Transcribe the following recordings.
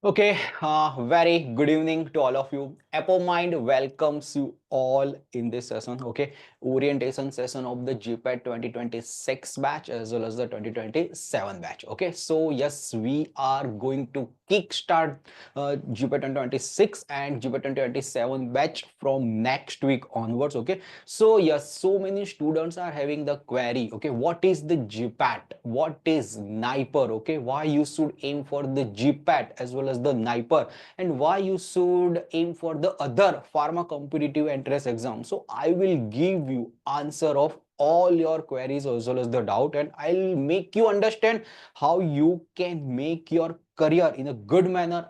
Okay, very good evening to all of you. ApoMind welcomes you all in this session. Okay, orientation session of the GPAT 2026 batch as well as the 2027 batch. Okay, so yes, we are going to kickstart GPAT 2026 and GPAT 2027 batch from next week onwards. Okay, so yes, so many students are having the query. Okay, what is the GPAT? What is NIPER? Okay, why you should aim for the GPAT as well as the NIPER, and why you should aim for the other pharma competitive entrance exam. So I will give you answer of all your queries as well as the doubt, and I'll make you understand how you can make your career in a good manner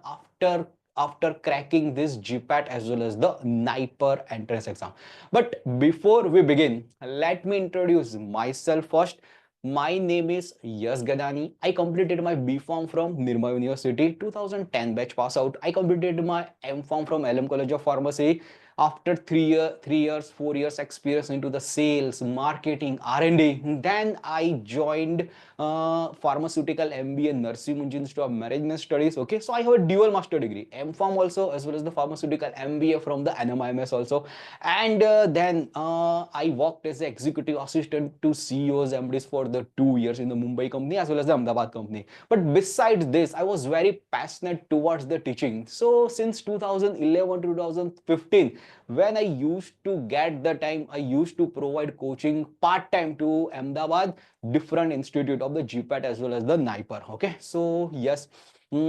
after cracking this GPAT as well as the NIPER entrance exam. But before we begin, let me introduce myself first. My name is Yash Gadani. I completed my B Farm from Nirma University 2010 batch pass out. I completed my M Farm from LM College of Pharmacy. After 3 years, 4 years experience into the sales, marketing, R&D, then I joined pharmaceutical MBA Nursing Institute of Management Studies. Okay, so I have a dual master degree, M Farm also as well as the pharmaceutical MBA from the NMIMS also. And then I worked as an executive assistant to CEOs, MDs for the 2 years in the Mumbai company as well as the Ahmedabad company. But besides this, I was very passionate towards the teaching. So since 2011 to 2015, when I used to get the time, I used to provide coaching part-time to Ahmedabad, different institute of the GPAT as well as the NIPER. Okay, so yes,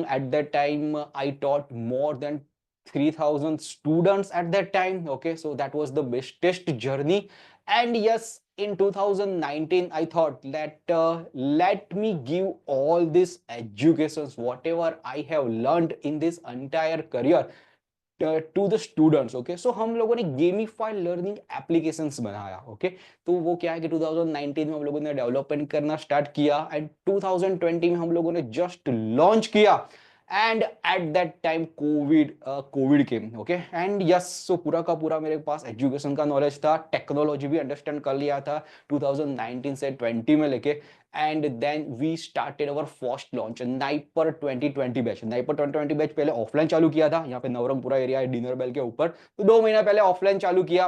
at that time I taught more than 3,000 students at that time. Okay, so that was the bestest journey. And yes, in 2019 I thought that let me give all this educations whatever I have learned in this entire career to the students. Okay, so हम लोगों ने gamified learning applications बनाया. Okay, तो वो क्या है कि 2019 में हम लोगों ने डेवलपमेंट करना स्टार्ट किया एंड 2020 में हम लोगों ने जस्ट लॉन्च किया. And at that time Covid came. Okay, and yes, so पूरा का पूरा मेरे पास एजुकेशन का नॉलेज था, टेक्नोलॉजी भी अंडरस्टैंड कर लिया था 2019 से 20 में लेके. And then we started our first launch NIPER 2020 batch. NIPER 2020 batch पहले ऑफलाइन चालू किया था, यहाँ पे नवरंगपुरा एरिया है डिनर बेल के ऊपर, तो 2 महीना पहले ऑफलाइन चालू किया.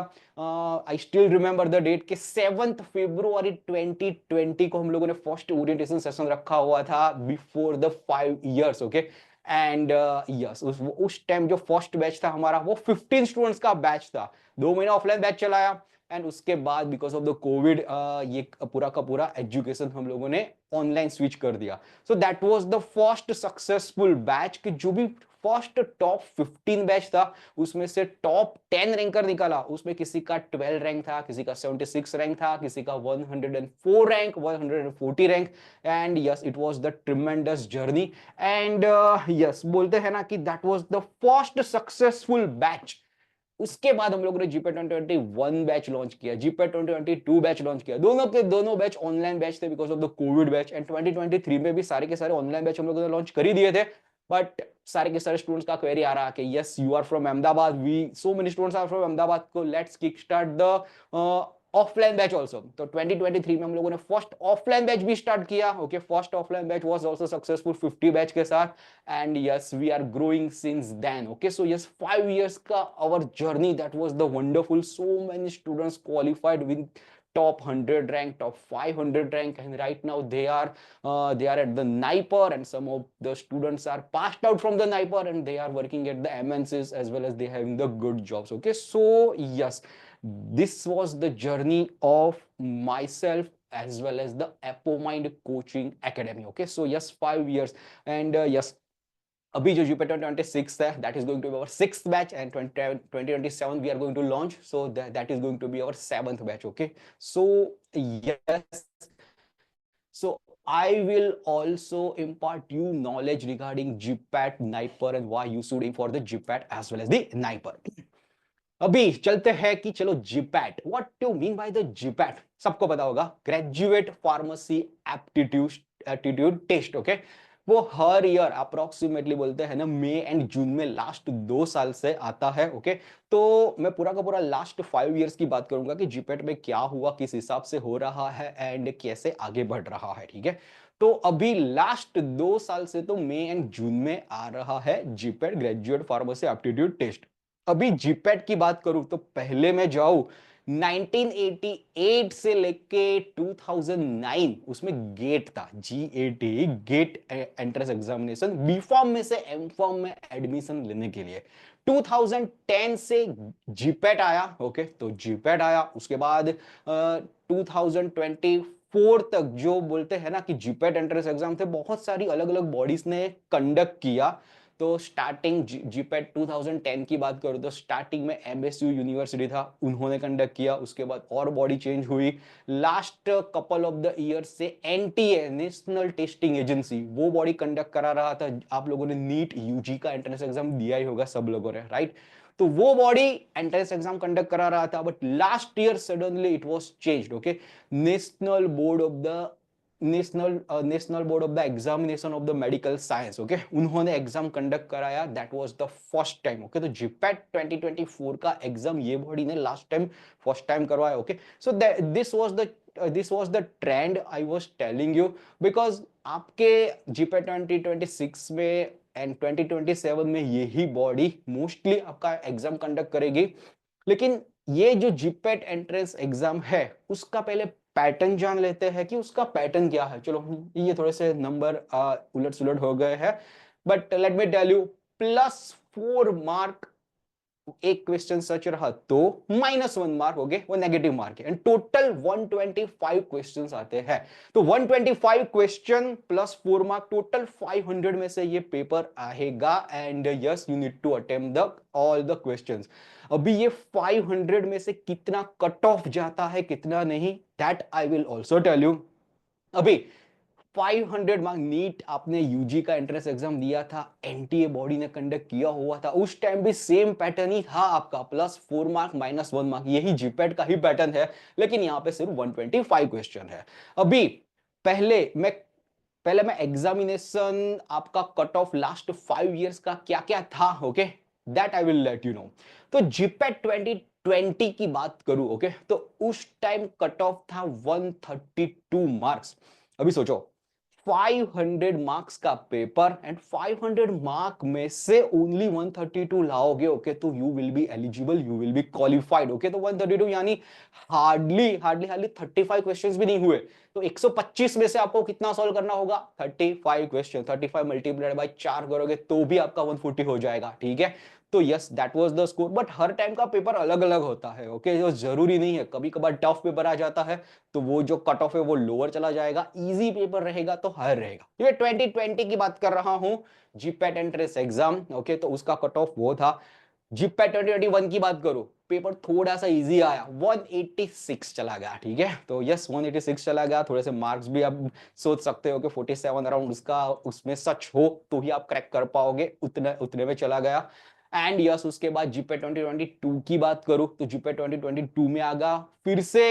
I still remember the date के 7 फरवरी 2020 को हम लोगों ने फर्स्ट ओरिएंटेशन सेशन रखा हुआ था before the 5 years. Okay, and yes, उस टाइम जो फर्स्ट बैच था हमारा वो 15 स्टूडेंट्स का बैच था. 2 महीना ऑफलाइन बैच चलाया एंड उसके बाद बिकॉज ऑफ द कोविड ये पूरा का पूरा एजुकेशन हम लोगों ने ऑनलाइन स्विच कर दिया. So that was the first successful batch कि जो भी फर्स्ट टॉप 15 बैच था उसमें से टॉप 10 रैंकर निकाला. उसमें किसी का 12 रैंक था, किसी का 76 रैंक था, किसी का 104 rank, 140 rank. And yes, it was the tremendous journey. And yes, बोलते हैं ना कि that was the first successful batch. उसके बाद हम लोगों ने जीपे 2021 बैच लॉन्च किया, जीपे 2022 बैच लॉन्च किया. दोनों के दोनों बैच ऑनलाइन बैच थे because of the Covid batch. And 2023 में भी सारे के सारे ऑनलाइन बैच हम लोगों ने लॉन्च कर ही दिए थे. बट सारे के सारे स्टूडेंट्स का क्वेरी आ रहा है कि yes, you are from Ahmedabad, we saw many students are from Ahmedabad, को let's kick start the offline batch also. तो 2023 में हम लोगों ने फर्स्ट ऑफलाइन बैच भी स्टार्ट किया. Okay, first offline batch was also successful 50 batch के साथ. And yes, we are growing since then. Okay, so yes, 5 years ka our journey, that was the wonderful. So many students qualified with top 100 rank, top 500 rank, and right now they are at the NIPER, and some of the students are passed out from the NIPER and they are working at the MNCs as well as they having the good jobs. Okay, so yes, this was the journey of myself as well as the ApoMind Coaching Academy. Okay, so yes, 5 years. And yes, अभी जो Jupiter 26 है, that is going to be our 6th batch, and 2027 we are going to launch, so that is going to be our 7th batch. Okay, so yes, so I will also impart you knowledge regarding GPAT, NIPER, and why you should aim for the GPAT as well as the NIPER. अभी चलते हैं कि चलो GPAT, what do mean by the GPAT. सबको पता होगा, graduate pharmacy aptitude aptitude test. Okay, वो हर ईयर अप्रोक्सीमेटली बोलते हैं ना मई एंड जून में लास्ट 2 साल से आता है. ओके, तो मैं पूरा का पूरा लास्ट 5 इयर्स की बात करूंगा कि जीपैट में क्या हुआ, किस हिसाब से हो रहा है एंड कैसे आगे बढ़ रहा है. ठीक है, तो अभी लास्ट 2 साल से तो मई एंड जून में आ रहा है GPAT graduate pharmacy aptitude test. अभी जीपैट की बात करूं तो पहले मैं जाऊं 1988 से लेके 2009 उसमें गेट था, GAT, gate entrance examination, B form में से एम फॉर्म में एडमिशन लेने के लिए। 2010 से जीपैट आया, ओके, तो जीपैट आया, उसके बाद 2024 तक जो बोलते हैं ना कि जीपैट एंट्रेंस एग्जाम थे, बहुत सारी अलग अलग बॉडीज ने कंडक्ट किया। तो स्टार्टिंग जीपैट 2010 की बात करूं तो स्टार्टिंग में एमएसयू यूनिवर्सिटी था, उन्होंने कंडक्ट किया, उसके बाद और बॉडी चेंज हुई। Last couple of the year से एनटीए, नेशनल टेस्टिंग एजेंसी, वो बॉडी कंडक्ट करा रहा था। आप लोगों ने नीट यूजी का एंट्रेंस एग्जाम दिया ही होगा सब लोगों ने, राइट? तो वो बॉडी एंट्रेंस एग्जाम कंडक्ट करा रहा था, but last year suddenly it was changed, okay. National board of the national board of the examination of the medical science, okay, उन्होंने एग्जाम कंडक्ट कराया। That was the first time, okay. तो GPAT 2024 का exam ये body ने last time first time करवाया, okay. So this was the trend I was telling you, because आपके GPAT 2026 में and 2027 में यही बॉडी मोस्टली आपका एग्जाम कंडक्ट करेगी। लेकिन ये जो जीपैट एंट्रेंस एग्जाम है उसका पहले पैटर्न जान लेते हैं कि उसका पैटर्न क्या है। चलो, ये थोड़े से नंबर उलट सुलट हो गए हैं, but let me tell you, +4 mark एक क्वेश्चन सच रहा तो -1 मार्क हो गए, वो नेगेटिव मार्क है, एंड टोटल 125 क्वेश्चंस आते हैं। तो 125 क्वेश्चन +4 मार्क, टोटल 500 में से ये पेपर आएगा, and yes you need to attempt the all the questions. अभी ये 500 में से कितना कट ऑफ जाता है कितना नहीं, that I will also tell you. अभी 500 मार्क नीट, आपने यूजी का एंट्रेंस एग्जाम दिया था, एनटीए बॉडी ने कंडक्ट किया हुआ था, उस टाइम भी सेम पैटर्न ही था आपका, +4 मार्क -1 मार्क, यही जीपैट का ही पैटर्न है, लेकिन यहाँ पे सिर्फ 125 क्वेश्चन है। अभी पहले मैं एग्जामिनेशन आपका कट ऑफ लास्ट 5 इयर्स का क्या क्या था, okay, that I will let you know. तो जीपैट 2020 की बात करूं, ओके, तो उस टाइम कट ऑफ था 132 मार्क्स। अभी सोचो, 500 मार्क्स का पेपर एंड 500 मार्क में से ओनली 132 लाओगे, ओके, तो you will be eligible, you will B qualified, okay. तो 132 यानी हार्डली 35 क्वेश्चंस भी नहीं हुए। तो 125 में से आपको कितना सॉल्व करना होगा? 35 क्वेश्चन, 35 मल्टीप्लाइड बाय 4 करोगे तो भी आपका 140 हो जाएगा, ठीक है। तो yes, that was the score, but her time का पेपर अलग अलग होता है, ओके, जो जरूरी नहीं है। कभी कभार टफ पेपर आ जाता है तो वो जो कट ऑफ है वो लोअर चला जाएगा, इजी पेपर रहेगा तो हायर रहेगा। ये 2020 की बात कर रहा हूं, जीपैट एंट्रेंस एग्जाम, ओके, तो उसका कट ऑफ वो था। जीपैट 2021 की बात करो, पेपर थोड़ा सा इजी आया, 186 चला गया, ठीक है। तो यस, 186 चला गया, थोड़े से मार्क्स भी आप सोच सकते हो कि 47 अराउंड उसका, उसमें सच हो तो ही आप क्रैक कर पाओगे, उतने उतने में चला गया। एंड यस, उसके बाद जीपैट 2022 की बात करूं तो जीपैट 2022 में आ गया, फिर से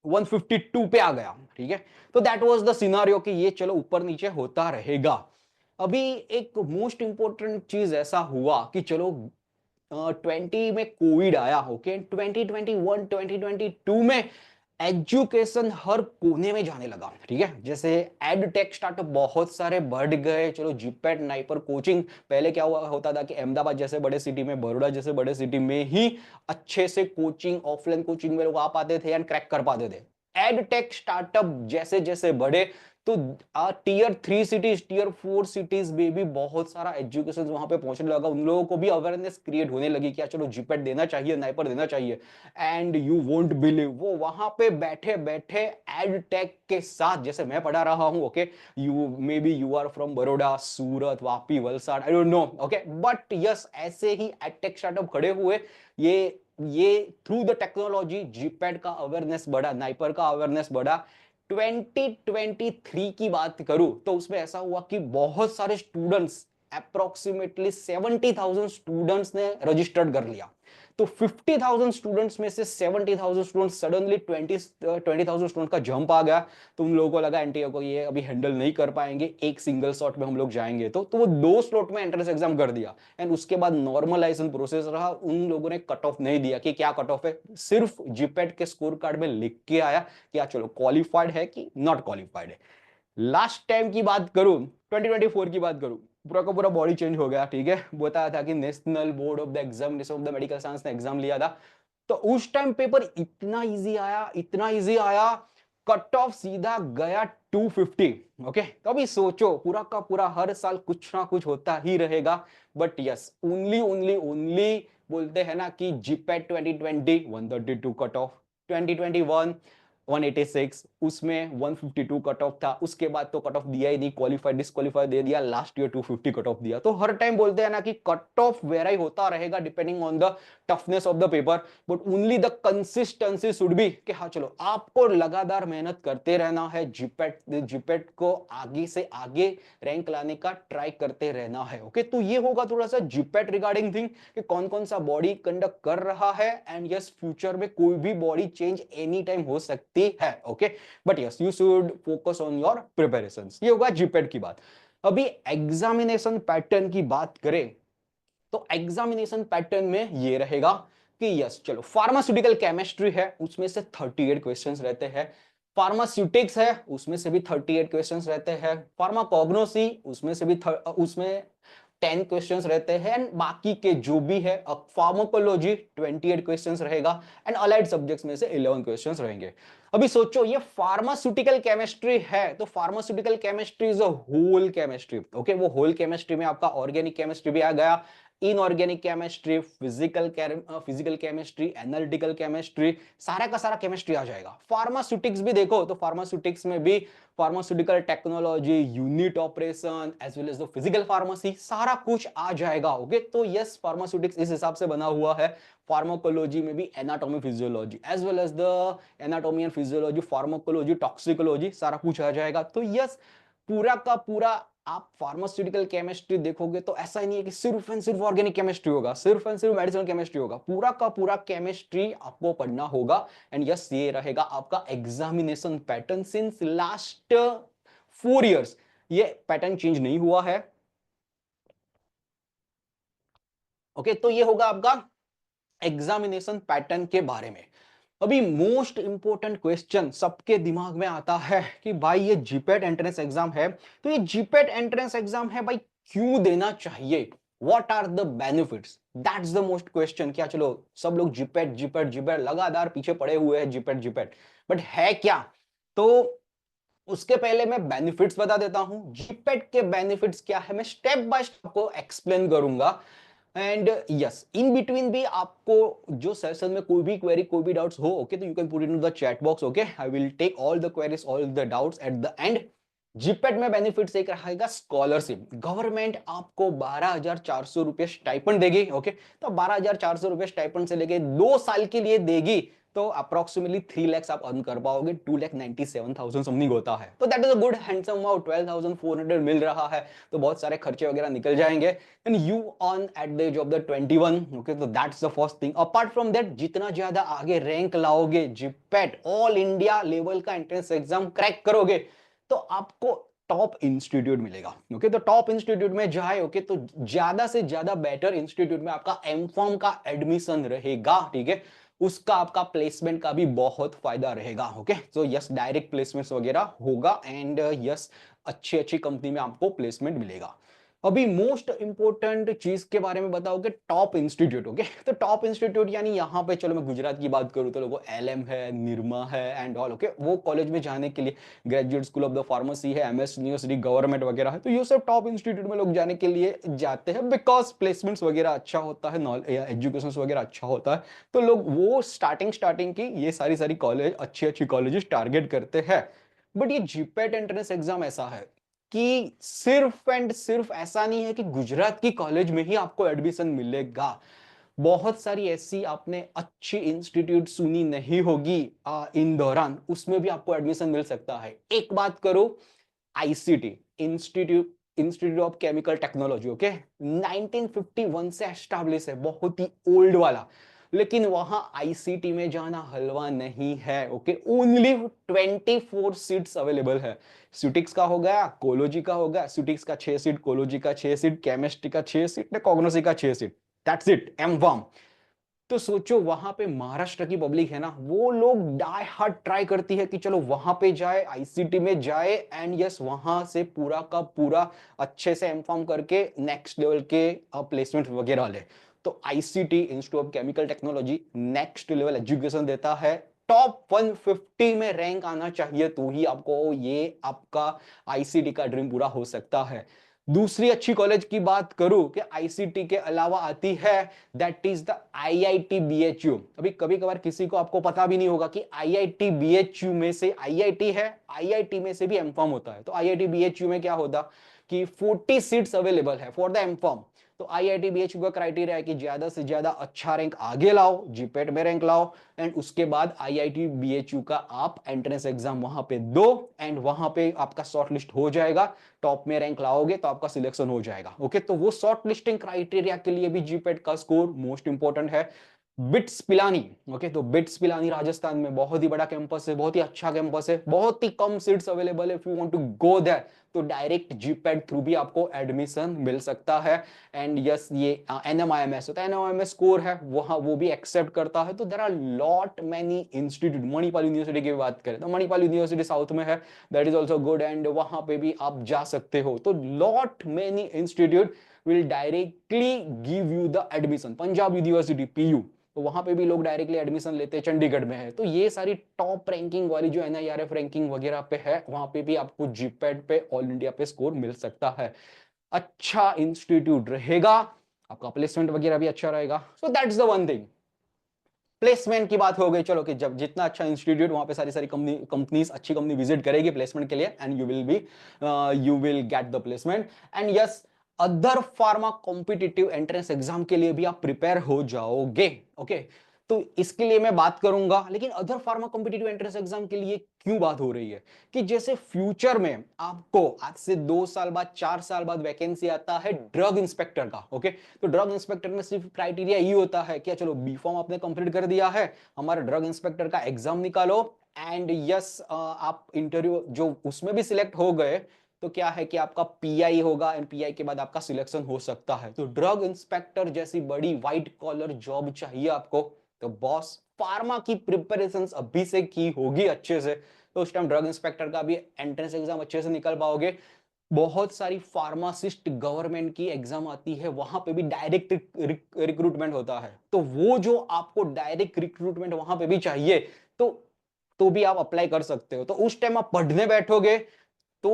152 पे आ गया, ठीक है। तो दैट वाज द सिनारियो कि ये चलो ऊपर नीचे होता रहेगा। अभी एक मोस्ट इंपॉर्टेंट चीज ऐसा हुआ कि चलो 20 में कोविड आया, ओके, 2021 2022 में एजुकेशन हर कोने में जाने लगा, ठीक है। जैसे एड टेक स्टार्टअप बहुत सारे बढ़ गए, चलो जीपैट नाइपर कोचिंग, पहले क्या हुआ होता था कि अहमदाबाद जैसे बड़े सिटी में, बड़ौदा जैसे बड़े सिटी में ही अच्छे से कोचिंग, ऑफलाइन कोचिंग में लोग आ पाते थे एंड क्रैक कर पाते थे। एड टेक स्टार्टअप जैसे जैसे बढ़े तो Tier 3 सिटीज, Tier 4 सिटीज में भी बहुत सारा एजुकेशन वहां पे पहुंचने लगा, उन लोगों को भी अवेयरनेस क्रिएट होने लगी कि चलो जीपैट देना चाहिए, नाइपर देना चाहिए। एंड यू वोंट बिलीव, वो वहां पे बैठे बैठे एड टेक के साथ, जैसे मैं पढ़ा रहा हूं, okay, you may be you are from Baroda, Surat, Vapi, Valsad, I don't know, okay, but yes, ऐसे ही एड टेक स्टार्टअप खड़े हुए। ये थ्रू द टेक्नोलॉजी जीपैट का अवेयरनेस बढ़ा, नाइपर का अवेयरनेस बढ़ा। 2023 की बात करूं तो उसमें ऐसा हुआ कि बहुत सारे स्टूडेंट्स, अप्रोक्सीमेटली 70,000 स्टूडेंट्स ने रजिस्टर्ड कर लिया। तो 50,000 स्टूडेंट्स में से 70,000 स्टूडेंट्स, सडनली 20,000 स्टूडेंट का जंप आ गया। तो उन लोगों को लगा एनटीए को ये अभी हैंडल नहीं कर पाएंगे, एक सिंगल स्लॉट में हम लोग जाएंगे, तो वो 2 स्लॉट में एंट्रेंस एग्जाम कर दिया। एंड उसके बाद नॉर्मलाइजेशन प्रोसेस रहा, उन लोगों ने कट ऑफ नहीं दिया कि क्या कट ऑफ है, सिर्फ जीपैट के स्कोर कार्ड में लिख के आया कि चलो क्वालिफाइड है कि नॉट क्वालिफाइड है। लास्ट टाइम की बात करूं, 2024 की बात करूं, पूरा का पूरा बॉडी चेंज हो गया, ठीक है। बताया था कि national board of the examination of the medical science ने एग्जाम लिया था, तो उस टाइम पेपर इतना इजी आया, इतना इजी आया, कट ऑफ सीधा गया 250। ओके, तो अभी सोचो, पूरा का पूरा हर साल कुछ ना कुछ होता ही रहेगा, but yes, only only only बोलते हैं ना कि जीपैट 2020 132 कट ऑफ, 2021 186, उसमें 152 कट ऑफ था, उसके बाद तो कट ऑफ दिया ही नहीं, क्वालिफाई डिस्क्वालीफाई दे दिया, लास्ट ईयर 250 कट ऑफ दिया। तो हर टाइम बोलते हैं ना कि कट ऑफ वेराई होता रहेगा depending on the toughness of the paper, but only the consistency should be कि हाँ चलो आपको लगातार मेहनत करते रहना है, जीपेट जीपेट को आगे से आगे रैंक लाने का ट्राई करते रहना है। ओके, तो ये होगा थोड़ा सा जीपेट रिगार्डिंग थिंग कि कौन कौन सा बॉडी कंडक्ट कर रहा है, एंड यस फ्यूचर में कोई भी बॉडी चेंज एनी टाइम हो सकती है। Okay, but yes you should focus on your preparations. ये होगा जीपेट की बात। अभी एग्जामिनेशन पैटर्न की बात करें, तो एग्जामिनेशन पैटर्न में ये रहेगा कि यस चलो, फार्मास्यूटिकल केमिस्ट्री है, उसमें से 38 क्वेश्चंस रहते हैं। फार्मास्यूटिक्स है, उसमें से भी 38 क्वेश्चंस रहते हैं। फार्माकोग्नोसी, उसमें से भी उसमें 10 क्वेश्चंस रहते हैं, एंड बाकी के जो भी है, फार्माकोलॉजी 28 क्वेश्चंस रहेगा, एंड अलाइड सब्जेक्ट्स में से 11 क्वेश्चंस रहेंगे। अभी सोचो, ये फार्मास्यूटिकल केमिस्ट्री है, तो pharmaceutical chemistry is a whole chemistry. Okay, वो होल केमिस्ट्री में आपका ऑर्गेनिक केमिस्ट्री भी आ गया, inorganic chemistry, physical chemistry, analytical chemistry, सारा का सारा केमिस्ट्री आ जाएगा। फार्मास्यूटिक्स भी देखो, तो फार्मास्यूटिक्स में भी pharmaceutical technology, unit operation, as well as the physical pharmacy, सारा कुछ आ जाएगा। ओके, तो यस, फार्मास्यूटिक्स इस हिसाब से बना हुआ है। फार्माकोलॉजी में भी anatomy physiology as well as the anatomy and physiology, pharmacology, toxicology, सारा कुछ आ जाएगा। तो यस, पूरा का पूरा आप फार्मास्यूटिकल केमिस्ट्री देखोगे तो ऐसा ही नहीं है कि सिर्फ एंड सिर्फ ऑर्गेनिक केमिस्ट्री होगा, सिर्फ एंड सिर्फ मेडिसिनल केमिस्ट्री होगा, पूरा का पूरा केमिस्ट्री आपको पढ़ना होगा। एंड यस, ये रहेगा आपका examination pattern since last 4 years, ये पैटर्न चेंज नहीं हुआ है। ओके, तो ये होगा आपका एग्जामिनेशन पैटर्न के बारे में। अभी मोस्ट इंपोर्टेंट क्वेश्चन सबके दिमाग में आता है कि भाई ये जीपेट एंट्रेंस एग्जाम है, तो ये जीपेट एंट्रेंस एग्जाम है भाई, क्यों देना चाहिए? What are the benefits? That's the most question. क्या चलो, सब लोग जीपेट जीपेट जीपेट लगातार पीछे पड़े हुए हैं, जीपेट जीपेट, बट है क्या? तो उसके पहले मैं बेनिफिट्स बता देता हूं। जीपेट के बेनिफिट्स क्या है, मैं स्टेप बाय स्टेप आपको एक्सप्लेन करूंगा। एंड यस, इन बिटवीन भी आपको जो सेशन में कोई भी क्वेरी, कोई भी डाउट्स हो, ओके, तो you can put into the chat box. Okay, I will take all the queries, all the doubts at the end. GPAT में बेनिफिट्स एक रहेगा स्कॉलरशिप। गवर्नमेंट आपको 12,400 रुपये स्टाइपेंड देगी। ओके, तो 12,400 रुपये स्टाइपेंड से लेके 2 साल के लिए देगी, तो अप्रोक्सीमेटली 3 lakhs आप अर्न कर पाओगे। 2,97,000 समथिंग होता है, तो that is a good handsome amount. 12,400 मिल रहा है, तो बहुत सारे खर्चे वगैरह निकल जाएंगे, and you earn at the age of the 21। Okay, तो that's the first thing. Apart from that, जितना ज्यादा आगे रैंक लाओगे, जीपेट ऑल इंडिया लेवल का एंट्रेंस एग्जाम क्रैक करोगे, तो आपको टॉप इंस्टीट्यूट मिलेगा। ओके, तो टॉप इंस्टीट्यूट में जाए, ओके, तो ज्यादा से ज्यादा बेटर इंस्टीट्यूट में आपका एमफॉर्म का एडमिशन रहेगा, ठीक है। उसका आपका प्लेसमेंट का भी बहुत फायदा रहेगा। ओके, तो यस, डायरेक्ट प्लेसमेंट वगैरह होगा, एंड यस, अच्छी अच्छी कंपनी में आपको प्लेसमेंट मिलेगा। अभी मोस्ट इंपोर्टेंट चीज के बारे में बताओगे, टॉप इंस्टीट्यूट। ओके, तो टॉप इंस्टीट्यूट यानी यहाँ पे, चलो मैं गुजरात की बात करूँ तो लोगों एलएम है, निरमा है, एंड ऑल। ओके, वो कॉलेज में जाने के लिए graduate school of the pharmacy है, एमएस यूनिवर्सिटी गवर्नमेंट वगैरह है, तो ये सब टॉप इंस्टीट्यूट में लोग जाने के लिए जाते हैं, बिकॉज प्लेसमेंट्स वगैरह अच्छा होता है, एजुकेशन वगैरह अच्छा होता है, तो लोग वो स्टार्टिंग स्टार्टिंग की ये सारी सारी कॉलेज, अच्छी अच्छी कॉलेजेस टारगेट करते हैं। बट ये जीपेट एंट्रेंस एग्जाम ऐसा है कि सिर्फ एंड सिर्फ ऐसा नहीं है कि गुजरात की कॉलेज में ही आपको एडमिशन मिलेगा। बहुत सारी ऐसी आपने अच्छी इंस्टीट्यूट सुनी नहीं होगी इन दौरान, उसमें भी आपको एडमिशन मिल सकता है। एक बात करो, ICT, institute institute of chemical technology, okay, 1951 से एस्टैब्लिश है, बहुत ही ओल्ड वाला, लेकिन वहां आईसीटी में जाना हलवा नहीं है। ओके, ओनली 24 सीट्स अवेलेबल है। स्यूटिक्स का हो गया, कोलोजी का हो गया, स्यूटिक्स का 6 सीट, कोलोजी का 6 सीट, केमिस्ट्री का 6 सीट, कॉग्नोसी का 6 सीट, दैट्स इट, एम तो सोचो वहां पे महाराष्ट्र की पब्लिक है ना, वो लोग डाई हार्ड ट्राई करती है कि चलो वहां पे जाए, आईसीटी में जाए, एंड यस वहां से पूरा का पूरा अच्छे से एमफॉर्म करके नेक्स्ट लेवल के प्लेसमेंट वगैरह ले। तो ICT institute of chemical technology next level education देता है। टॉप 150 में रैंक आना चाहिए तो ही आपको ये आपका आईसीटी का ड्रीम पूरा हो सकता है। दूसरी अच्छी कॉलेज की बात करूं कि आईसीटी के अलावा आती है, that is the IIT BHU. अभी कभी कभार किसी को आपको पता भी नहीं होगा कि आईआईटी बीएचयू में से, आईआईटी है, आईआईटी में से भी एमफॉर्म होता है। तो आईआईटी बीएचयू में क्या होता कि 40 सीट्स अवेलेबल है फॉर द एमफॉर्म। तो आईआईटी बीएचयू का क्राइटेरिया है कि ज्यादा से ज्यादा अच्छा रैंक आगे लाओ, जीपेट में रैंक लाओ, एंड उसके बाद आईआईटी बीएचयू का आप एंट्रेंस एग्जाम वहां पे दो, एंड वहां पे आपका शॉर्ट लिस्ट हो जाएगा। टॉप में रैंक लाओगे तो आपका सिलेक्शन हो जाएगा। ओके, तो वो शॉर्ट लिस्टिंग क्राइटेरिया के लिए भी जीपेट का स्कोर मोस्ट इंपॉर्टेंट है। बिट्स पिलानी, ओके, तो बिट्स पिलानी राजस्थान में बहुत ही बड़ा कैंपस है, बहुत ही अच्छा कैंपस है, बहुत ही कम सीट्स अवेलेबल है। If you want to go there तो डायरेक्ट जीपेट थ्रू भी आपको एडमिशन मिल सकता है। एंड यस ये एनएमआईएमएस होता है, एनएमआईएमएस स्कोर है वहां, वो भी एक्सेप्ट करता है। तो there are lot many institute. Manipal university की बात करें तो मणिपाल यूनिवर्सिटी साउथ में है, that is also good, and वहां पे भी आप जा सकते हो। तो lot many institute will directly give you the admission. Punjab university PU, तो वहां पे भी लोग डायरेक्टली एडमिशन लेते हैं, चंडीगढ़ में है। तो ये सारी टॉप रैंकिंग वाली जो एनआईआरएफ रैंकिंग वगैरह पे है, वहां पे भी आपको जीपेट पे ऑल इंडिया पे स्कोर मिल सकता है। अच्छा इंस्टीट्यूट रहेगा, आपका प्लेसमेंट वगैरह भी अच्छा रहेगा। So that's the one thing. Placement की बात हो गई, चलो कि जब जितना अच्छा इंस्टीट्यूट वहां पे सारी सारी कंपनीज अच्छी कंपनी विजिट करेगी प्लेसमेंट के लिए, and you will get the placement. And yes other pharma competitive entrance exam के लिए भी आप प्रिपेयर हो जाओगे। ओके, तो इसके लिए मैं बात करूंगा, लेकिन other pharma competitive entrance exam के लिए क्यों बात हो रही है कि जैसे फ्यूचर में आपको आज से 2 साल बाद, 4 साल बाद वैकेंसी आता है ड्रग इंस्पेक्टर का। ओके, तो ड्रग इंस्पेक्टर में सिर्फ क्राइटेरिया ये होता है कि चलो बी फॉर्म आपने कंप्लीट कर दिया है, हमारे ड्रग इंस्पेक्टर का एग्जाम निकालो, एंड यस आप इंटरव्यू जो उसमें भी सिलेक्ट हो गए तो क्या है कि आपका पीआई होगा, एंड पीआई के बाद आपका सिलेक्शन हो सकता है। तो ड्रग इंस्पेक्टर जैसी बड़ी व्हाइट कॉलर जॉब चाहिए आपको, तो बॉस फार्मा की प्रिपरेशन अभी से की होगी अच्छे से, तो उस टाइम ड्रग इंस्पेक्टर का भी एंट्रेंस एग्जाम अच्छे से निकल पाओगे। बहुत सारी फार्मासिस्ट गवर्नमेंट की एग्जाम आती है, वहां पे भी डायरेक्ट रिक्रूटमेंट होता है। तो वो जो आपको डायरेक्ट रिक्रूटमेंट वहां पे भी चाहिए, तो भी आप अप्लाई कर सकते हो। तो उस टाइम आप पढ़ने बैठोगे तो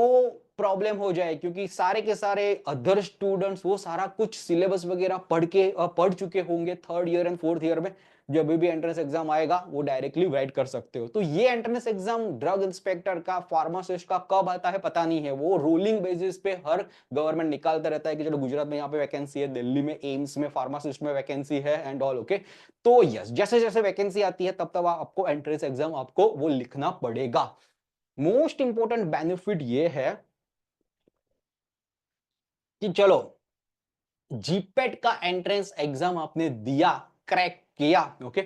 प्रॉब्लम हो जाए, क्योंकि सारे के सारे अदर स्टूडेंट्स वो सारा कुछ सिलेबस वगैरह पढ़ चुके होंगे third year and fourth year में। जब भी एंट्रेंस एग्जाम आएगा वो डायरेक्टली राइट कर सकते हो। तो ये एंट्रेंस एग्जाम ड्रग इंस्पेक्टर का, फार्मासिस्ट का कब आता है पता नहीं है, वो रोलिंग बेसिस पे हर गवर्नमेंट निकालता रहता है कि चलो गुजरात में यहाँ पे वैकेंसी है, दिल्ली में एम्स में फार्मासिस्ट में वैकेंसी है, एंड ऑल। ओके, तो यस जैसे जैसे वैकेंसी आती है तब तब आपको एंट्रेंस एग्जाम आपको वो लिखना पड़ेगा। मोस्ट इंपॉर्टेंट बेनिफिट ये है कि चलो जीपेट का एंट्रेंस एग्जाम आपने दिया, क्रैक किया, ओके,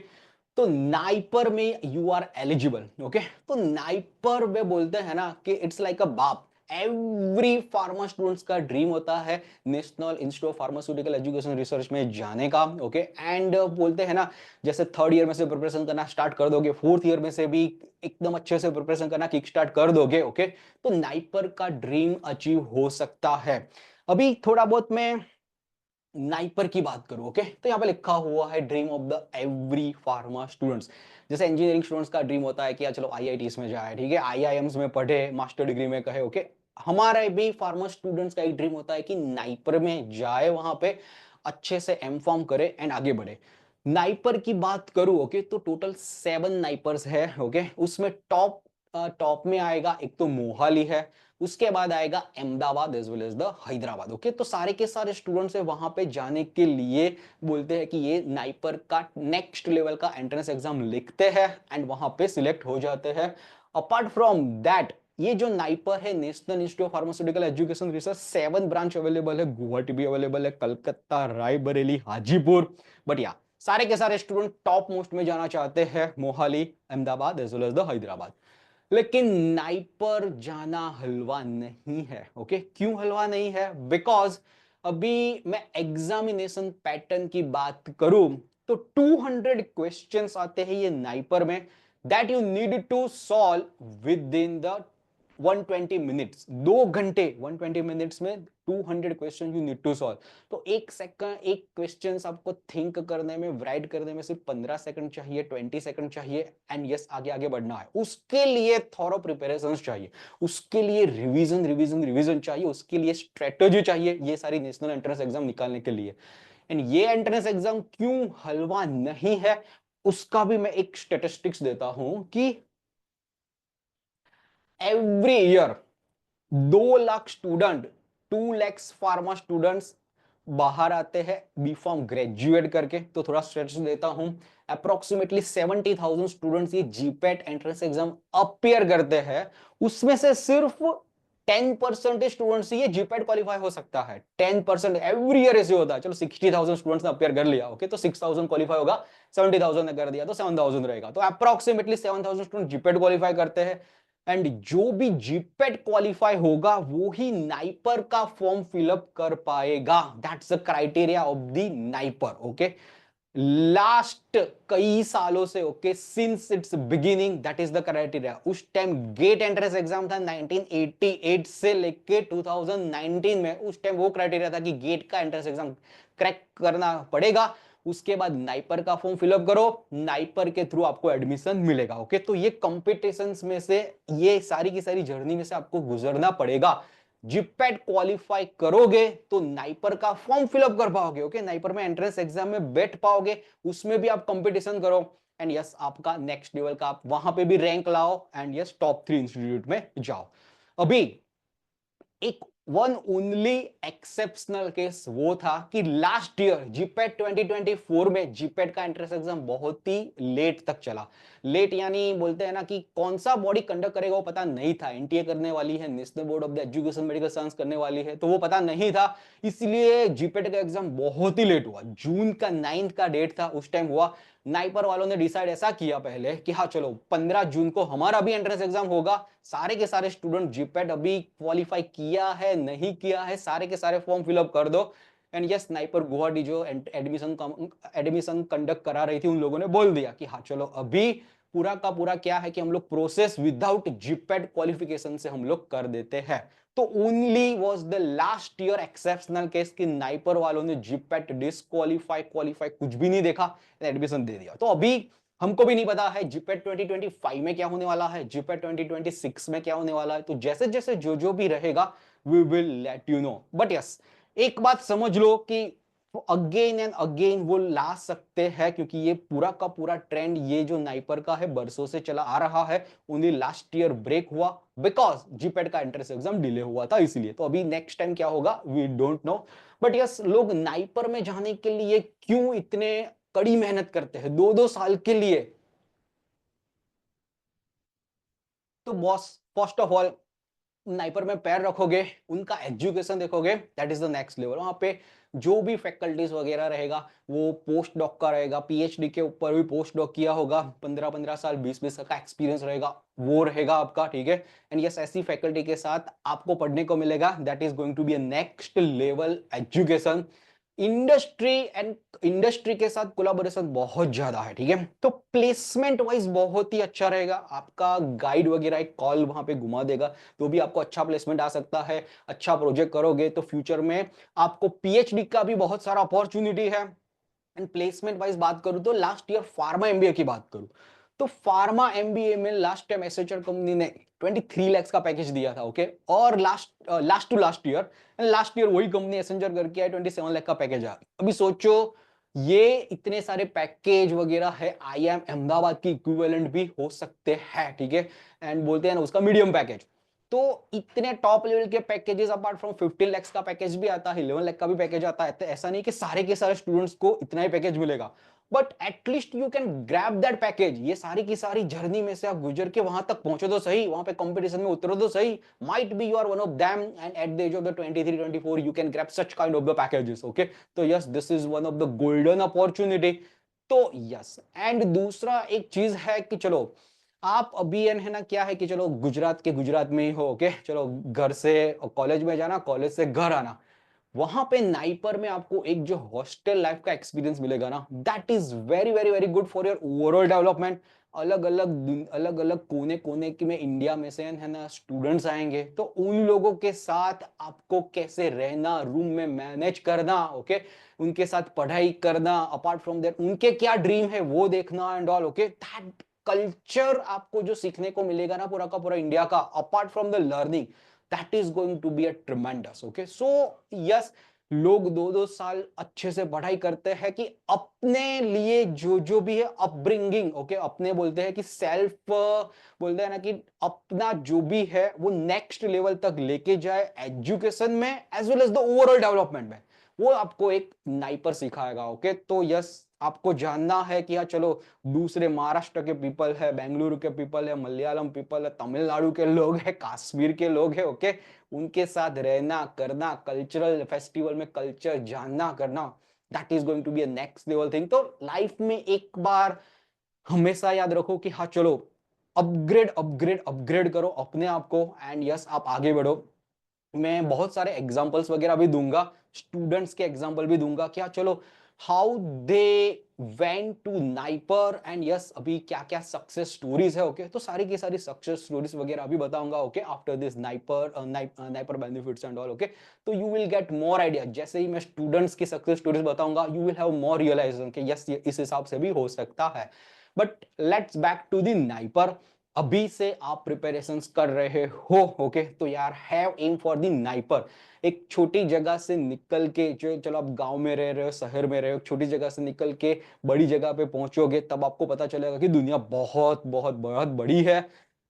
तो नाइपर में यू आर एलिजिबल। ओके, तो नाइपर में बोलते हैं ना कि इट्स लाइक अ बाप। एवरी फार्मा स्टूडेंट्स का ड्रीम होता है national institute of pharmaceutical education research में जाने का। ओके, एंड बोलते हैं ना जैसे थर्ड ईयर में से प्रिपरेशन करना स्टार्ट कर दोगे, फोर्थ ईयर में से भी एकदम अच्छे से प्रिपरेशन करना किक स्टार्ट कर दोगे, ओके, तो नाइपर का ड्रीम अचीव हो सकता है। अभी थोड़ा बहुत मैं नाइपर की बात करूं, ओके, तो यहाँ पे लिखा हुआ है dream of the every pharma students. जैसे इंजीनियरिंग स्टूडेंट्स का ड्रीम होता है कि यार चलो आईआईटीज में जाए, ठीक है, आईआईएम्स में पढ़े, मास्टर डिग्री में कहे, ओके, हमारा भी फार्मा स्टूडेंट्स का एक ड्रीम होता है कि नाइपर में जाए, वहां पे अच्छे से एम फॉर्म करे एंड आगे बढ़े। नाइपर की बात करूं, ओके, तो टोटल 7 नाइपर्स है। ओके, उसमें टॉप टॉप में आएगा एक तो मोहाली है, उसके बाद आएगा Ahmedabad as well as the Hyderabad. Okay, तो सारे के सारे स्टूडेंट्स है वहां पे जाने के लिए बोलते हैं कि ये नाइपर का नेक्स्ट लेवल का एंट्रेंस एग्जाम लिखते हैं एंड वहां पे सिलेक्ट हो जाते हैं। अपार्ट फ्रॉम दैट ये जो नाइपर है national institute of pharmaceutical education research, 7 branch available है, गुवाहाटी भी अवेलेबल है, कलकत्ता, रायबरेली, हाजीपुर। बट या सारे के सारे स्टूडेंट टॉप मोस्ट में जाना चाहते हैं Mohali, Ahmedabad as well as the Hyderabad. लेकिन नाइपर जाना हलवा नहीं है। ओके, क्यों हलवा नहीं है? बिकॉज अभी मैं एग्जामिनेशन पैटर्न की बात करूं तो 200 क्वेश्चंस आते हैं ये नाइपर में, that you need to solve within the 120 minutes, 2 घंटे 120 मिनट्स में 200 question you need to solve. तो एक सेकंड, एक क्वेश्चन आपको थिंक करने में, राइट करने में सिर्फ 15 सेकंड चाहिए, 20 सेकंड चाहिए, एंड यस आगे आगे बढ़ना है। उसके लिए थॉरो प्रिपरेशन चाहिए, उसके लिए रिवीजन रिवीजन रिवीजन चाहिए, उसके लिए स्ट्रेटेजी चाहिए, ये सारी नेशनल एंट्रेंस एग्जाम निकालने के लिए। एंड ये एंट्रेंस एग्जाम क्यों हलवा नहीं है, उसका भी मैं एक स्टेटिस्टिक्स देता हूं कि every year 2 lakh student, 2 lakh pharma students बाहर आते हैं बी फॉर्म ग्रेजुएट करके। तो थोड़ा स्ट्रेस देता हूं, अप्रोक्सीमेटली 70,000 स्टूडेंट्स ये जीपेट एंट्रेंस एग्जाम अपियर करते हैं, उसमें से सिर्फ 10% स्टूडेंट्स ये जीपेट क्वालिफाई हो सकता है। 10% एवरी ईयर ऐसे होता है। चलो 60,000 स्टूडेंट्स ने अपियर कर लिया, ओके, तो 6,000 क्वालिफाई होगा, 70,000 ने कर दिया तो 7,000 रहेगा। तो अप्रोक्सीमेटली 7,000 स्टूडेंट जीपेट क्वालिफाई करते हैं, एंड जो भी जीपेट क्वालिफाई होगा वो ही नाइपर का फॉर्म फिलअप कर पाएगा। That's the criteria of the NIPER, okay. Last कई सालों से, okay, since it's beginning that is the criteria. उस टाइम गेट एंट्रेंस एग्जाम था 1988 से लेके 2019 में, उस टाइम वो क्राइटेरिया था कि गेट का एंट्रेंस एग्जाम क्रैक करना पड़ेगा, उसके बाद नाइपर का फॉर्म फिलअप करो, नाइपर के थ्रू आपको एडमिशन मिलेगा, ओके। तो ये कॉम्पिटिशंस में से, ये सारी की सारी जर्नी में से आपको गुजरना पड़ेगा। जीपैट क्वालिफाई करोगे तो नाइपर का फॉर्म फिलअप कर पाओगे, ओके, नाइपर में एंट्रेंस एग्जाम में बैठ पाओगे, उसमें भी आप कंपटीशन करो, एंड यस आपका नेक्स्ट लेवल का आप वहां पे भी रैंक लाओ, एंड यस टॉप 3 इंस्टीट्यूट में जाओ। अभी एक वन ओनली एक्सेप्शनल केस वो था कि लास्ट ईयर जीपेट 2024 में जीपेट का एंट्रेंस एग्जाम बहुत ही लेट तक चला। लेट यानी बोलते हैं ना कि कौन सा बॉडी कंडक्ट करेगा वो पता नहीं था। एनटीए करने वाली है, national board of the education medical science करने वाली है, तो वो पता नहीं था, इसलिए जीपेट का एग्जाम बहुत ही लेट हुआ। जून का 9 का डेट था, उस टाइम हुआ। नाइपर वालों ने डिसाइड ऐसा किया पहले कि हाँ चलो 15 जून को हमारा भी एंट्रेंस एग्जाम होगा, सारे के सारे स्टूडेंट जीपेट अभी क्वालिफाई किया है नहीं किया है, सारे के सारे फॉर्म फिलअप कर दो। एंड यस नाइपर गुवाहाटी जो एडमिशन कंडक्ट करा रही थी, उन लोगों ने बोल दिया कि हाँ चलो अभी पूरा का पूरा क्या है कि हम लोग प्रोसेस विदाउट जीपेट क्वालिफिकेशन से हम लोग कर देते हैं। तो only was the last year exceptional case कि नाइपर वालों ने जीपेट डिसक्वालीफाई क्वालिफाई कुछ भी नहीं देखा, एडमिशन दे दिया। तो अभी हमको भी नहीं पता है जीपेट 2025 में क्या होने वाला है, जीपेट 2026 में क्या होने वाला है। तो जैसे जैसे जो जो भी रहेगा we will let you know. But yes एक बात समझ लो कि अगेन एंड अगेन वो ला सकते हैं, क्योंकि ये पूरा का पूरा ट्रेंड ये जो नाइपर का है बरसों से चला आ रहा है, ओनली लास्ट ईयर ब्रेक हुआ बिकॉज जीपेट का एंट्रेंस एग्जाम डिले हुआ था इसलिए। तो अभी नेक्स्ट टाइम क्या होगा we don't know. But yes लोग नाइपर में जाने के लिए क्यों इतने कड़ी मेहनत करते हैं 2-2 साल के लिए। तो boss first of all NIPER में पैर रखोगे, उनका एजुकेशन देखोगे, that is the next level. वहां पे जो भी फैकल्टीज वगैरह रहेगा वो पोस्ट डॉक का रहेगा, पीएचडी के ऊपर भी पोस्ट डॉक किया होगा, 15-15 साल 20-20 साल का एक्सपीरियंस रहेगा, वो रहेगा आपका, ठीक है। एंड यस ऐसी फैकल्टी के साथ आपको पढ़ने को मिलेगा, that is going to be a next level education. Industry and industry के साथ कोलाबोरेशन बहुत ज्यादा है, ठीक है। तो प्लेसमेंट वाइज बहुत ही अच्छा रहेगा, आपका गाइड वगैरह एक कॉल वहां पे घुमा देगा, तो भी आपको अच्छा प्लेसमेंट आ सकता है। अच्छा प्रोजेक्ट करोगे तो फ्यूचर में आपको पीएचडी का भी बहुत सारा अपॉर्चुनिटी है। एंड प्लेसमेंट वाइज बात करूं तो लास्ट ईयर फार्मा एमबीए की बात करूं तो फार्मा एमबीए में लास्ट टाइम एसेचर कंपनी ने 23 लाख का पैकेज दिया था, ओके। और लास्ट टू लास्ट ईयर वही कंपनी एसेंचर करके आए 27 लाख का पैकेज आ। अभी सोचो ये इतने सारे पैकेज वगैरह है, आईएम अहमदाबाद की इक्विवेलेंट भी हो सकते हैं, ठीक है। एंड बोलते हैं ना उसका मीडियम पैकेज। तो इतने टॉप लेवल के पैकेजेस अपार्ट फ्रॉम 15 लाख का पैकेज भी आता है, 11 लाख का भी पैकेज आता है। तो ऐसा नहीं कि सारे के सारे स्टूडेंट्स को इतना ही पैकेज मिलेगा, but at least you can grab that package. ये सारी की सारी जर्नी में से आप गुजर के वहां तक पहुंचो तो सही, वहां पे कंपटीशन में उतरो तो सही। Might be you are one of them and at the age of the 23-24 you can grab such kind of the packages, okay. तो yes this is one of the golden opportunity. तो yes and दूसरा एक चीज है कि चलो आप अभी है ना क्या है कि चलो गुजरात के गुजरात में ही हो, ओके, चलो घर से कॉलेज में जाना, कॉलेज से घर आना, वहां पे नाइपर में आपको एक जो हॉस्टल लाइफ का एक्सपीरियंस मिलेगा ना, that is very very very good for your overall development. अलग अलग कोने कोने की में इंडिया में से है ना स्टूडेंट्स आएंगे, तो उन लोगों के साथ आपको कैसे रहना, रूम में मैनेज करना, ओके, उनके साथ पढ़ाई करना, अपार्ट फ्रॉम देयर उनके क्या ड्रीम है वो देखना and all, okay, that culture आपको जो सीखने को मिलेगा ना पूरा का पूरा इंडिया का, apart from the learning, that is going to be a tremendous, okay. So yes, लोग 2-2 साल अच्छे से पढ़ाई करते हैं कि अपने लिए जो जो भी है अपब्रिंगिंग, ओके, अपने बोलते हैं कि सेल्फ, बोलते हैं ना कि अपना जो भी है वो नेक्स्ट लेवल तक लेके जाए एजुकेशन में as well as the overall development में, वो आपको एक नाइपर सिखाएगा, ओके। तो यस, आपको जानना है कि हाँ चलो, दूसरे महाराष्ट्र के पीपल है, बेंगलुरु के पीपल है, मलयालम पीपल है, तमिलनाडु के लोग है, कश्मीर के लोग है, ओके, उनके साथ रहना करना, कल्चरल फेस्टिवल में कल्चर जानना करना, that is going to be a next level thing. तो लाइफ में एक बार हमेशा याद रखो कि हाँ चलो, अपग्रेड अपग्रेड अपग्रेड करो अपने आप को, एंड यस आप आगे बढ़ो। मैं बहुत सारे एग्जांपल्स वगैरह भी दूंगा, स्टूडेंट्स के एग्जांपल भी दूंगा, क्या चलो how they went to NIPER and yes अभी क्या क्या सक्सेस स्टोरीज है, ओके। तो सारी की सारी सक्सेस स्टोरीज वगैरह अभी बताऊंगा, okay, after this NIPER NIPER benefits and all, okay. तो you will get more idea, जैसे ही मैं स्टूडेंट्स की सक्सेस स्टोरीज बताऊंगा, you will have more realization कि यस ये इस हिसाब से भी हो सकता है। But let's back to the NIPER. अभी से आप प्रिपरेशंस कर रहे हो, ओके, तो यार have aim for the NIPER. एक छोटी जगह से निकल के, जो चलो आप गांव में रह रहे हो, शहर में रहे हो, छोटी जगह से निकल के बड़ी जगह पे पहुंचोगे, तब आपको पता चलेगा कि दुनिया बहुत बहुत बहुत बड़ी है।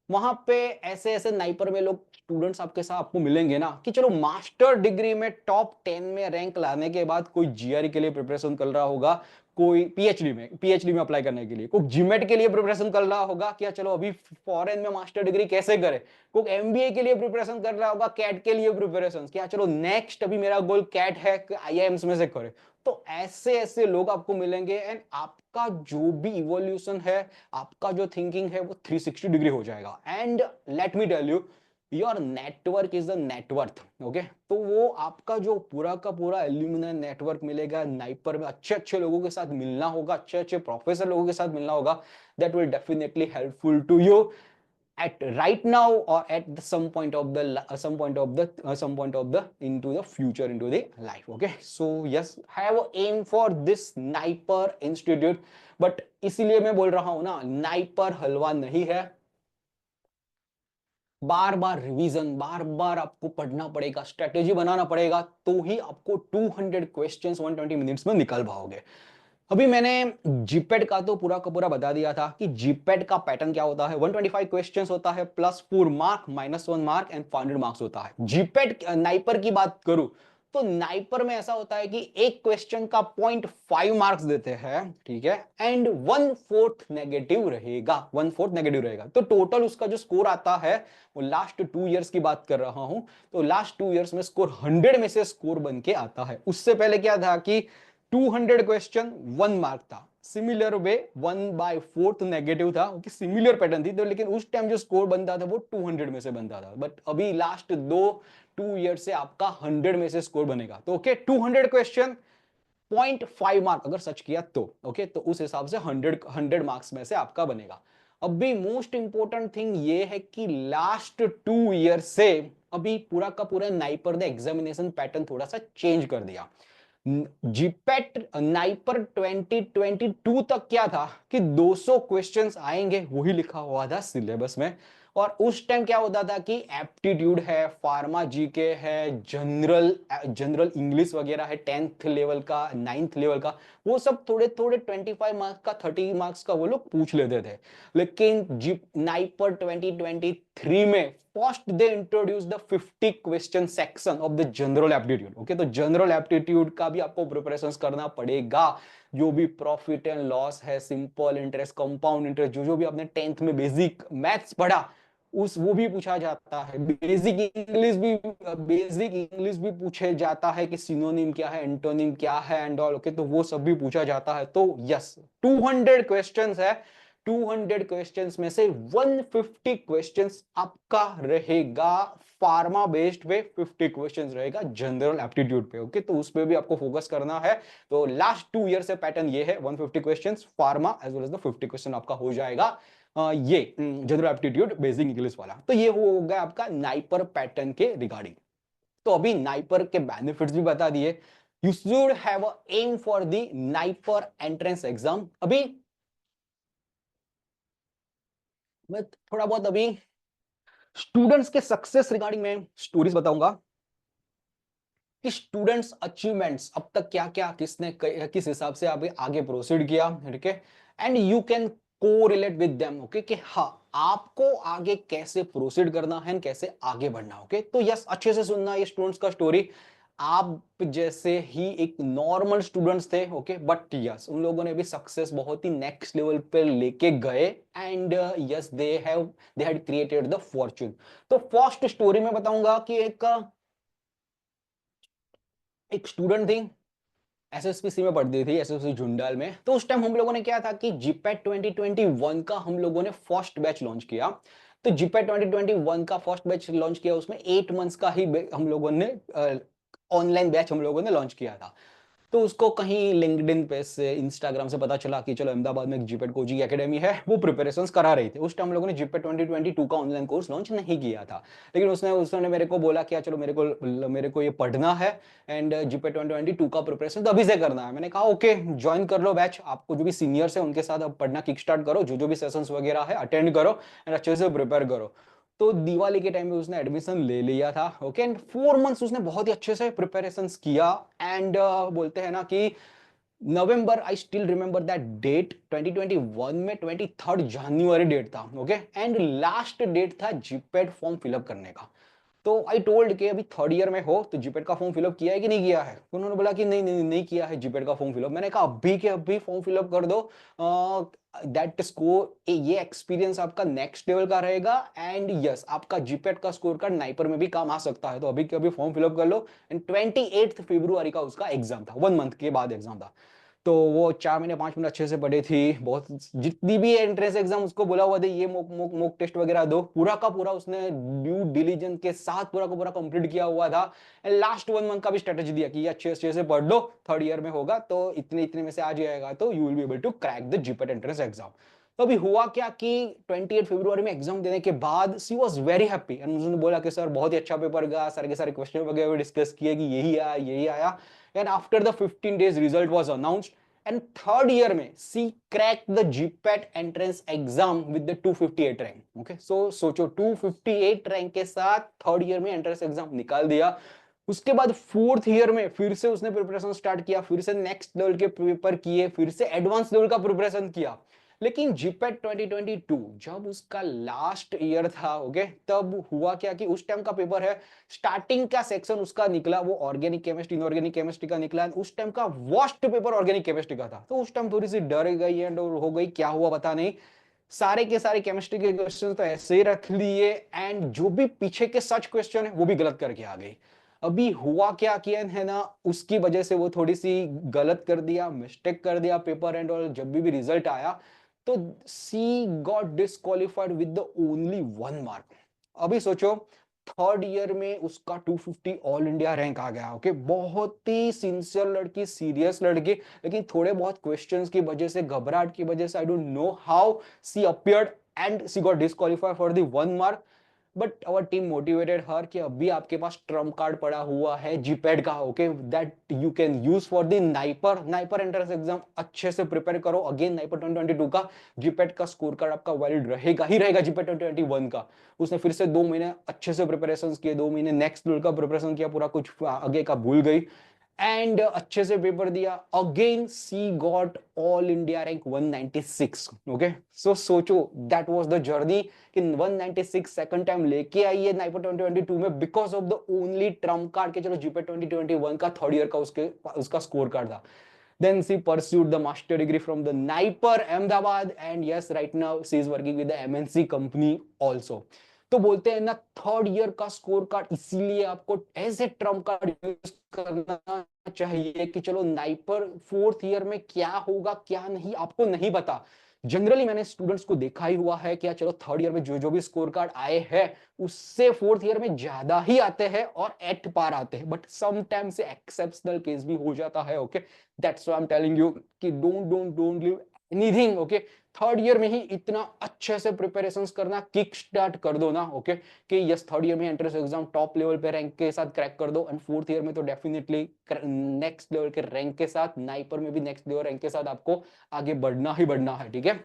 वहां पे ऐसे ऐसे नाइपर में लोग स्टूडेंट्स आपके साथ आपको मिलेंगे ना, कि चलो मास्टर डिग्री में टॉप 10 में रैंक लाने के बाद कोई जीआरई के लिए प्रिपरेशन कर रहा होगा, कोई पीएचडी में अप्लाई करने के लिए, कोई जीमेट के लिए प्रिपरेशन कर रहा होगा, क्या चलो अभी फॉरेन में मास्टर डिग्री कैसे करे, कोई एमबीए के लिए प्रिपरेशन कर रहा होगा, कैट के लिए प्रिपरेशन, क्या चलो नेक्स्ट अभी मेरा गोल कैट है, आईआईएम्स में से करे। तो ऐसे ऐसे लोग आपको मिलेंगे, एंड आपका जो भी इवोल्यूशन है, आपका जो थिंकिंग है वो 360 डिग्री हो जाएगा। And let me tell you, your network is the net, ओके। तो वो आपका जो पूरा का पूरा एल्यूमिनाई नेटवर्क मिलेगा नाइपर में, अच्छे अच्छे लोगों के साथ मिलना होगा, अच्छे अच्छे प्रोफेसर लोगों के साथ मिलना होगा, that will definitely helpful to you at right now or at some point of the some point of the into the future, into the life, okay। So yes, have a aim for this sniper institute, but इसीलिए मैं बोल रहा हूं ना, NIPER हलवा नहीं है। बार बार revision, बार बार आपको पढ़ना पड़ेगा, स्ट्रेटेजी बनाना पड़ेगा, तो ही आपको 200 क्वेश्चंस 120 मिनट्स में निकल पाओगे। अभी मैंने जीपेट का तो पूरा का पूरा बता दिया था कि जीपेट का पैटर्न क्या होता है। 125 क्वेश्चंस होता है, +4 मार्क, -1 मार्क एंड 500 मार्क्स होता है। जीपेट नाइपर की बात करूं, तो नाइपर में ऐसा होता है कि एक क्वेश्चन का 0.5 मार्क्स देते हैं, ठीक है, एंड 1/4 नेगेटिव रहेगा, 1/4 नेगेटिव रहेगा। तो टोटल उसका जो स्कोर आता है, वो लास्ट 2 इयर्स की बात कर रहा हूं, तो लास्ट 2 इयर्स में स्कोर 100 में से स्कोर बन के आता है। उससे पहले क्या था कि 200 क्वेश्चन 1 मार्क था, सिमिलर वे 1/4 नेगेटिव था, कि सिमिलर पैटर्न थी, तो लेकिन उस टाइम जो स्कोर बनता था वो 200 में से बनता था। बट अभी लास्ट 2 ईयर से आपका 100 में से स्कोर बनेगा। तो ओके, 200 क्वेश्चन 0.5 मार्क अगर सच किया तो, ओके, तो उस हिसाब से 100 मार्क्स में से आपका बनेगा। अभी मोस्ट इंपॉर्टेंट थिंग ये है कि लास्ट 2 ईयर से अभी पूरा का पूरा नाइपर ने एग्जामिनेशन पैटर्न थोड़ा सा चेंज कर दिया। जीपेट नाइपर 2022 तक क्या था कि 200 क्वेश्चंस आएंगे, वही लिखा हुआ था सिलेबस में। और उस टाइम क्या होता था कि एप्टीट्यूड है, फार्मा जीके है, जनरल जनरल इंग्लिश वगैरह है, 10th लेवल का, 9th लेवल का, वो सब थोड़े थोड़े 25 मार्क्स का, 30 मार्क्स का वो लोग पूछ लेते थे। लेकिन जी नाइपर 2023 में first they introduce the 50 question section of the general aptitude, okay. तो जनरल एप्टीट्यूड का भी आपको प्रिपरेशन करना पड़ेगा। जो भी प्रॉफिट एंड लॉस है, सिंपल इंटरेस्ट, कंपाउंड इंटरेस्ट, जो जो भी आपने 10th में बेसिक मैथ्स पढ़ा, उस वो भी पूछा जाता है। बेसिक इंग्लिश भी पूछे जाता है कि सिनोनिम क्या है, एंटोनिम क्या है एंड ऑल, ओके, तो वो सब भी पूछा जाता है। तो यस, 200 क्वेश्चंस है, 200 क्वेश्चंस में से 150 क्वेश्चंस आपका रहेगा फार्मा बेस्ड पे, 50 क्वेश्चंस रहेगा जनरल एप्टीट्यूड पे। ओके, तो उस पे भी आपको फोकस करना है। तो लास्ट 2 ईयर से पैटर्न ये है, 150 questions pharma as well as the 50 question आपका हो जाएगा ये जनरल एप्टीट्यूड बेसिक इंग्लिश वाला। तो ये हो गया आपका नाइपर पैटर्न के रिगार्डिंग। तो अभी नाइपर के बेनिफिट्स भी बता दिए। You should have a aim for the NIPER entrance exam. अभी मैं थोड़ा बहुत अभी स्टूडेंट्स के सक्सेस रिगार्डिंग में स्टोरीज बताऊंगा कि स्टूडेंट्स अचीवमेंट्स अब तक क्या क्या किसने किस हिसाब से आगे आगे प्रोसीड किया, ठीक है। एंड यू कैन को रिलेट विद देम, ओके, कि हाँ आपको आगे कैसे प्रोसीड करना है, कैसे आगे बढ़ना, ओके। तो यस, अच्छे से सुनना ये स्टूडेंट्स का स्टोरी। आप जैसे ही एक नॉर्मल स्टूडेंट्स थे, ओके, बट यस उन लोगों ने भी सक्सेस बहुत ही नेक्स्ट लेवल पे लेके गए। And yes they had created the Fortune. तो फर्स्ट स्टोरी में बताऊंगा कि एक स्टूडेंट थी, एसएसपीसी में पढ़ती थी, एसएसपी झुंडाल में। तो उस टाइम हम लोगों ने क्या था कि जीपैट 2021 का हम लोगों ने फर्स्ट बैच लॉन्च किया। तो जीपैट 2021 का फर्स्ट बैच लॉन्च किया, उसमें 8 मंथ्स का ही हम लोगों ने ऑनलाइन बैच हम लोगों ने लॉन्च किया था। तो उसको कहीं लिंक्डइन पे से, इंस्टाग्राम से पता चला कि चलो अहमदाबाद में एक जीपेट कोचिंग एकेडमी है, वो प्रिपरेशंस करा रही थी। उस टाइम हम लोगों ने जीपेट 2022 का ऑनलाइन कोर्स लॉन्च नहीं किया था, लेकिन उसने मेरे को बोला कि चलो मेरे को ये पढ़ना है एंड जीपेट 2022 का प्रिपरेशन तो अभी से करना है। मैंने कहा ओके ज्वाइन कर लो बैच, आपको जो भी सीनियर्स है उनके साथ अब पढ़ना किक स्टार्ट करो, जो जो भी सेशंस वगैरह है अटेंड करो एंड अच्छे से प्रिपेयर करो। तो दिवाली के टाइम में उसने एडमिशन ले लिया था, ओके। एंड 4 मंथ्स उसने बहुत ही अच्छे से प्रिपरेशंस किया। एंड बोलते हैं ना कि November, I still remember that date, 2021 में 23 जनवरी डेट था, ओके। एंड लास्ट डेट था जीपेट फॉर्म फिलअप करने का। तो आई टोल्ड कि अभी थर्ड ईयर में हो तो जीपेट का फॉर्म फिलअप किया है कि नहीं किया है। तो उन्होंने बोला कि नहीं नहीं नहीं किया है जीपेट का फॉर्म फिलअप। मैंने कहा अभी के अभी फॉर्म फिलअप कर दो, दैट स्कोर, ये एक्सपीरियंस आपका नेक्स्ट लेवल का रहेगा। एंड यस आपका जीपेट का स्कोर कार्ड नाइपर में भी काम आ सकता है, तो अभी के अभी फॉर्म फिलअप कर लो। एंड 28 फरवरी का उसका एग्जाम था, 1 मंथ के बाद एग्जाम था। तो वो 4 महीने 5 महीने अच्छे से पढ़ी थी, बहुत जितनी भी एंट्रेंस एग्जाम उसको बोला हुआ था ये मोक टेस्ट वगैरह दो, पूरा का पूरा उसने ड्यू डिलीजेंस के साथ पूरा का पूरा कंप्लीट किया हुआ था। एंड लास्ट 1 मंथ का भी स्ट्रेटेजी दिया कि ये अच्छे अच्छे से पढ़ लो, थर्ड ईयर में होगा तो इतने इतने में से आ जाएगा, तो you will be able to crack the GPAT entrance exam. तो अभी हुआ क्या कि 28 फरवरी में एग्जाम देने के बाद सी वॉज वेरी हैप्पी एंड उसने बोला कि सर बहुत ही अच्छा पेपर गया, सारे के सारे क्वेश्चन वगैरह डिस्कस किए कि यही आया यही आया। And after the 15 days result was announced and third year में she crack the GPAT entrance exam with the 258 rank, okay. So सोचो 258 रैंक के साथ थर्ड ईयर में एंट्रेंस एग्जाम निकाल दिया। उसके बाद फोर्थ ईयर में फिर से उसने प्रिपरेशन स्टार्ट किया, फिर से नेक्स्ट लेवल के पेपर किए, फिर से एडवांस लेवल का प्रिपरेशन किया। लेकिन जीपेट 2022 जब उसका लास्ट ईयर था, ओके, तब हुआ क्या कि उस टाइम का पेपर है, स्टार्टिंग का सेक्शन उसका निकला वो ऑर्गेनिक केमिस्ट्री इनऑर्गेनिक केमिस्ट्री का निकला। उस टाइम का वर्स्ट पेपर ऑर्गेनिक केमिस्ट्री का था, तो उस टाइम थोड़ी सी डर गई एंड हो गई क्या हुआ पता नहीं। सारे के सारे केमिस्ट्री के क्वेश्चन तो ऐसे ही रख लिए एंड जो भी पीछे के सच क्वेश्चन है वो भी गलत करके आ गई। अभी हुआ क्या किया है ना, उसकी वजह से वो थोड़ी सी गलत कर दिया, मिस्टेक कर दिया पेपर एंड और जब भी रिजल्ट आया तो she got disqualified with the only 1 mark. अभी सोचो थर्ड ईयर में उसका 250 ऑल इंडिया रैंक आ गया, ओके। बहुत ही सिंसियर लड़की, सीरियस लड़की, लेकिन थोड़े बहुत क्वेश्चंस की वजह से, घबराहट की वजह से, I don't know how she appeared and she got disqualified for the 1 mark. But our team motivated her कि अभी आपके पास ट्रम्प कार्ड पड़ा हुआ है जीपैड का, okay, that you can use for the NIPER entrance exam. अच्छे से प्रिपेयर करो, अगेन नाइपर 2022 का जीपैड का स्कोर कार्ड आपका वैलिड रहेगा ही रहेगा जीपैड 2021 का। उसने फिर से 2 महीने अच्छे से प्रिपरेशन किए, 2 महीने नेक्स्ट लेवल का प्रिपरेशन किया, पूरा कुछ आगे का भूल गई एंड अच्छे से पेपर दिया। Again she got all India rank 196, okay. So सोचो दैट वाज द जर्नी कि 196 सेकंड टाइम लेके आई है नाइपर 2022 में because of the only Trump card के, चलो जीपीए 2021 का थर्ड ईयर का उसका स्कोर कार्ड था। Then she pursued the master degree from the Naipur Ahmedabad and yes right now she is working with the MNC company also। तो बोलते हैं ना थर्ड ईयर का स्कोर कार्ड इसीलिए आपको as a trump card use करना चाहिए कि चलो नाइपर फोर्थ ईयर में क्या होगा क्या नहीं आपको नहीं पता। जनरली मैंने स्टूडेंट्स को देखा ही हुआ है कि यार चलो थर्ड ईयर में जो जो भी स्कोर कार्ड आए हैं उससे फोर्थ ईयर में ज्यादा ही आते हैं और एट पार आते हैं, बट समटाइम्स से एक्सेप्शनल केस भी हो जाता है। Okay, that's why I am telling you कि don't leave anything. Okay, third year में ही इतना अच्छे से प्रिपरेशन करना, किक स्टार्ट कर दो ना। ओके, कि यस थर्ड ईयर में एंट्रेंस एग्जाम टॉप लेवल पे रैंक के साथ क्रैक कर दो, एंड फोर्थ ईयर में तो डेफिनेटली नेक्स्ट लेवल के रैंक के साथ, नाइपर में भी नेक्स्ट लेवल रैंक के साथ आपको आगे बढ़ना ही बढ़ना है। ठीक है,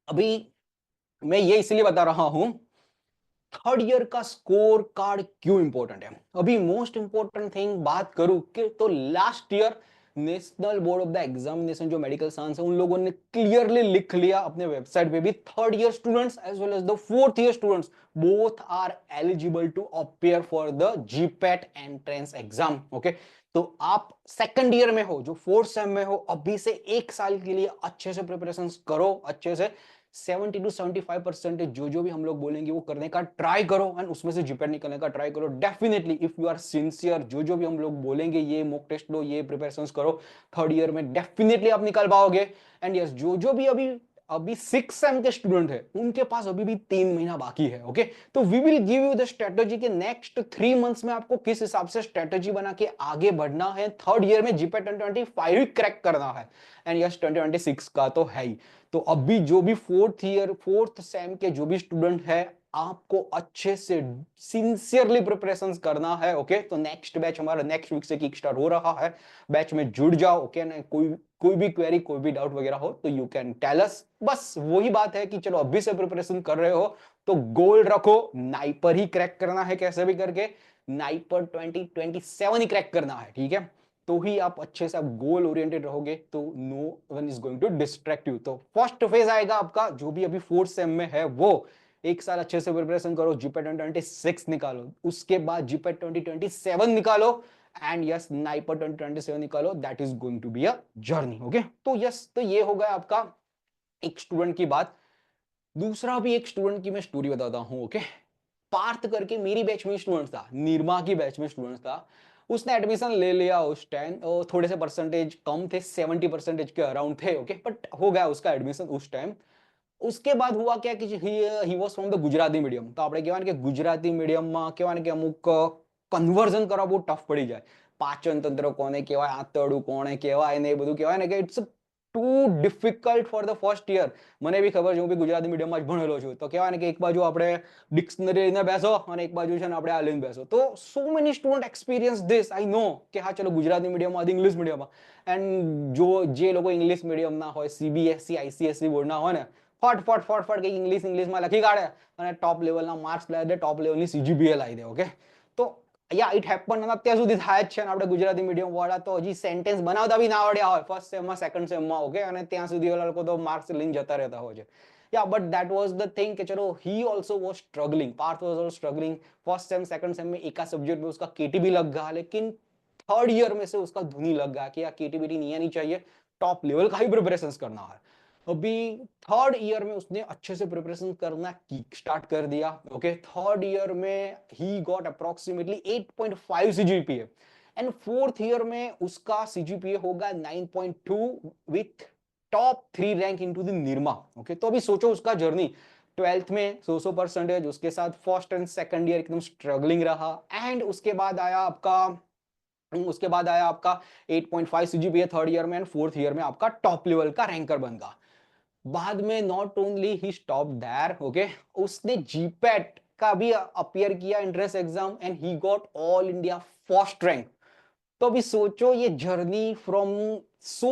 अभी मैं ये इसलिए बता रहा हूं थर्ड ईयर का स्कोर कार्ड क्यों इंपॉर्टेंट है। अभी मोस्ट इंपॉर्टेंट थिंग बात करूं कि तो last year national board of the examination जो मेडिकल साइंस है उन लोगों ने क्लियरली लिख लिया अपने वेबसाइट पे भी, third year students as well as the fourth year students both are eligible to appear for the GPAT entrance exam. Okay, तो आप सेकंड ईयर में हो, जो फोर्थ सेम में हो, अभी से एक साल के लिए अच्छे से प्रिपरेशन करो, अच्छे से 70 to 75% जो जो भी हम लोग बोलेंगे वो करने का ट्राई करो, एंड उसमें से जीपीएट निकलने का ट्राई करो। Definitely if you are sincere, जो जो भी हम लोग बोलेंगे ये मॉक टेस्ट लो, ये प्रिपरेशन करो, थर्ड ईयर में डेफिनेटली आप निकल पाओगे। एंड यस, जो जो भी अभी अभी 6 सेम के स्टूडेंट है उनके पास अभी भी 3 महीना बाकी है। ओके, तो we will give you the strategy के नेक्स्ट 3 मंथ्स में आपको किस हिसाब से स्ट्रेटेजी बना के आगे बढ़ना है, थर्ड ईयर में जीपीएट 2025 क्रैक करना है, एंड यस 2026 का तो है ही। तो अभी जो भी फोर्थ ईयर फोर्थ सेम के जो भी स्टूडेंट है आपको अच्छे से सिंसियरली प्रिपरेशन करना है। ओके, तो नेक्स्ट बैच हमारा नेक्स्ट वीक से किक स्टार्ट हो रहा है, बैच में जुड़ जाओ। ओके ना, कोई कोई भी क्वेरी कोई भी डाउट वगैरह हो तो यू कैन टेल अस। बस वही बात है कि चलो अभी से प्रिपरेशन कर रहे हो तो गोल रखो, नाइपर ही क्रैक करना है कैसे भी करके, नाइपर 2027 ही क्रैक करना है। ठीक है, तो ही आप अच्छे से आप गोल ओरिएंटेड रहोगे, तो no one is going to distract you. तो फर्स्ट फेज आएगा आपका जो भी अभी फोर्थ सेम में है, वो एक साल अच्छे से प्रिपरेशन करो, जीपीएट 2026 निकालो, उसके बाद जीपीएट 2027 निकालो, एंड यस नाइपर 2027 निकालो। That is going to be a journey. Okay, तो यस, तो ये हो गया आपका एक स्टूडेंट की बात। दूसरा भी एक स्टूडेंट की मैं स्टोरी बताता हूं। ओके, पार्थ करके मेरी बैच में स्टूडेंट था, निर्मा की बैच में स्टूडेंट था, उसने एडमिशन ले लिया उस टाइम, थोड़े से परसेंटेज कम थे, 70% के अराउंड थे। ओके, बट हो गया उसका एडमिशन उस टाइम। उसके बाद हुआ क्या कि he was from the Gujarati medium, तो આપણે કહેવાય ને કે ગુજરાતી મીડિયમમાં કહેવાય ને કે અમુક કન્વર્ઝન કરવા બહુ ટફ પડી જાય, પાચન તંત્ર કોને કહેવાય, આંતરડું કોને કહેવાય ને એ બધું કહેવાય ને કે it's too difficult for the first year. મને બી ખબર છે, હું બી ગુજરાતી મીડિયમમાં જ ભણેલો છું, તો કહેવાય ને કે એક બાજુ આપણે ડિક્શનરી લઈને બેસો અને એક બાજુ છે ને આપણે આ લઈને બેસો, તો so many student experience this. I know કે હા ચલો ગુજરાતી મીડિયમમાં ઇંગ્લિશ મીડિયમમાં, એન્ડ જો જે લોકો ઇંગ્લિશ મીડિયમના હોય, સીબીએસસી આઈસીએસસી બોર્ડના હોય ને, ફટ ફટ ફટ ફટ કે ઇંગ્લિશમાં લખી કાઢે અને ટોપ લેવલના માર્ક્સ લાવી દે, ટોપ લેવલની સીજીપીએ લાવી દે। ઓકે, તો યા ઇટ હેપન, અને અત્યાર સુધી થાય જ છે ને, આપણે ગુજરાતી મીડિયમ વાળા તો હજી સેન્ટેન્સ બનાવતા બી ના આવડ્યા હોય ફર્સ્ટ સેમમાં સેકન્ડ સેમમાં। ઓકે, અને ત્યાં સુધી ઓલા લોકો તો માર્ક્સ લઈને જતા રહેતા હોય છે। Yeah, but that was the thing कि चलो he also was struggling, Parth was also struggling, first sem second same में एक सब्जेक्ट में उसका केटीबी लग गया, लेकिन थर्ड ईयर में से उसका धुनी लग गया कि यार केटीबी नहीं आनी चाहिए, टॉप लेवल का ही प्रिपरेशन करना है। अभी थर्ड ईयर में उसने अच्छे से प्रिपरेशन करना स्टार्ट कर दिया। ओके, थर्ड ईयर में he got approximately 8.5 CGPA, and fourth year में उसका सीजीपीए होगा 9.2 with top 3 rank into the Nirma. Okay, तो अभी सोचो उसका जर्नी, ट्वेल्थ में 100% उसके साथ फर्स्ट एंड सेकंड ईयर एकदम स्ट्रगलिंग रहा, एंड उसके बाद आया आपका 8.5 सीजीपीए थर्ड ईयर में, एंड फोर्थ ईयर में आपका टॉप लेवल का रैंकर बन गया। बाद में not only he stop there, okay, उसने जीपैट का भी अपियर किया entrance exam, and he got all India first rank. तो अभी सोचो ये journey from so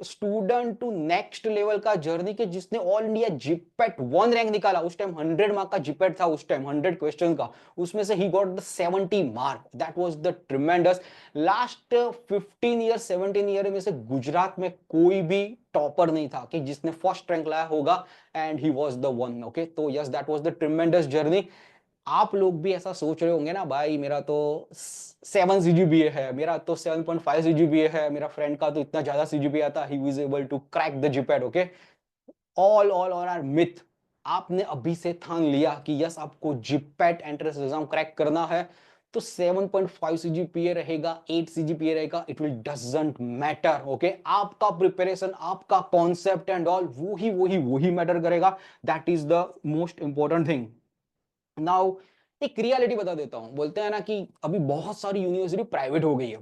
student to next level का जर्नी, के जिसने ऑल इंडिया जीपैट 1 रैंक निकाला। उस टाइम 100 मार्क का जीपैट था, उस टाइम 100 क्वेश्चन का, उसमें से he got the 70 mark. That was the tremendous. Last 15 year 17 year में से गुजरात में कोई भी टॉपर नहीं था कि जिसने फर्स्ट रैंक लाया होगा, and he was the one. Okay, तो yes that was the tremendous journey. आप लोग भी ऐसा सोच रहे होंगे ना, भाई मेरा तो 7 सीजीपीए है, मेरा तो 7.5 सीजीपीए है, मेरा फ्रेंड का तो इतना ज्यादा सीजीपीए आता, he was able to crack the GPAT. Okay, all are myth. आपने अभी से ठान लिया कि यस आपको जीपैट एंट्रेंस एग्जाम क्रैक करना है, तो 7.5 CGPA रहेगा, 8 CGPA रहेगा, it will doesn't matter. Okay, आपका प्रिपरेशन, आपका कॉन्सेप्ट एंड ऑल वही मैटर करेगा। That is the most important thing. Now एक रियलिटी बता देता हूं। बोलते हैं ना कि अभी बहुत सारी यूनिवर्सिटी प्राइवेट हो गई है।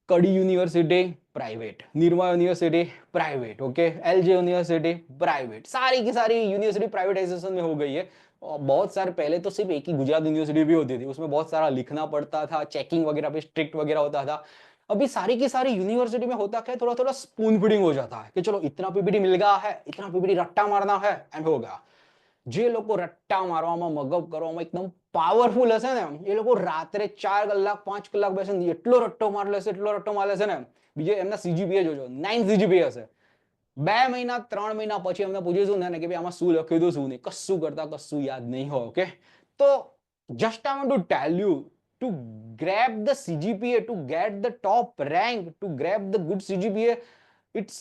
कड़ी university private, Nirma university private, okay, LJ university private, सारी की सारी यूनिवर्सिटी प्राइवेटाइजेशन में हो गई है। और बहुत सारे पहले तो सिर्फ एक ही गुजरात यूनिवर्सिटी भी होती थी, उसमें बहुत सारा लिखना पड़ता था, चेकिंग वगैरह पे स्ट्रिक्ट वगैरह होता था। अभी सारी की सारी यूनिवर्सिटी में होता क्या है, थोड़ा थोड़ा स्पून फीडिंग हो जाता है कि चलो इतना पीपीटी मिल गया है, इतना पीपीटी रट्टा मारना है एंड हो गया। જે લોકો રટ્ટા મારવામાં મગબ કરવામાં એકદમ પાવરફુલ હશે ને, એ લોકો રાત્રે 4 કલાક 5 કલાક બેસીને એટલો રટ્ટો માર લેશે, એટલો રટ્ટો માર લેશે ને, બીજે એમના સીજીપીએ જોજો 9 સીજીપીએ હશે। 2 મહિના 3 મહિના પછી એમને પૂછીશું ને કે ભાઈ આમાં શું લખ્યું હતું શું નહીં, કશું કરતા કશું યાદ નહીં હોય। ઓકે, તો just I want to tell you to grab the CGPA, to get the top rank, to grab the good CGPA, it's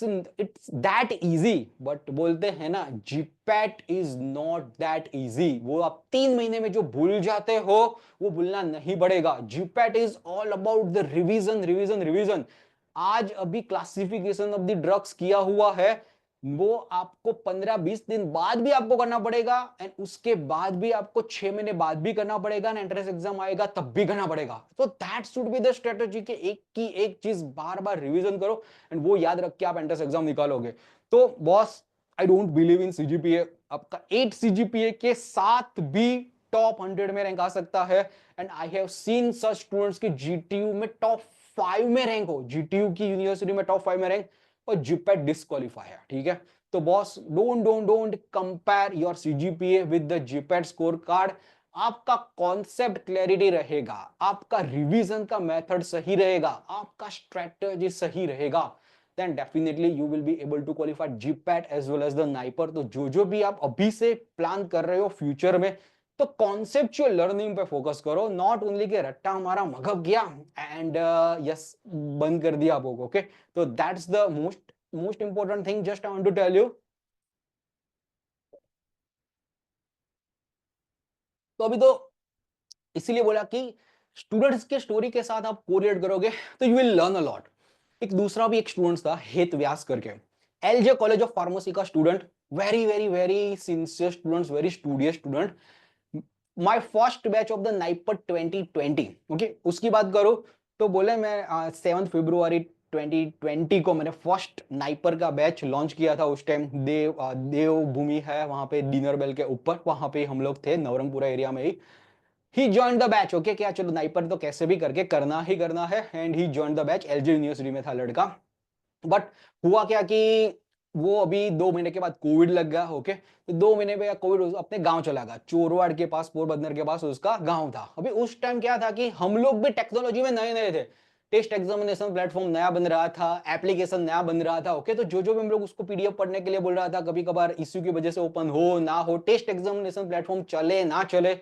that easy। But बोलते हैं ना, GPAT is not that easy. वो आप 3 महीने में जो भूल जाते हो वो भूलना नहीं पड़ेगा। GPAT is all about the revision revision revision. आज अभी क्लासिफिकेशन ऑफ द ड्रग्स किया हुआ है, वो आपको 15-20 दिन बाद भी आपको करना पड़ेगा, एंड उसके बाद भी आपको 6 महीने बाद भी करना पड़ेगा, एंट्रेंस एग्जाम आएगा तब भी करना पड़ेगा। तो that should be the strategy कि एक की एक चीज बार बार रिवीजन करो एंड वो याद रख के आप एंट्रेंस एग्जाम निकालोगे। तो boss, I don't believe in CGPA. आपका 8 सीजीपीए के साथ भी टॉप 100 में रैंक आ सकता है, and I have seen such students की जीटीयू में टॉप 5 में रैंक हो, जीटीयू की यूनिवर्सिटी में टॉप 5 में रैंक, और जीपैट डिस्क्वालीफाई है। ठीक है, तो boss, don't compare your CGPA with the GPAT score card. आपका कॉन्सेप्ट क्लैरिटी रहेगा, आपका रिवीजन का मेथड सही रहेगा, आपका स्ट्रेटजी सही रहेगा, then definitely you will be able to qualify GPAT as well as the NIPER। तो जो भी आप अभी से प्लान कर रहे हो फ्यूचर में, तो कॉन्सेप्चुअल लर्निंग पे फोकस करो, नॉट ओनली के रट्टा हमारा मगब गया एंड यस बंद कर दिया आप। ओके, तो that's the most important thing just I want to tell you. तो अभी तो इसीलिए बोला कि स्टूडेंट्स के स्टोरी के साथ आप कोरिलेट करोगे तो you will learn a lot. एक दूसरा भी एक स्टूडेंट था, हेत व्यास करके, एलजे कॉलेज ऑफ फार्मेसी का student, very very very sincere student, very studious student. My first batch of the NIPER 2020। Okay, उसकी बात करो तो बोले मैं 7 फरवरी 2020 को मैंने फर्स्ट नाइपर का बैच लॉन्च किया था। उस टाइम देवभूमि है वहां पे, डिनर बेल के ऊपर, वहां पे हम लोग थे नवरंगपुरा एरिया में ही जॉइन द बैच। ओके, क्या चलो नाइपर तो कैसे भी करके करना ही करना है, and he join the batch. LJ university में था लड़का, बट हुआ क्या कि वो अभी 2 महीने के बाद कोविड लग गया। ओके, तो 2 महीने में कोविड अपने गांव चला गया, चोरवाड़ के पास, पोरबंदर के पास उसका गांव था। अभी उस टाइम क्या था कि हम लोग भी टेक्नोलॉजी में नए नए थे, टेस्ट एग्जामिनेशन प्लेटफॉर्म नया बन रहा था, एप्लीकेशन नया बन रहा था। ओके, तो जो भी हम लोग उसको पीडीएफ पढ़ने के लिए बोल रहा था, कभी कभार इश्यू की वजह से ओपन हो ना हो, टेस्ट एग्जामिनेशन प्लेटफॉर्म चले ना चले,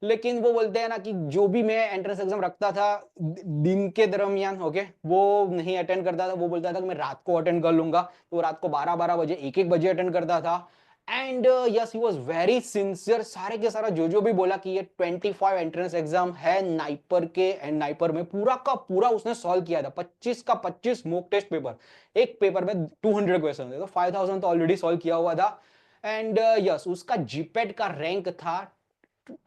लेकिन वो बोलते हैं ना कि जो भी मैं एंट्रेंस एग्जाम रखता था दिन के दरमियान, ओके, वो नहीं अटेंड करता था। वो बोलता था कि मैं रात को अटेंड कर लूंगा, तो रात को 12-12 बजे, 1-1 बजे अटेंड करता था। And yes, he was very sincere. सारे के सारा जो भी बोला कि ये 25 एंट्रेंस एग्जाम है नाइपर के, एंड नाइपर में पूरा का पूरा उसने सॉल्व किया था। 25 का 25 मॉक टेस्ट पेपर, एक पेपर में 200 क्वेश्चन थे, तो 5000 तो ऑलरेडी सॉल्व किया हुआ था। एंड यस, उसका जीपेट का रैंक था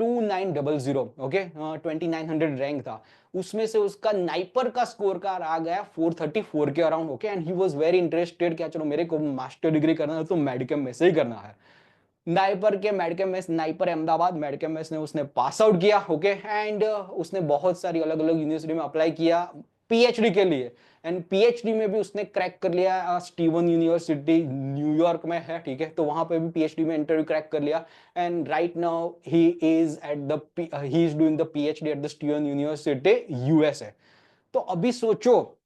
2900। ओके, 2900 रैंक था। उसमें से उसका नाइपर का स्कोर का आ गया 434 के around. Okay, and he was very interested, क्या चलो मेरे को मास्टर डिग्री करना है तो मेडिकम में से ही करना है। नाइपर के मेडिकम में, नाइपर अहमदाबाद मेडिकम में ने उसने पास आउट किया। ओके, एंड उसने बहुत सारी अलग अलग यूनिवर्सिटी में अप्लाई किया पीएचडी के लिए, एंड पीएचडी में भी उसने क्रैक कर लिया। स्टीवन यूनिवर्सिटी न्यूयॉर्क में है, ठीक है, तो वहां पे भी पीएचडी में इंटरव्यू क्रैक कर लिया, and right now he is doing the PhD at the Steven university USA. तो अभी सोचो,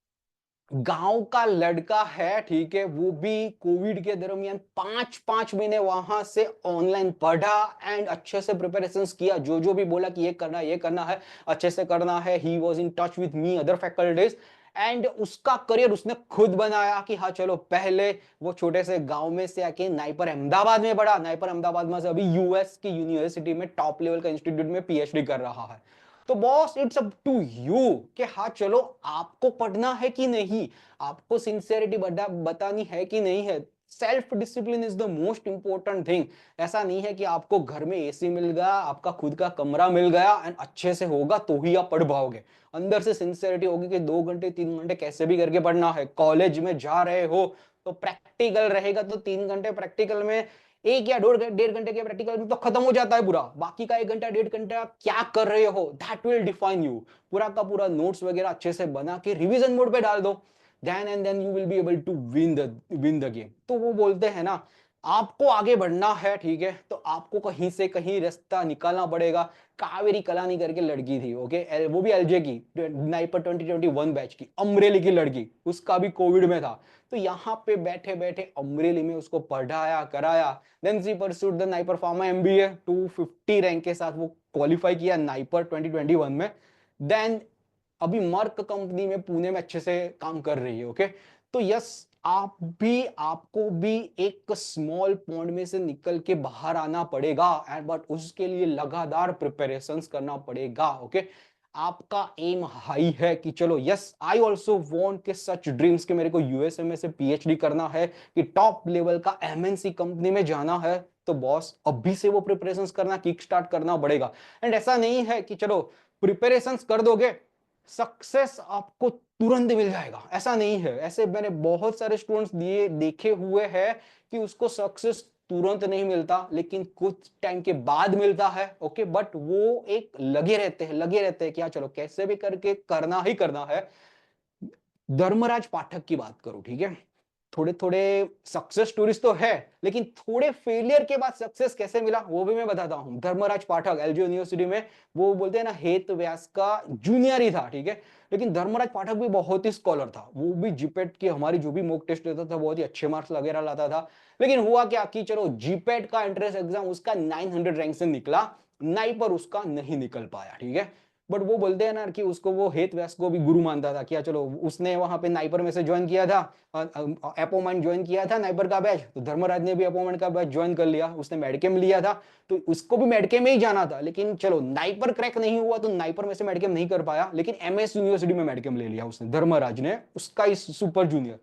गांव का लड़का है, ठीक है, वो भी कोविड के दरमियान 5-5 महीने वहां से ऑनलाइन पढ़ा एंड अच्छे से प्रिपरेशंस किया। जो भी बोला कि ये करना है, अच्छे से करना है। He was in touch with me, other faculties, and उसका करियर उसने खुद बनाया कि हाँ चलो, पहले वो छोटे से गांव में से आके नाइपर अहमदाबाद में पढ़ा, नाइपर अहमदाबाद में से अभी यूएस की यूनिवर्सिटी में टॉप लेवल का इंस्टीट्यूट में पीएचडी कर रहा है। तो boss it's up to you कि हाँ चलो आपको पढ़ना है कि नहीं, आपको सिंसियरिटी बतानी है कि नहीं है। Self discipline is the most important thing. ऐसा नहीं है कि आपको घर में एसी मिल गया, आपका खुद का कमरा मिल गया एंड अच्छे से होगा तो ही आप पढ़ पाओगे। अंदर से सिंसियरिटी होगी कि 2 घंटे 3 घंटे कैसे भी करके पढ़ना है। कॉलेज में जा रहे हो तो प्रैक्टिकल रहेगा तो 3 घंटे प्रैक्टिकल में, 1 या 1.5 घंटे के प्रैक्टिकल में तो खत्म हो जाता है पूरा। बाकी का 1 घंटा 1.5 घंटा क्या कर रहे हो, दैट विल डिफाइन यू। पूरा का पूरा नोट्स वगैरह अच्छे से बना के रिवीजन मोड पे डाल दो, then and then you will be able to win the game. तो वो बोलते हैं ना, आपको आगे बढ़ना है, ठीक है, तो आपको कहीं से कहीं रास्ता निकालना पड़ेगा। कावेरी कलानी करके लड़की थी, ओके, वो भी एलजे की, नाइपर 2021 बैच की, अमरेली की लड़की, उसका भी कोविड में था। तो यहाँ पे बैठे बैठे अमरेली में उसको पढ़ाया कराया। Then she pursued the NIPER pharma MBA, 250 rank के साथ वो क्वालिफाई किया नाइपर 2021 में। देन अभी मर्क कंपनी में पुणे में अच्छे से काम कर रही है, ओके। तो यस, आपको भी एक स्मॉल पॉइंट में से निकल के बाहर आना पड़ेगा, एंड बट उसके लिए लगातार प्रिपरेशंस करना पड़ेगा, ओके। आपका एम हाई है कि चलो यस आई ऑल्सो वॉन्ट के सच ड्रीम्स के मेरे को यूएसए में से पीएचडी करना है, कि टॉप लेवल का एमएनसी कंपनी में जाना है। तो बॉस अभी से वो प्रिपरेशंस करना, किक स्टार्ट करना पड़ेगा। एंड ऐसा नहीं है कि चलो प्रिपरेशंस कर दोगे सक्सेस आपको तुरंत मिल जाएगा, ऐसा नहीं है। ऐसे मैंने बहुत सारे स्टूडेंट्स दिए देखे हुए हैं कि उसको सक्सेस तुरंत नहीं मिलता, लेकिन कुछ टाइम के बाद मिलता है, ओके। बट वो एक लगे रहते हैं कि हाँ चलो कैसे भी करके करना ही करना है। धर्मराज पाठक की बात करूं, ठीक है, थोड़े थोड़े सक्सेस स्टोरीज तो है, लेकिन थोड़े फेलियर के बाद सक्सेस कैसे मिला वो भी मैं बताता हूं। धर्मराज पाठक एलजी यूनिवर्सिटी में, वो बोलते हैं ना हेत व्यास का जूनियर ही था, ठीक है, लेकिन धर्मराज पाठक भी बहुत ही स्कॉलर था। वो भी जीपेट की हमारी जो भी मॉक टेस्ट लेता था बहुत ही अच्छे मार्क्स वगैरह लाता था। लेकिन हुआ क्या कि चलो जीपेट का एंट्रेंस एग्जाम उसका 900 रैंक से निकला, नाइपर उसका नहीं निकल पाया, ठीक है। बट वो बोलते हैं ना कि उसको वो हेत व्यास को भी गुरु मानता था, क्या चलो उसने वहां पे नाइपर में से ज्वाइन किया था, एपोमाइंड ज्वाइन किया था नाइपर का बैच, तो धर्मराज ने भी एपोमाइंड का बैच ज्वाइन कर लिया, उसने मेडकेम लिया था, तो उसको भी मेडकेम में ही जाना था। लेकिन चलो नाइपर क्रैक नहीं हुआ तो नाइपर में से मेडकेम नहीं कर पाया, लेकिन एमएस यूनिवर्सिटी में मेडकेम ले लिया उसने, धर्मराज ने, उसका इस सुपर जूनियर।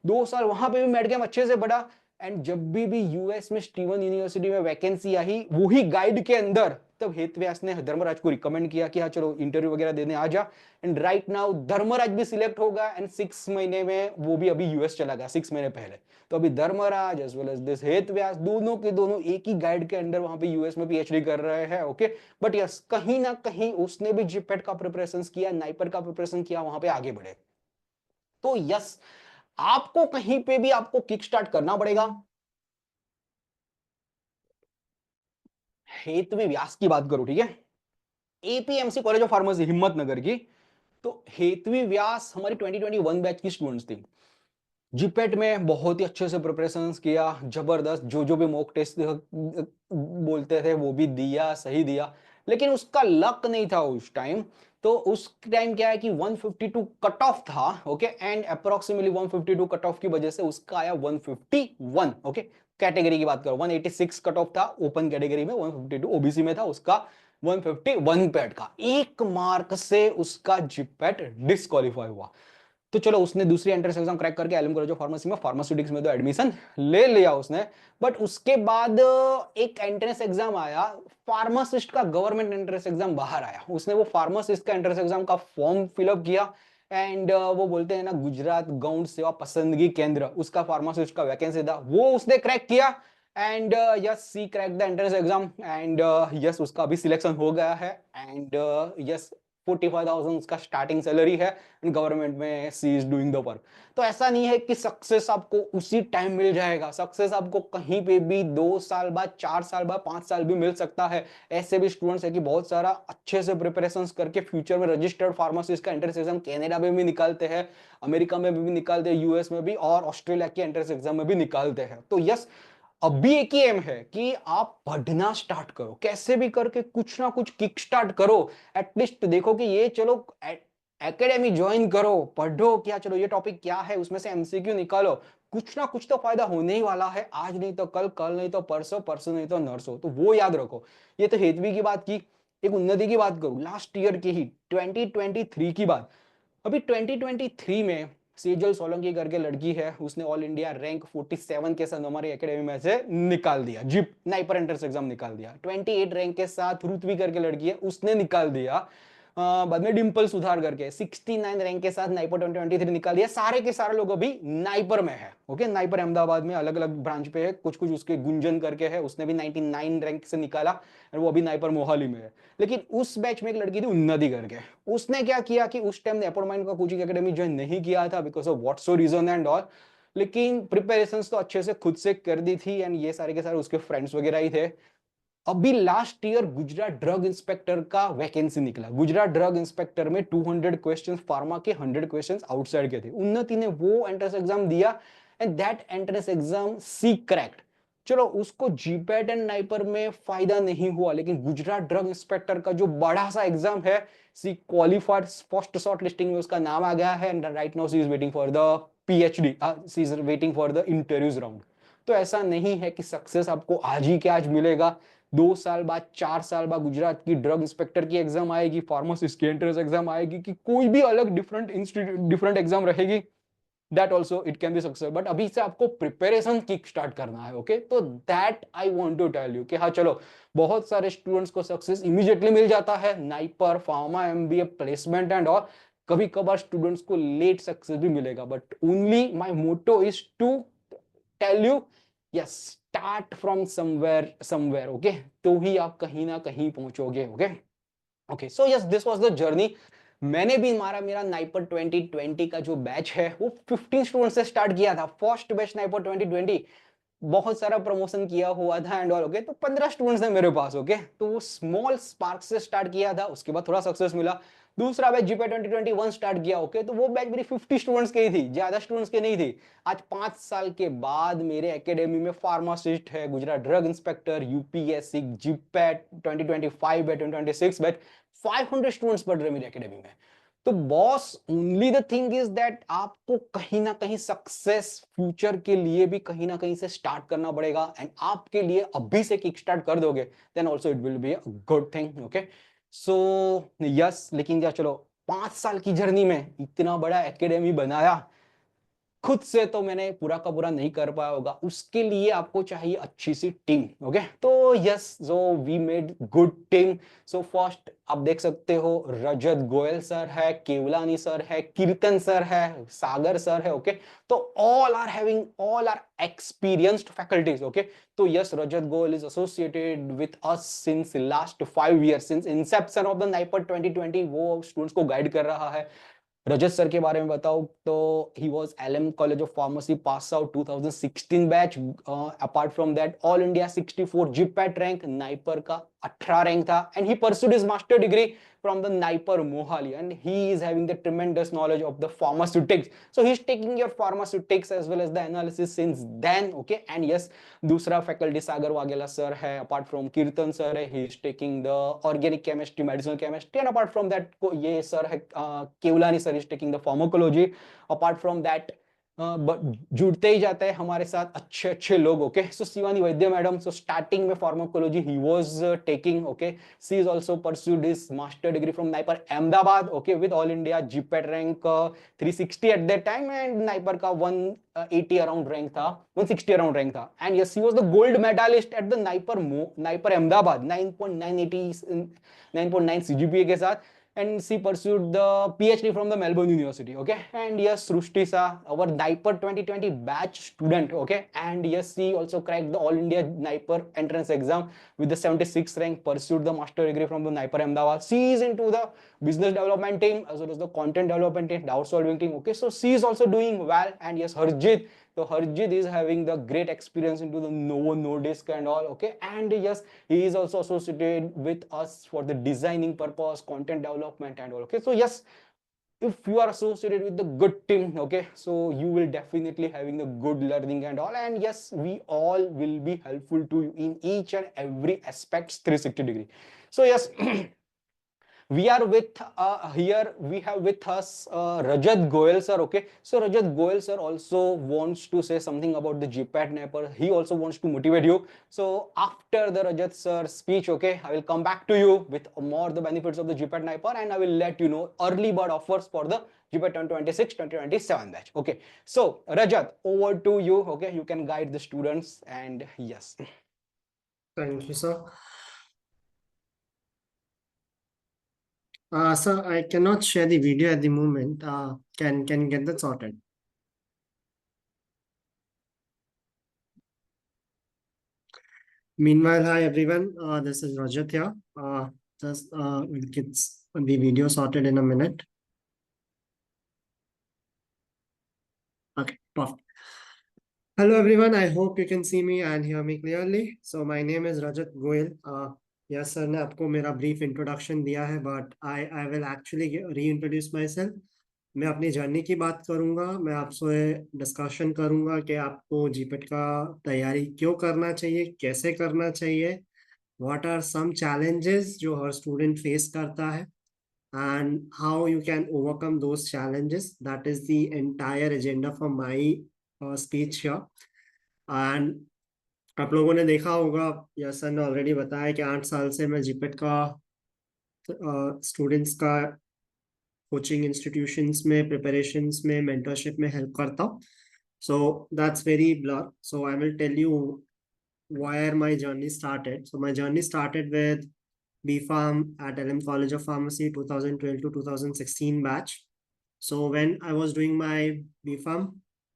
2 साल वहां पे भी मेडकेम अच्छे से बढ़ा। एंड जब भी यूएस में स्टीवन यूनिवर्सिटी में वैकेंसी आई वही गाइड के अंदर, तब हेत व्यास ने धर्मराज को रिकमेंड किया कि हाँ चलो इंटरव्यू वगैरह देने आ जा। एंड राइट नाउ धर्मराज भी सिलेक्ट होगा, एंड 6 महीने में वो भी अभी यूएस चला गया, 6 महीने पहले। तो अभी Dharmaraj as well as this Het Vyas दोनों के दोनों एक ही गाइड के अंडर वहां पे यूएस में पीएचडी कर रहे हैं, ओके। बट यस कहीं ना कहीं उसने भी जीपेट का प्रिपरेशन किया, नाइपर का प्रिपरेशन किया, वहां पे आगे बढ़े। तो यस, आपको कहीं पे भी आपको किक स्टार्ट करना पड़ेगा। हेतवी व्यास की बात करूं, ठीक है, APMC college of pharmacy Himmatnagar की, तो हेतवी व्यास हमारी 2021 बैच की स्टूडेंट्स थी। जीपेट में बहुत ही अच्छे से प्रिपरेशन किया, जबरदस्त, जो जो भी मॉक टेस्ट बोलते थे वो भी दिया, सही दिया। लेकिन उसका लक नहीं था उस टाइम। तो उस टाइम क्या है कि 152 कट ऑफ था, okay, and approximately 152 cut off की वजह से उसका आया 151, ओके। कैटेगरी की बात करो 186 कट ऑफ था ओपन कैटेगरी में, 152 ओबीसी में था, उसका 151 पैट का, 1 मार्क से उसका जीपेट डिस्क्वालीफाई हुआ। तो चलो उसने दूसरी एंट्रेंस एग्जाम क्रैक करके एलएम कॉलेज ऑफ फार्मेसी में फार्मास्यूटिक्स में तो एडमिशन ले लिया उसने। बट उसके बाद एक एंट्रेंस एग्जाम आया, फार्मासिस्ट का गवर्नमेंट एंट्रेंस एग्जाम बाहर आया, उसने वो फार्मासिस्ट का एंट्रेंस एग्जाम का फॉर्म फिलअप किया। एंड वो बोलते हैं ना गुजरात गौण सेवा पसंदगी केंद्र, उसका फार्मासिस्ट का वैकेंसी था, वो उसने क्रैक किया। And yes she crack the entrance exam, and yes उसका अभी सिलेक्शन हो गया है। एंड यस 45,000 उसका स्टार्टिंग सैलरी है, गवर्नमेंट में सी इज डूइंग द वर्क। तो ऐसा नहीं है कि सक्सेस आपको उसी टाइम मिल जाएगा, सक्सेस आपको कहीं पे भी 2 साल बाद, 4 साल बाद, 5 साल भी मिल सकता है। ऐसे भी स्टूडेंट्स है कि बहुत सारा अच्छे से प्रिपरेशन करके फ्यूचर में रजिस्टर्ड फार्मासिस्ट का एंट्रेंस एग्जाम कनाडा में भी निकालते हैं, अमेरिका में भी निकालते हैं, यूएस में भी, और ऑस्ट्रेलिया के एंट्रेंस एग्जाम में भी निकालते हैं। तो यस, अभी एक ही एम है कि आप पढ़ना स्टार्ट करो, कैसे भी करके कुछ ना कुछ किक स्टार्ट करो। एटलीस्ट देखो कि ये चलो एकेडमी ज्वाइन करो, पढ़ो, क्या चलो ये टॉपिक क्या है उसमें से एमसीक्यू निकालो, कुछ ना कुछ तो फायदा होने ही वाला है, आज नहीं तो कल, कल नहीं तो परसों, परसों नहीं तो नरसों। तो वो याद रखो। ये तो हेतवी की बात की। एक उन्नति की बात करूं लास्ट ईयर की ही 2023 की बात, अभी 2023 में सेजल सोलंकी करके लड़की है, उसने ऑल इंडिया रैंक 47 के साथ हमारी एकेडमी में से निकाल दिया, जिप नाइपर एंट्रेंस एग्जाम निकाल दिया। 28 रैंक के साथ रुतवी करके लड़की है, उसने निकाल दिया। बाद में डिंपल सुधार करके 69 रैंक के साथ नाइपर 2023 निकाल दिया। सारे के सारे लोग अभी नाइपर में है। ओके, नाइपर अहमदाबाद में अलग अलग ब्रांच पे है, कुछ कुछ उसके गुंजन करके है, उसने भी 99 रैंक से निकाला और वो अभी नाइपर मोहाली में है। लेकिन उस बैच में एक लड़की थी उन्नति करके, उसने क्या किया कि उस टाइम ने अपॉइंटमेंट का कोचिंग एकेडमी ज्वाइन नहीं किया था because of what so reason and all, लेकिन प्रिपरेशंस तो अच्छे से खुद से कर दी थी एंड ये सारे के सारे उसके फ्रेंड्स वगैरह ही थे। अभी last year Gujarat drug inspector का वैकेंसी निकला। गुजरात ड्रग इंस्पेक्टर में 200 क्वेश्चंस फार्मा के, 100 क्वेश्चंस आउटसाइड के थे। उन्नति ने वो एंट्रेंस एग्जाम दिया and that entrance exam she cracked. चलो उसको जीपैट एंड नाइपर में फायदा नहीं हुआ, लेकिन गुजरात ड्रग इंस्पेक्टर का जो बड़ा सा एग्जाम है, she qualified, first shortlisting में उसका नाम आ गया है and right now she is waiting for the PhD, she is waiting for the interviews round. तो ऐसा नहीं है कि सक्सेस आपको आज ही के आज मिलेगा। 2 साल बाद, 4 साल बाद गुजरात की ड्रग इंस्पेक्टर की एग्जाम आएगी, फार्मासिस्ट की एंट्रेंस एग्जाम आएगी, कि कोई भी अलग डिफरेंट इंस्टीट्यूट डिफरेंट एग्जाम रहेगी, that also it can be success. But अभी से आपको प्रिपरेशन किक स्टार्ट करना है। ओके, तो that I want to tell you कि हाँ चलो, बहुत सारे स्टूडेंट्स को सक्सेस इमीडिएटली मिल जाता है, NIPER, pharma, MBA, placement and और कभी कभार स्टूडेंट्स को लेट सक्सेस भी मिलेगा। But only my motto is to tell you, yes, start from somewhere somewhere. Okay, तो ही आप कहीं ना कहीं पहुंचोगे। Okay okay, so yes, this was the journey. मैंने भी मारा मेरा नाइपर 2020 का जो बैच है वो 15 स्टूडेंट से स्टार्ट किया था, फर्स्ट बैच नाइपर 2020। बहुत सारा प्रमोशन किया हुआ था एंड ऑल। ओके, तो 15 स्टूडेंट्स हैं मेरे पास। ओके, तो वो स्मॉल स्पार्क से स्टार्ट किया था, उसके बाद थोड़ा सक्सेस मिला। दूसरा बैच जीपे 2021 स्टार्ट किया। ओके, तो वो बैच मेरी 50 स्टूडेंट्स की ही थी, ज्यादा स्टूडेंट्स के नहीं थी। आज 5 साल के बाद मेरे एकेडमी में फार्मासिस्ट है, Gujarat drug inspector, UPSC, GPAT 2025 batch, 2026 batch, 500 students पढ़ रहे मेरी एकेडमी में। तो boss, only the thing is that आपको कहीं ना कहीं सक्सेस फ्यूचर के लिए भी कहीं ना कहीं से स्टार्ट करना पड़ेगा एंड आपके लिए अभी से किक स्टार्ट कर दोगे then also it will be a good thing. Okay, so yes, लेकिन क्या, चलो 5 साल की जर्नी में इतना बड़ा एकेडमी बनाया, खुद से तो मैंने पूरा का पूरा नहीं कर पाया होगा, उसके लिए आपको चाहिए अच्छी सी टीम। ओके, तो yes, so we made good team. So first आप देख सकते हो, रजत गोयल सर है, केवलानी सर है, कीर्तन सर है, सागर सर है। ओके, तो all are experienced faculties. Okay, तो yes, Rajat Goyal is associated with us since last 5 years, since inception of the NIPER 2020 वो स्टूडेंट्स को गाइड कर रहा है। रजत सर के बारे में बताऊं तो he was LM college of pharmacy pass out 2016 batch. Apart from that all India 64 GPAT rank, NIPER का 18 रैंक था and he pursued his master degree from the Naiper Mohali, and he is having the tremendous knowledge of the pharmaceutics. So he's taking your pharmaceutics as well as the analysis since then. Okay, and yes, दूसरा faculty Sagar Vaghela sir है, apart from Kirtan sir है, he is taking the organic chemistry, medicinal chemistry and apart from that ये sir है Kewalani sir is taking the pharmacology. Apart from that जुड़ते ही जाते हैं हमारे साथ अच्छे अच्छे लोग। Okay, so Shivani Vaidya madam, so starting में pharmacology he was taking. Okay, she is also pursued his master degree from NIPER Ahmedabad. Okay, with all India GPAT rank 360 at that time and NIPER का 180 अराउंड रैंक था, 160 around rank था। And yes, he was the gold medalist at the NIPER Ahmedabad, 9.9 CGPA के साथ, and she pursued the PhD from the Melbourne University. Okay, and yes, Srushti Sa, our Naipar 2020 batch student. Okay, and yes, she also cracked the All India Naipar entrance exam with the 76th rank, pursued the master degree from the Naipar Ahmedabad. She is into the business development team as well as the content development team, doubt solving team. Okay, so she is also doing well. And yes, Harjit, so Harjit is having the great experience into the Novo Nordisk and all. Okay, and yes, he is also associated with us for the designing purpose, content development and all. Okay, so yes, if you are associated with the good team, okay, so you will definitely having the good learning and all. And yes, we all will be helpful to you in each and every aspects 360 degree. So yes, We are with here we have with us Rajat Goyal sir. Okay, so Rajat Goyal sir also wants to say something about the GPAT Naipur. He also wants to motivate you. So after the Rajat sir speech, okay, I will come back to you with more the benefits of the GPAT Naipur, and I will let you know early bird offers for the GPAT 2026-2027 batch. Okay, so Rajat, over to you. Okay, you can guide the students, and yes. Thank you, sir. Sir, I cannot share the video at the moment. Can get that sorted. Meanwhile, hi everyone. This is Rajat here. Just we'll get the video sorted in a minute. Okay, perfect. Hello everyone. I hope you can see me and hear me clearly. So my name is Rajat Goyal. Yes, sir ने आपको मेरा brief introduction दिया है, but I will actually reintroduce myself. मैं अपनी journey की बात करूंगा, मैं आपसे डिस्कशन करूंगा कि आपको जीपेट का तैयारी क्यों करना चाहिए, कैसे करना चाहिए, व्हाट आर सम चैलेंजेस जो हर स्टूडेंट फेस करता है, and how you can overcome those challenges. That is the entire agenda for my speech here. And आप लोगों ने देखा होगा, या सर ने ऑलरेडी बताया कि 8 साल से मैं जीपेट का स्टूडेंट्स का कोचिंग इंस्टीट्यूशंस में, प्रिपरेशंस में, मेंटरशिप में हेल्प करता हूँ. So that's very blur. So I will tell you where my journey started. So my journey started with BPharm at LM College of Pharmacy 2012 to 2016 batch. So when I was doing my BPharm,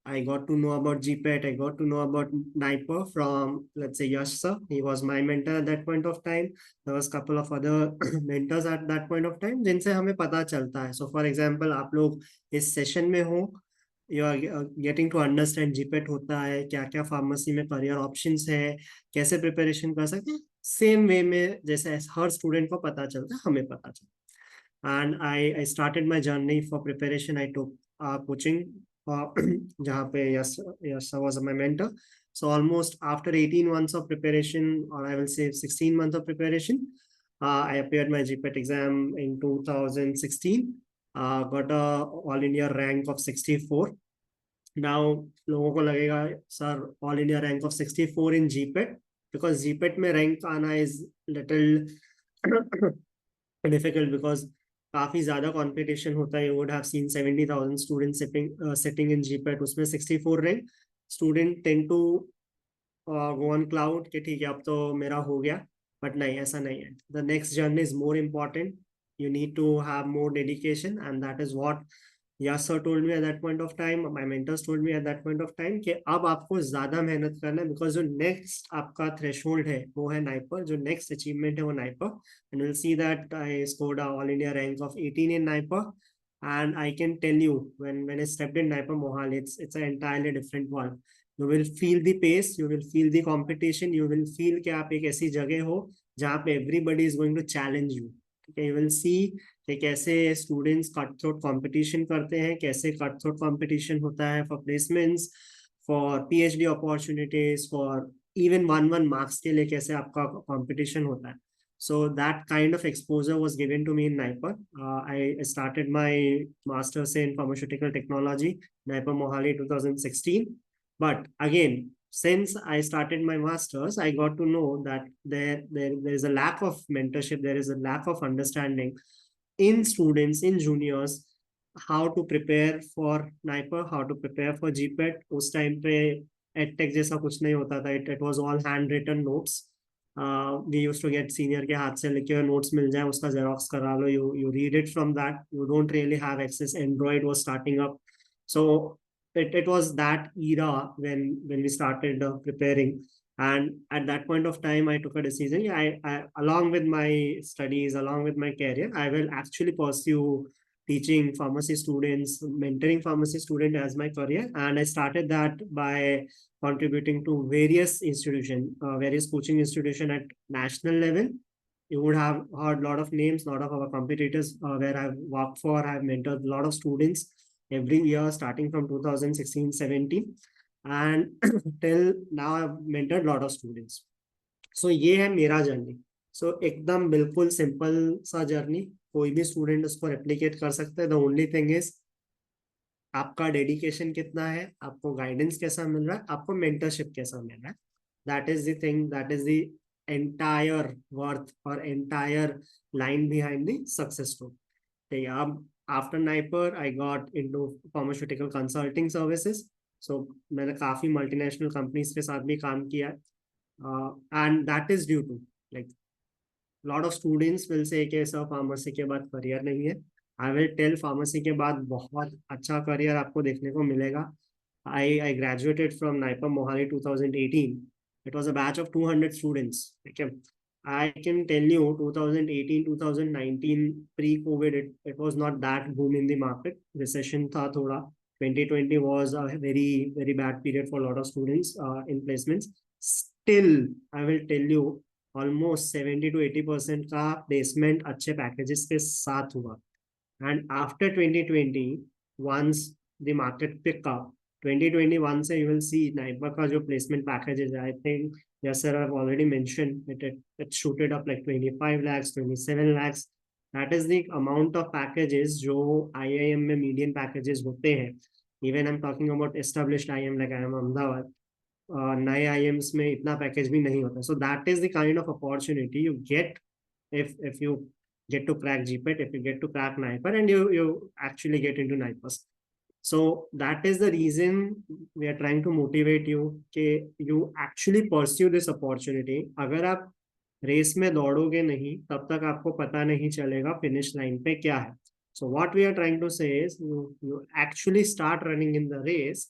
I got to know about GPAT. I got to know about NIPER from, let's say, Yash sir. He was my mentor at that point of time. There was a couple of other mentors at that point of time जिनसे हमें पता चलता है. So for example, आप लोग इस session में हो, you are getting to understand GPAT होता है, क्या क्या फार्मेसी में करियर ऑप्शंस है, कैसे प्रिपरेशन कर सकते हैं. सेम वे में जैसे हर स्टूडेंट को पता चलता है, हमें पता चलता. And I started my journey for preparation. I took coaching जहाँ पे yes yes was my mentor. So almost after 18 months of preparation, or I will say 16 months of preparation, I appeared my GPAT exam in 2016. Got a all India rank of 64. Now लोगों को लगेगा sir all India rank of 64 in GPAT, because GPAT में rank आना is little difficult, because काफी ज्यादा competition होता है. You would have seen 70,000 student sitting in GPAT, उसमें 64 rank. Student tend to go on cloud कि ठीक है अब तो मेरा हो गया, बट नहीं, ऐसा नहीं है. The next journey is more important. You need to have more dedication, and that is what Yas sir told me at that point of time. My mentors told me at that point of time कि अब आपको ज्यादा मेहनत करना है, because जो next आपका threshold है वो है नाइपर, जो next achievement है वो NIPER. And you'll see that I scored a all India rank of 18 in NIPER. And I can tell you, when I stepped in NIPER Mohali, it's an entirely different world. You will feel the pace, you will feel the competition, you will feel कि आप एक ऐसी जगह हो जहाँ पे everybody is going to challenge you. You will see कि कैसे स्टूडेंट्स कट थ्रोट कंपटीशन करते हैं, कैसे कट थ्रोट कंपटीशन होता है for placements, for PhD opportunities, for even 1 marks के लिए कैसे आपका कंपटीशन होता है. So that kind of exposure was given to me in NIPER. I started my master's in pharmaceutical technology, NIPER Mohali 2016. But again, since I started my master's, I got to know that there is a lack of mentorship, there is a lack of understanding in students, in juniors, how to prepare for NIPER, how to prepare for GPET. उस time पे edtech जैसा कुछ नहीं होता था. It was all handwritten notes. We used to get senior के हाथ से लिखे हुए notes मिल जाए, उसका xerox करा लो, you read it from that. You don't really have access. Android was starting up. So it was that era when we started preparing. And at that point of time, I took a decision. Yeah, I along with my studies, along with my career, I will actually pursue teaching pharmacy students, mentoring pharmacy students as my career. And I started that by contributing to various institutions, various coaching institutions at national level. You would have heard a lot of names, a lot of our competitors where I've worked for. I've mentored a lot of students every year, starting from 2016-17. And till now I've mentored a lot of students. So ये है मेरा journey. सो एकदम बिल्कुल simple सा journey, कोई भी student उसको replicate कर सकता है। द ओनली थिंग इज आपका डेडिकेशन कितना है, आपको गाइडेंस कैसा मिल रहा है, आपको मेंटरशिप कैसा मिल रहा है। That is the thing, that is the entire worth और entire line behind the success story. ठीक है, अब after NIPER I got into pharmaceutical consulting services. So मैंने काफी मल्टीनेशनल कंपनीज के साथ भी काम किया है, and that is due to like lot of students will say कि सर फार्मेसी के बाद करियर नहीं है। आई विल टेल, फार्मेसी के बाद बहुत अच्छा करियर आपको देखने को मिलेगा। I graduated from NIPA Mohali 2018. It was a batch of 200 students. Okay. I can tell you 2018, 2019, pre-COVID, it was not that boom in the market. Recession tha thoda. 2020 was a very, very bad period for a lot of students in placements. Still, I will tell you, almost 70 to 80% का placement अच्छे packages के साथ हुआ. And after 2020, once the market pick up, 2021 से you will see नाइपा का जो placement packages है, I think yes sir, I've already mentioned it shooted up like 25 lakhs, 27 lakhs. That is the amount of packages जो IIM में median packages होते हैं. Even I'm talking about established IIM like IIM Ahmedabad. नए IIMs में इतना package भी नहीं होता. So that is the kind of opportunity you get if you get to crack GPET, if you get to crack NIPER, and you actually get into NIPERs. So that is the reason we are trying to motivate you कि you actually pursue this opportunity. अगर आप race में दौड़ोगे नहीं तब तक आपको पता नहीं चलेगा फिनिश लाइन पे क्या है. So what we are trying to say is you actually start running in the race.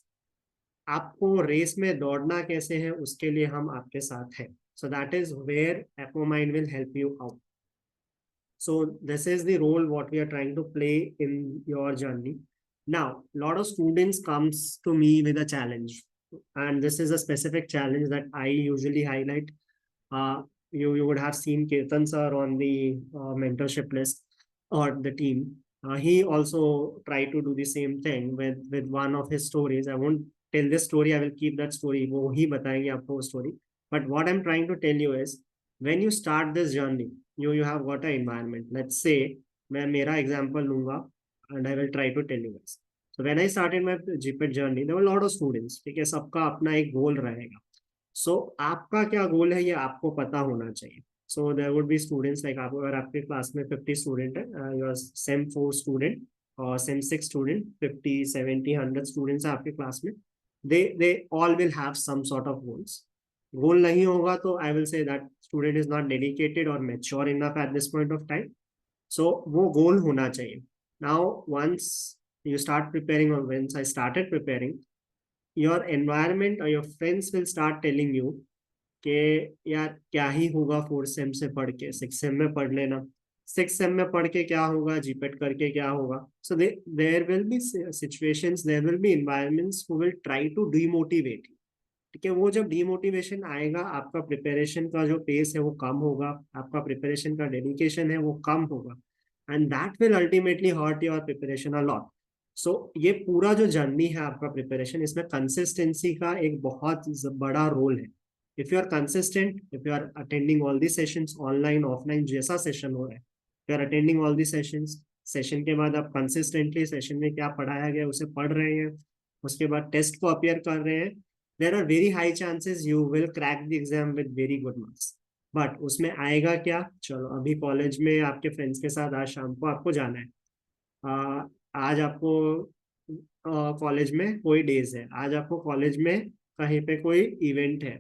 आपको रेस में दौड़ना कैसे है उसके लिए हम आपके साथ हैं. So that is where Appomind will help you out. So this is the role what we are trying to play in your journey. Now, a lot of students comes to me with a challenge, and this is a specific challenge that I usually highlight. You would have seen Kirtan sir on the mentorship list or the team. He also tried to do the same thing with one of his stories. I won't tell this story. I will keep that story. वो ही बताएंगे आपको story. But what I'm trying to tell you is, when you start this journey, you have got an environment. Let's say मैं मेरा example लूंगा and I will try to tell you guys. So when I started my GPET journey, there were a lot of students. ठीक है, सबका अपना एक गोल रहेगा. So आपका क्या गोल है ये आपको पता होना चाहिए. So there would be students like आप अगर आपके क्लास में 50 स्टूडेंट है, योर सेम 4 स्टूडेंट और सेम 6 स्टूडेंट, 50 70 100 स्टूडेंट्स है आपके क्लास में. they all will have some sort of goals. गोल नहीं होगा तो I will say that student is not dedicated और mature enough at this point of time. So वो goal होना चाहिए. Now once you start preparing, or once I started preparing, your environment or your friends will start telling you कि यार क्या ही होगा 4 same से पढ़ के, 6 सेम में पढ़ लेना, 6 सेम में पढ़ के क्या होगा, जीपेट करके क्या होगा. So there will be situations, there will be environments who will try to demotivate. ठीक है, वो जब डीमोटिवेशन आएगा आपका प्रिपरेशन का जो पेस है वो कम होगा, आपका प्रिपरेशन का डेडिकेशन है वो कम होगा, and that will ultimately hurt your preparation a lot. So ये पूरा जो जर्नी है आपका प्रिपरेशन, इसमें कंसिस्टेंसी का एक बहुत बड़ा रोल है. If you are consistent, if you are attending all the sessions, online offline जैसा सेशन हो रहा है, you are attending all the sessions, session के बाद आप कंसिस्टेंटली सेशन में क्या पढ़ाया गया उसे पढ़ रहे हैं, उसके बाद टेस्ट को अपियर कर रहे हैं, there are very high chances you will crack the exam with very good marks. But उसमें आएगा क्या, चलो अभी कॉलेज में आपके फ्रेंड्स के साथ आज शाम को आपको जाना है, आज आपको कॉलेज में कोई डेज है, आज आपको कॉलेज में कहीं पे कोई इवेंट है,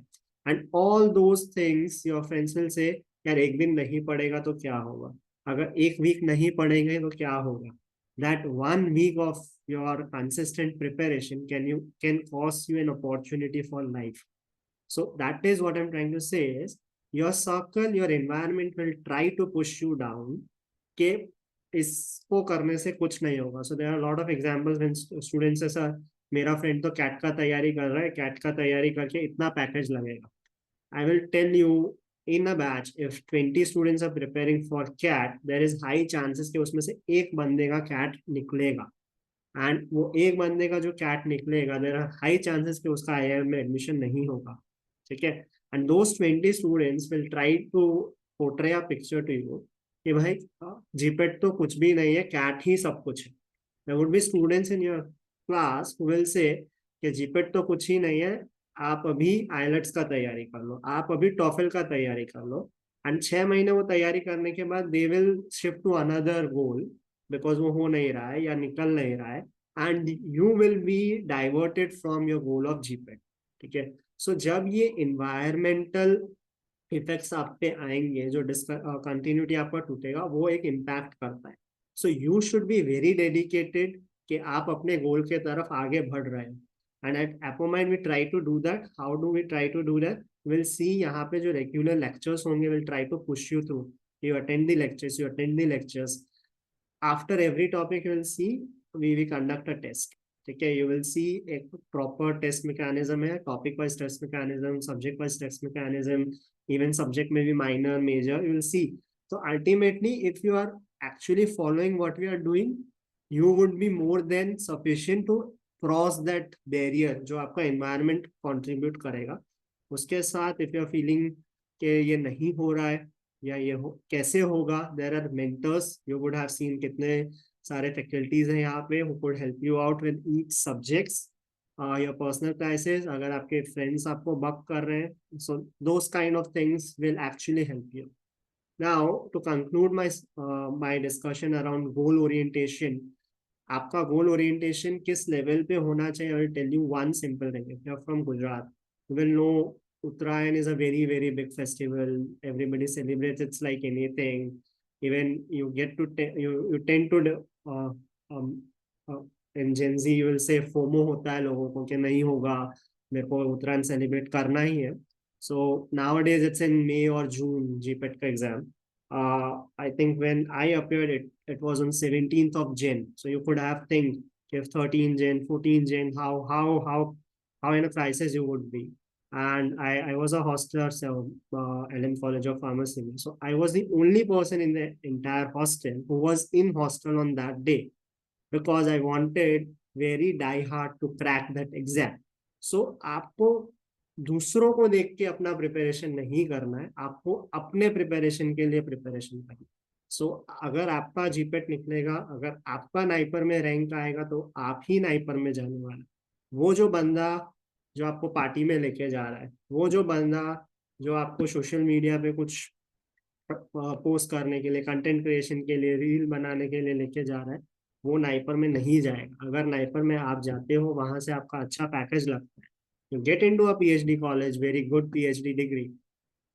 and all those things your friends will say यार एक दिन नहीं पढ़ेगा तो क्या होगा, अगर एक वीक नहीं पढ़ेंगे तो क्या होगा. that 1 week of your consistent preparation can cost you an opportunity for life. So that is what I'm trying to say is, your circle, your environment will try to push you down कि इसको करने से कुछ नहीं होगा. So there are a lot of examples when students say sir मेरा friend तो cat का तैयारी कर रहा है, कैट का तैयारी करके इतना पैकेज लगेगा. I will tell you, in a batch, if 20 students are preparing for CAT, there is high chances कि उसमें से एक बंदे का CAT निकलेगा, and वो एक बंदे का जो CAT निकलेगा, there are high chances कि उसका IIM में एडमिशन नहीं होगा. ठीक है, and those 20 students will try to portray a picture to you कि भाई जीपेट तो कुछ भी नहीं है, कैट ही सब कुछ है. There would be students in your class who will say कि जीपेट तो कुछ ही नहीं है, आप अभी आइलेट्स का तैयारी कर लो, आप अभी टॉफल का तैयारी कर लो, एंड 6 महीने वो तैयारी करने के बाद they will shift to another goal because वो हो नहीं रहा है या निकल नहीं रहा है, and you will B diverted from your goal of GPAT. ठीक है. सो जब ये इन्वायरमेंटल इफेक्ट्स आप पे आएंगे, जो कंटिन्यूटी आपका टूटेगा, वो एक इम्पैक्ट करता है. So you should be very dedicated कि आप अपने गोल के तरफ आगे बढ़ रहे हैं. And at Apomind we try to do that. How do we try to do that? Will see यहाँ पे जो रेगुलर लेक्चर्स होंगे, will try to push you through. You attend the lectures, you attend the lectures. After every topic you will see we conduct a test. ठीक है. You will see एक proper test mechanism है, topic wise test mechanism, subject wise test mechanism, even subject may be minor major, you will see. So ultimately if you are actually following what we are doing, you would be more than sufficient to cross that barrier जो आपका environment contribute करेगा. उसके साथ if you are feeling कि ये नहीं हो रहा है या ये कैसे होगा, there are mentors. You would have seen कितने सारे फैकल्टीज हैं यहाँ पे who could help you out with each subjects. Your personal crisis, अगर आपके फ्रेंड्स आपको बक कर रहे हैं, so those kind of things will actually help you. Now to conclude my discussion around goal orientation. आपका गोल ओरिएंटेशन किस level पे होना चाहिए? I will tell you one simple thing. If you are from Gujarat, you will know Uttarayan is a very, very big festival. Everybody celebrates it's like anything. Even you get to you tend to uh, um, in Gen Z you will say FOMO होता है लोगों को कि नहीं होगा, मेरे को उत्तरायण celebrate करना ही है. So nowadays it's in May or June GPET का exam. I think when I appeared it was on 17th of Jan. So you could have think if 13 Jan, 14 Jan, how in a crisis you would be. And I was a hostler, so LM College of Pharmacy. So I was the only person in the entire hostel who was in hostel on that day because I wanted very die hard to crack that exam. So आपको दूसरों को देख के अपना preparation नहीं करना है, आपको अपने प्रिपरेशन के लिए प्रिपरेशन करना है. सो अगर आपका जीपेट निकलेगा, अगर आपका नाइपर में रैंक आएगा, तो आप ही नाइपर में जाने वाला है. वो जो बंदा जो आपको पार्टी में लेके जा रहा है, वो जो बंदा जो आपको सोशल मीडिया पे कुछ पोस्ट करने के लिए, कंटेंट क्रिएशन के लिए, रील बनाने के लिए लेके जा रहा है, वो नाइपर में नहीं जाएगा. अगर नाइपर में आप जाते हो, वहां से आपका अच्छा पैकेज लगता है, you get into a PhD college, very good PhD degree,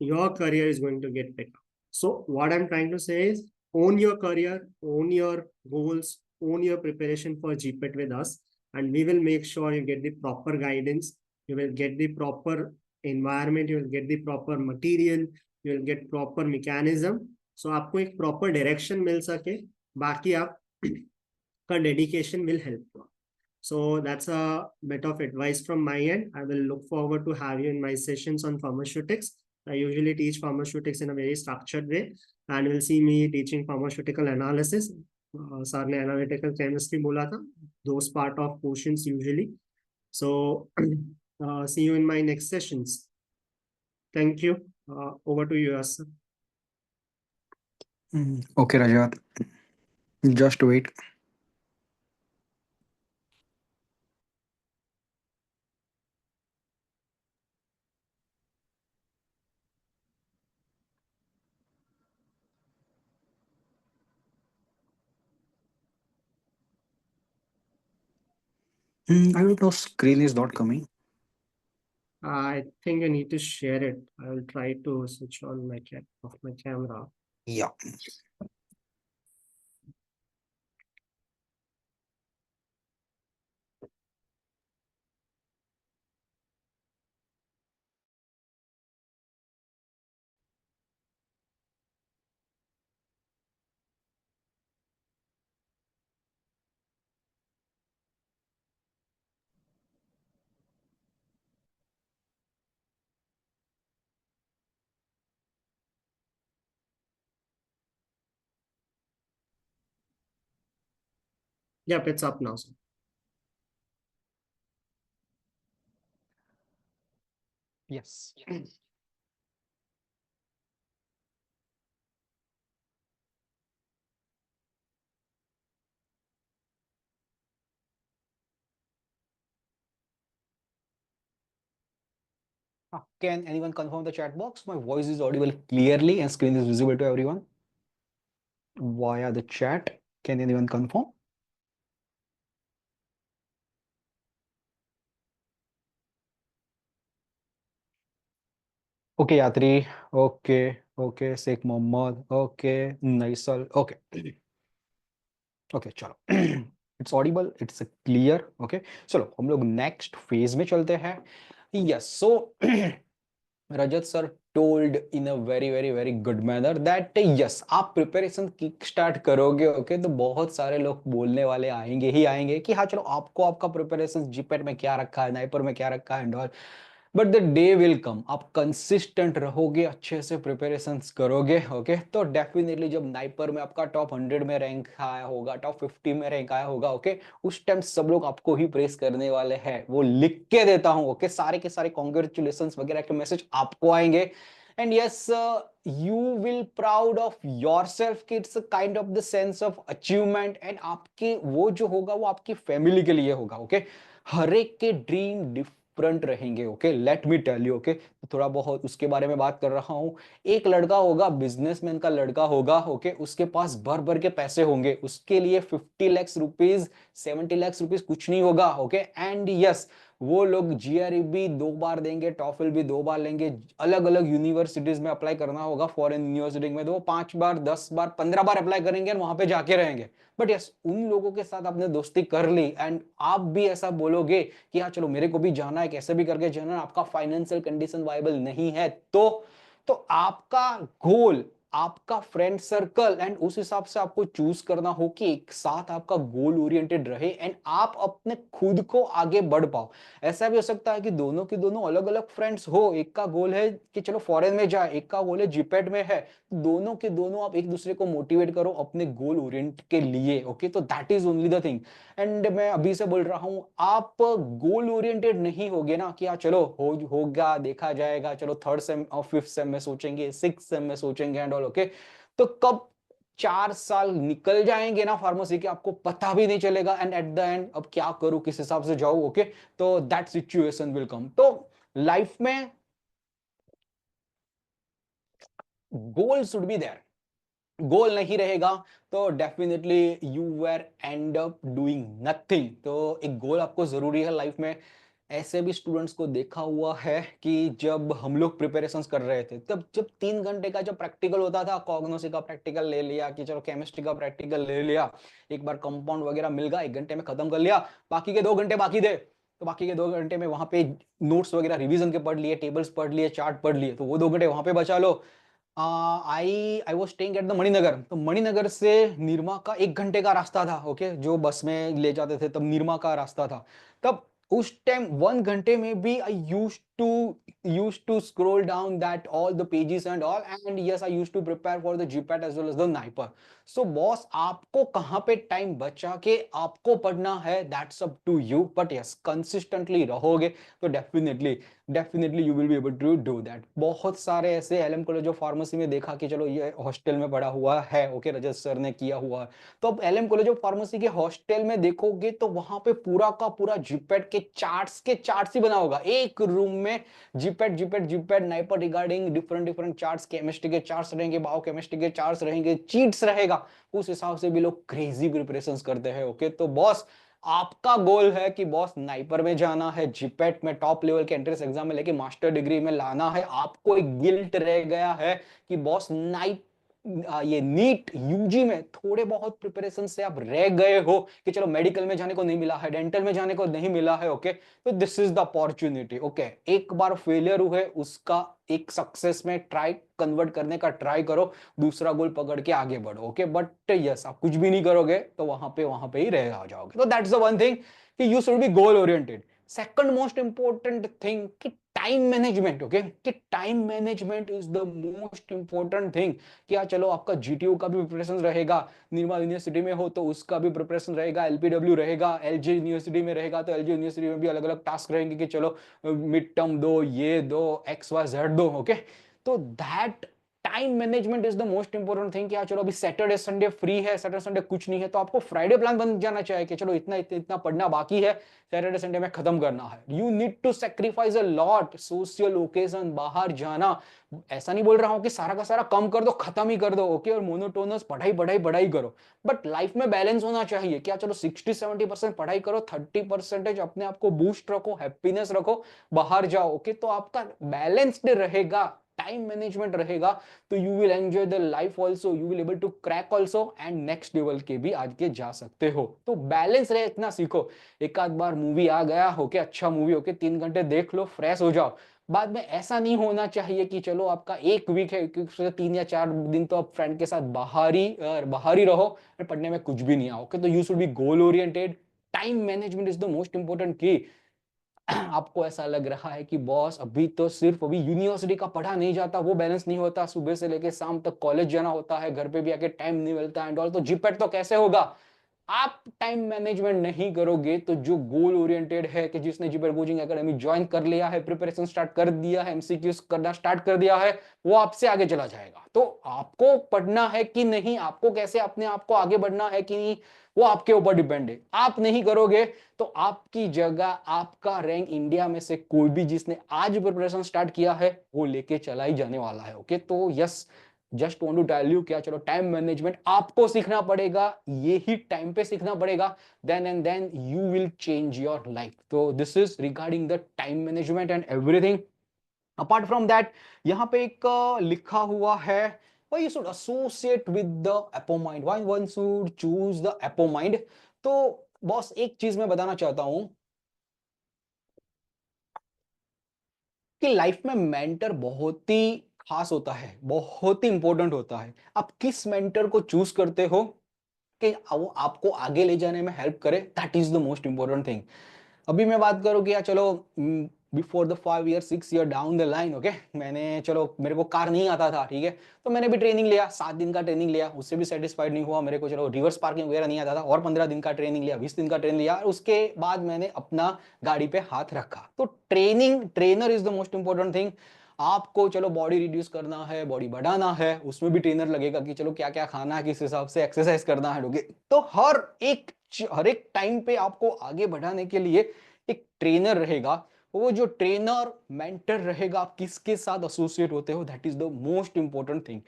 your career is going to get better. So what I'm trying to say is own your career, own your goals, own your preparation for GPET with us, and we will make sure you get the proper guidance, you will get the proper environment, you will get the proper material, you will get proper mechanism. So आपको एक proper direction मिल सके, बाकी आप का dedication will help you. So that's a bit of advice from my end. I will look forward to have you in my sessions on pharmaceutics. I usually teach pharmaceutics in a very structured way, and you'll see me teaching pharmaceutical analysis. Sir ने analytical chemistry बोला था, those part of portions usually. So see you in my next sessions. Thank you. Over to you, sir. Okay, Rajat. Just wait. I don't know, screen is not coming. I think I need to share it. I will try to switch on my off my camera. Yeah. Yep, it's up now, sir. Yes. Can anyone confirm the chat box? My voice is audible clearly and screen is visible to everyone via the chat. Can anyone confirm? Okay, Yatri. Okay, okay. Sheikh Mohammed. Okay, Naisal. Okay, okay, चलो. It's audible. It's clear. Okay, चलो हम लोग next phase में चलते हैं. Yes, so Rajat sir told in a very good manner that yes, आप preparation kick start करोगे okay तो बहुत सारे लोग बोलने वाले आएंगे ही आएंगे कि हाँ चलो आपको आपका प्रिपरेशन जीपेट में क्या रखा है, नाइपर में क्या रखा है and all. But the day will come, आप कंसिस्टेंट रहोगे, अच्छे से प्रिपरेशन करोगे ओके तो डेफिनेटली जब नाइपर में आपका टॉप 100 में रैंक आया होगा, टॉप 50 में रैंक आया होगा ओके, उस टाइम सब लोग आपको ही प्रेस करने वाले हैं. वो लिख के देता हूं ओके, सारे के सारे कॉन्ग्रेचुलेशन वगैरह के मैसेज आपको आएंगे. And yes, you will proud of your self कि it's kind of the sense of achievement. And आपके वो जो होगा वो आपकी फैमिली के लिए होगा ओके. हर एक के ड्रीम डिफरेंट रहेंगे okay, let me tell you okay. थोड़ा बहुत उसके बारे में बात कर रहा हूं. एक लड़का होगा, बिजनेसमैन का लड़का होगा ओके, उसके पास भर भर के पैसे होंगे, उसके लिए 50 लाख रुपीज, 70 लाख रुपीज कुछ नहीं होगा ओके. एंड यस, वो लोग जीआरई 2 बार देंगे, टॉफल भी 2 बार लेंगे, अलग अलग यूनिवर्सिटीज में अप्लाई करना होगा, फॉरेन यूनिवर्सिटी में तो वो 5 बार, 10 बार, 15 बार अप्लाई करेंगे और वहां पे जाके रहेंगे. बट यस, उन लोगों के साथ आपने दोस्ती कर ली एंड आप भी ऐसा बोलोगे कि हाँ चलो मेरे को भी जाना है, कैसे भी करके जाना है, आपका फाइनेंशियल कंडीशन वाइबल नहीं है तो आपका गोल, आपका फ्रेंड सर्कल एंड उस हिसाब से आपको चूज करना हो कि एक साथ आपका गोल ओरिएंटेड रहे एंड आप अपने खुद को आगे बढ़ पाओ. ऐसा भी हो सकता है कि दोनों के दोनों अलग अलग फ्रेंड्स हो, एक का गोल है कि चलो फॉरेन में जाए, एक का गोल है जीपेट में है, दोनों के दोनों आप एक दूसरे को मोटिवेट करो अपने गोल ओरिएंट के लिए ओके. तो that is only the thing. And मैं अभी से बोल रहा हूं, आप गोल ओरिएंटेड नहीं होगे ना कि हाँ चलो होगा देखा जाएगा, चलो थर्ड सेम और फिफ्थ सेम में सोचेंगे, सिक्स सेम में सोचेंगे एंड ऑल ओके, तो कब 4 साल निकल जाएंगे ना फार्मेसी के आपको पता भी नहीं चलेगा. एंड एट द एंड अब क्या करूं, किस हिसाब से जाऊं ओके, तो दैट सिचुएशन विल कम. तो लाइफ में goal should be there. Goal नहीं रहेगा तो definitely you where end up doing nothing. तो एक गोल आपको जरूरी है लाइफ में. ऐसे भी स्टूडेंट्स को देखा हुआ है कि जब हम लोग प्रिपरेशंस कर रहे थे तब जब 3 घंटे का जब प्रैक्टिकल होता था, कॉग्नोसी का प्रैक्टिकल ले लिया कि चलो केमिस्ट्री का प्रैक्टिकल ले लिया, एक बार कंपाउंड वगैरह मिल गया, 1 घंटे में खत्म कर लिया, बाकी के 2 घंटे बाकी थे, तो बाकी के 2 घंटे में वहां पे नोट्स वगैरह रिवीजन के पढ़ लिए, टेबल्स पढ़ लिए, चार्ट पढ़ लिए, तो वो 2 घंटे वहां पे बचा लो. I was staying at the Maninagar, तो मणिनगर से निरमा का 1 घंटे का रास्ता था ओके, जो बस में ले जाते थे तब निरमा का रास्ता था. तब उस टाइम 1 घंटे में भी I use to scroll down that all the pages and all. And yes, I use to prepare for the GPAT as well as the NIPER. So boss, आपको कहां पे टाइम बचा के आपको पढ़ना है, that's up to you. But yes, consistently रहोगे तो definitely you will be able to do that. बहुत सारे ऐसे एलएम कॉलेज ऑफ फार्मेसी में देखा कि चलो ये हॉस्टल में पढ़ा हुआ है ओके, रजत सर ने किया हुआ है, तो अब एलएम कॉलेज ऑफ फार्मेसी के हॉस्टल में देखोगे तो वहां पे पूरा का पूरा जीपेट के चार्ट्स ही बना होगा एक रूम में. GPAT NIPER regarding different different charts, chemistry के चार्ट्स रहेंगे, बायोकेमिस्ट्री के चार्ट्स रहेंगे, चीट्स रहेगा. उस हिसाब से भी लोग क्रेजी प्रिपरेशन करते हैं ओके. तो बॉस, आपका गोल है कि बॉस नाइपर में जाना है, जीपेट में टॉप लेवल के एंट्रेंस एग्जाम में लेके मास्टर डिग्री में लाना है. आपको एक गिल्ट रह गया है कि बॉस ये नीट यूजी में थोड़े बहुत प्रिपरेशन से आप रह गए हो कि चलो मेडिकल में जाने को नहीं मिला है, डेंटल में जाने को नहीं मिला है ओके, तो this is the opportunity okay. एक बार फेलियर हुए उसका एक सक्सेस में ट्राई कन्वर्ट करने का ट्राई करो, दूसरा गोल पकड़ के आगे बढ़ो ओके. बट यस, आप कुछ भी नहीं करोगे तो वहां पे ही रह जाओगे. तो दैट्स द वन थिंग कि you should be goal oriented. Second most important thing कि टाइम मैनेजमेंट ओके, कि time management is the most important thing. कि हाँ चलो आपका जीटीयू का भी प्रिपरेशन रहेगा, निर्मल यूनिवर्सिटी में हो तो उसका भी प्रिपरेशन रहेगा, एलपीडब्ल्यू रहेगा, एलजी यूनिवर्सिटी में रहेगा तो एलजी यूनिवर्सिटी में भी अलग अलग टास्क रहेंगे कि चलो मिड टर्म दो, ये दो, एक्स वाई जेड दो ओके. तो that time management is the most important thing कि यार चलो अभी सैटरडे संडे फ्री है, सैटरडे संडे कुछ नहीं है, तो आपको फ्राइडे प्लान बन जाना चाहिए कि चलो इतना इतना, इतना पढ़ना बाकी है, सैटरडे संडे में खत्म करना है। You need to sacrifice a lot, social occasion, बाहर जाना। ऐसा नहीं बोल रहा हूं कि सारा का सारा कम कर दो, खत्म ही कर दो, ओके, और मोनोटोनस पढ़ाई पढ़ाई पढ़ाई करो, बट लाइफ में बैलेंस होना चाहिए। क्या चलो 60-70% पढ़ाई करो, 30% अपने आप को बूस्ट रखो, हैप्पीनेस रखो, बाहर जाओ, ओके, तो आपका बैलेंस्ड रहेगा, टाइम मैनेजमेंट रहेगा, तो you will enjoy the life also, you will able to crack also and next level के भी आगे जा सकते हो। तो बैलेंस रहे, इतना सीखो। एक आध बार मूवी आ गया होके, अच्छा मूवी होके 3 घंटे देख लो, फ्रेश हो जाओ। बाद में ऐसा नहीं होना चाहिए कि चलो आपका एक वीक है, 3 या 4 दिन तो आप फ्रेंड के साथ बाहर ही रहो और पढ़ने में कुछ भी नहीं आओ, तो you should be goal oriented. Time management is the most important की। आपको ऐसा लग रहा है कि बॉस अभी तो सिर्फ अभी यूनिवर्सिटी का पढ़ा नहीं जाता, वो बैलेंस नहीं होता, सुबह से लेके शाम तक कॉलेज जाना होता है, घर पे भी आके टाइम नहीं मिलता एंड ऑल, तो जीपेट तो कैसे होगा? आप टाइम मैनेजमेंट नहीं करोगे तो जो गोल ओरिएंटेड है, कि जिसने जीपेट कोचिंग एकेडमी ज्वाइन कर लिया है, प्रिपरेशन स्टार्ट कर दिया है, एमसीक्यूज करना स्टार्ट कर दिया है, वो आपसे आगे चला जाएगा। तो आपको पढ़ना है कि नहीं, आपको कैसे अपने आप को आगे बढ़ना है कि नहीं, वो आपके ऊपर डिपेंड है। आप नहीं करोगे तो आपकी जगह, आपका रैंक इंडिया में से कोई भी जिसने आज प्रिपरेशन स्टार्ट किया है वो लेके चला ही जाने वाला है, ओके। तो yes, just want to tell you, क्या चलो टाइम मैनेजमेंट आपको सीखना पड़ेगा, ये ही टाइम पे सीखना पड़ेगा, then and then you will change your life. तो this is regarding the time management and everything. Apart from that, यहाँ पे एक लिखा हुआ है, why you should associate with the Apomind, why one should choose the Apomind। तो boss एक चीज मैं बताना चाहता हूं कि लाइफ में मेंटर बहुत ही खास होता है, बहुत ही इंपॉर्टेंट होता है। आप किस मेंटर को चूज करते हो कि वो आपको आगे ले जाने में हेल्प करे, that is the most important thing. अभी मैं बात करूँ कि यार चलो before the 5 year 6 year down the line, okay, मैंने, चलो मेरे को कार नहीं आता था, ठीक है, तो मैंने भी ट्रेनिंग लिया, 7 दिन का ट्रेनिंग लिया, उससे भी सेटिस्फाइड नहीं हुआ मेरे को, चलो रिवर्स पार्किंग वगैरह नहीं आता था, और 15 दिन का ट्रेनिंग लिया, 20 दिन का ट्रेनिंग लिया, और उसके बाद मैंने अपना गाड़ी पे हाथ रखा। तो training, trainer is the most important thing. आपको चलो बॉडी रिड्यूस करना है, बॉडी बढ़ाना है, उसमें भी ट्रेनर लगेगा कि चलो क्या क्या खाना है, किस हिसाब से एक्सरसाइज करना है, ओके। तो हर एक टाइम पे आपको आगे बढ़ाने के लिए एक ट्रेनर रहेगा। वो जो ट्रेनर मेंटर रहेगा, आप किसके साथ एसोसिएट होते हो, that is the most important thing.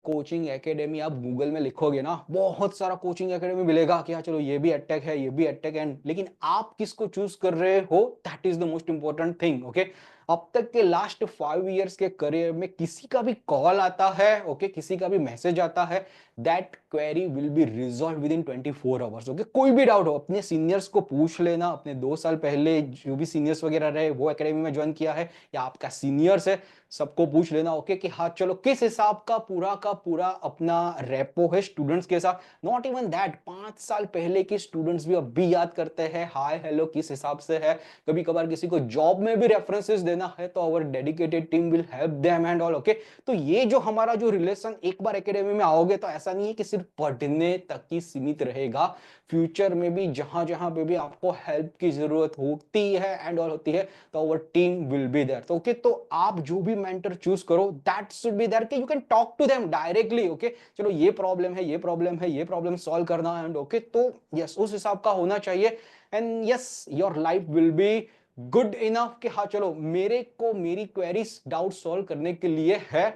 Coaching academy आप गूगल में लिखोगे ना, बहुत सारा कोचिंग एकेडमी मिलेगा कि हाँ चलो ये भी अटैक है, ये भी अटैक है, लेकिन आप किसको चूज कर रहे हो, that is the most important thing, okay. अब तक के लास्ट 5 इयर्स के करियर में किसी का भी कॉल आता है, ओके, किसी का भी मैसेज आता है, that query will be resolve with in 24 hours, okay. कोई भी डाउट हो अपने सीनियर्स को पूछ लेना, अपने 2 साल पहले जो भी सीनियर्स वगैरह रहे वो एकेडमी में ज्वाइन किया है, या आपका सीनियर्स है, सबको पूछ लेना, ओके, कि हाँ चलो किस हिसाब का पूरा अपना रेपो है स्टूडेंट्स के साथ। नॉट इवन दैट, 5 साल पहले के स्टूडेंट्स भी अब भी याद करते हैं हाय हेलो किस हिसाब से है। कभी कभार किसी को जॉब में भी रेफरेंसेस देना है तो our dedicated team will help them and all, okay. तो ये जो हमारा जो रिलेशन, एक बार एकेडमी में आओगे तो ऐसा नहीं है कि सिर्फ पढ़ने तक ही सीमित रहेगा, फ्यूचर में भी जहां जहां पे भी आपको हेल्प की जरूरत होती है एंड ऑल होती है, तो our team will be there. तो ओके, तो आप जो भी मेंटर चूज करो दैट शुड बी देयर कि you can talk to them directly, okay. चलो ये प्रॉब्लम है, ये प्रॉब्लम है, ये प्रॉब्लम सॉल्व करना है एंड ओके, तो यस उस हिसाब का होना चाहिए। And yes, your life will be good enough कि हाँ चलो मेरे को मेरी क्वेरीज डाउट सॉल्व करने के लिए है।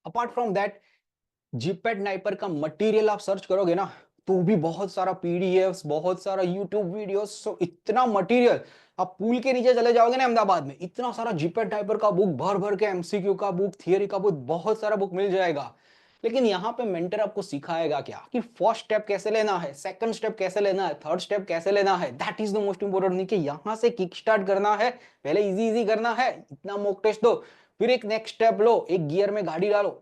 Apart from that, GPAT NIPER का मटेरियल आप सर्च करोगे ना, तो भी बहुत सारा पीडीएफ्स, बहुत सारा यूट्यूब वीडियोस, सो इतना मटेरियल। आप पुल के नीचे चले जाओगे ना अहमदाबाद में, इतना सारा जीपेट नाइपर का बुक, भर भर के एमसीक्यू का बुक, थियरी का बुक, बहुत सारा बुक मिल जाएगा। लेकिन यहाँ पे मेंटर आपको सिखाएगा क्या, कि फर्स्ट स्टेप कैसे लेना है, सेकंड स्टेप कैसे लेना है, थर्ड स्टेप कैसे लेना है, that is the most important नहीं कि यहाँ से किक स्टार्ट करना है, पहले इजी इजी करना है, इतना मॉक टेस्ट दो, फिर एक नेक्स्ट स्टेप लो, एक गियर में गाड़ी डालो।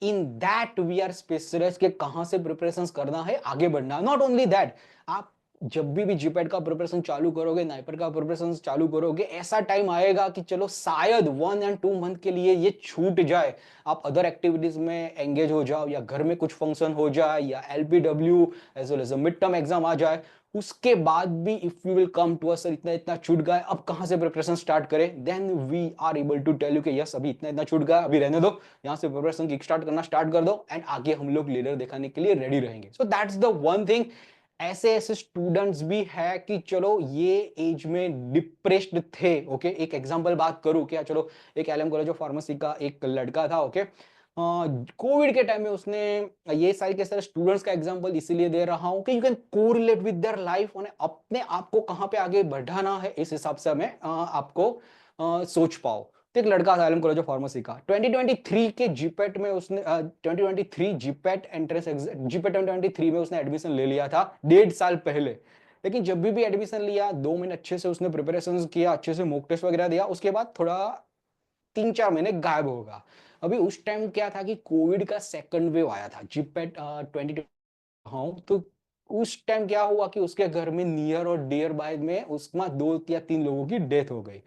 In that we are specialist के कहां से प्रिपरेशन करना है, आगे बढ़ना। नॉट ओनली दैट, आप जब भी जीपेट का प्रिपरेशन चालू करोगे, नाइपर का प्रिपरेशन चालू करोगे, ऐसा टाइम आएगा कि चलो शायद 1 या 2 मंथ के लिए ये छूट जाए, आप अदर एक्टिविटीज में एंगेज हो जाओ, या घर में कुछ फंक्शन हो जाए, या LPW as well as mid term exam आ जाए, उसके बाद भी if you will come to us sir इतना इतना छूट गया, अब कहाँ से प्रिपरेशन स्टार्ट करें, then we are able to tell you कि यस अभी इतना इतना छूट गया, अभी रहने दो, यहाँ से प्रिपरेशन किक स्टार्ट करना स्टार्ट कर दो एंड आगे हम लोग लीडर दिखाने के लिए रेडी रहेंगे। So that's the one thing. ऐसे ऐसे स्टूडेंट्स भी है कि चलो ये एज में डिप्रेस्ड थे, ओके एक एग्जांपल बात करूं क्या, चलो एक एलएम कॉलेज ऑफ फार्मेसी का एक लड़का था, ओके कोविड के टाइम में उसने, ये सारे के सारे स्टूडेंट्स का एग्जांपल इसीलिए दे रहा हूं कि you can correlate with their life, उन्हें अपने आप को कहां पे आगे बढ़ाना है इस हिसाब से मैं आपको सोच पाओ। तो एक लड़का था एलएम कॉलेज ऑफ फार्मेसी का 2023 के जीपेट में उसने 2023 जीपेट एंट्रेंस जीपेट 2023 में उसने एडमिशन ले लिया था 1.5 साल पहले। लेकिन जब भी एडमिशन लिया 2 महीने अच्छे से उसने प्रिपरेशन किया, अच्छे से मॉक टेस्ट वगैरह दिया, उसके बाद थोड़ा 3-4 महीने गायब होगा। अभी उस टाइम क्या था कि कोविड का सेकंड वेव आया था जीपेट 2020। हाँ तो उस टाइम क्या हुआ कि उसके घर में नियर और डियर बाय में उसमें 2 या 3 लोगों की डेथ हो गई।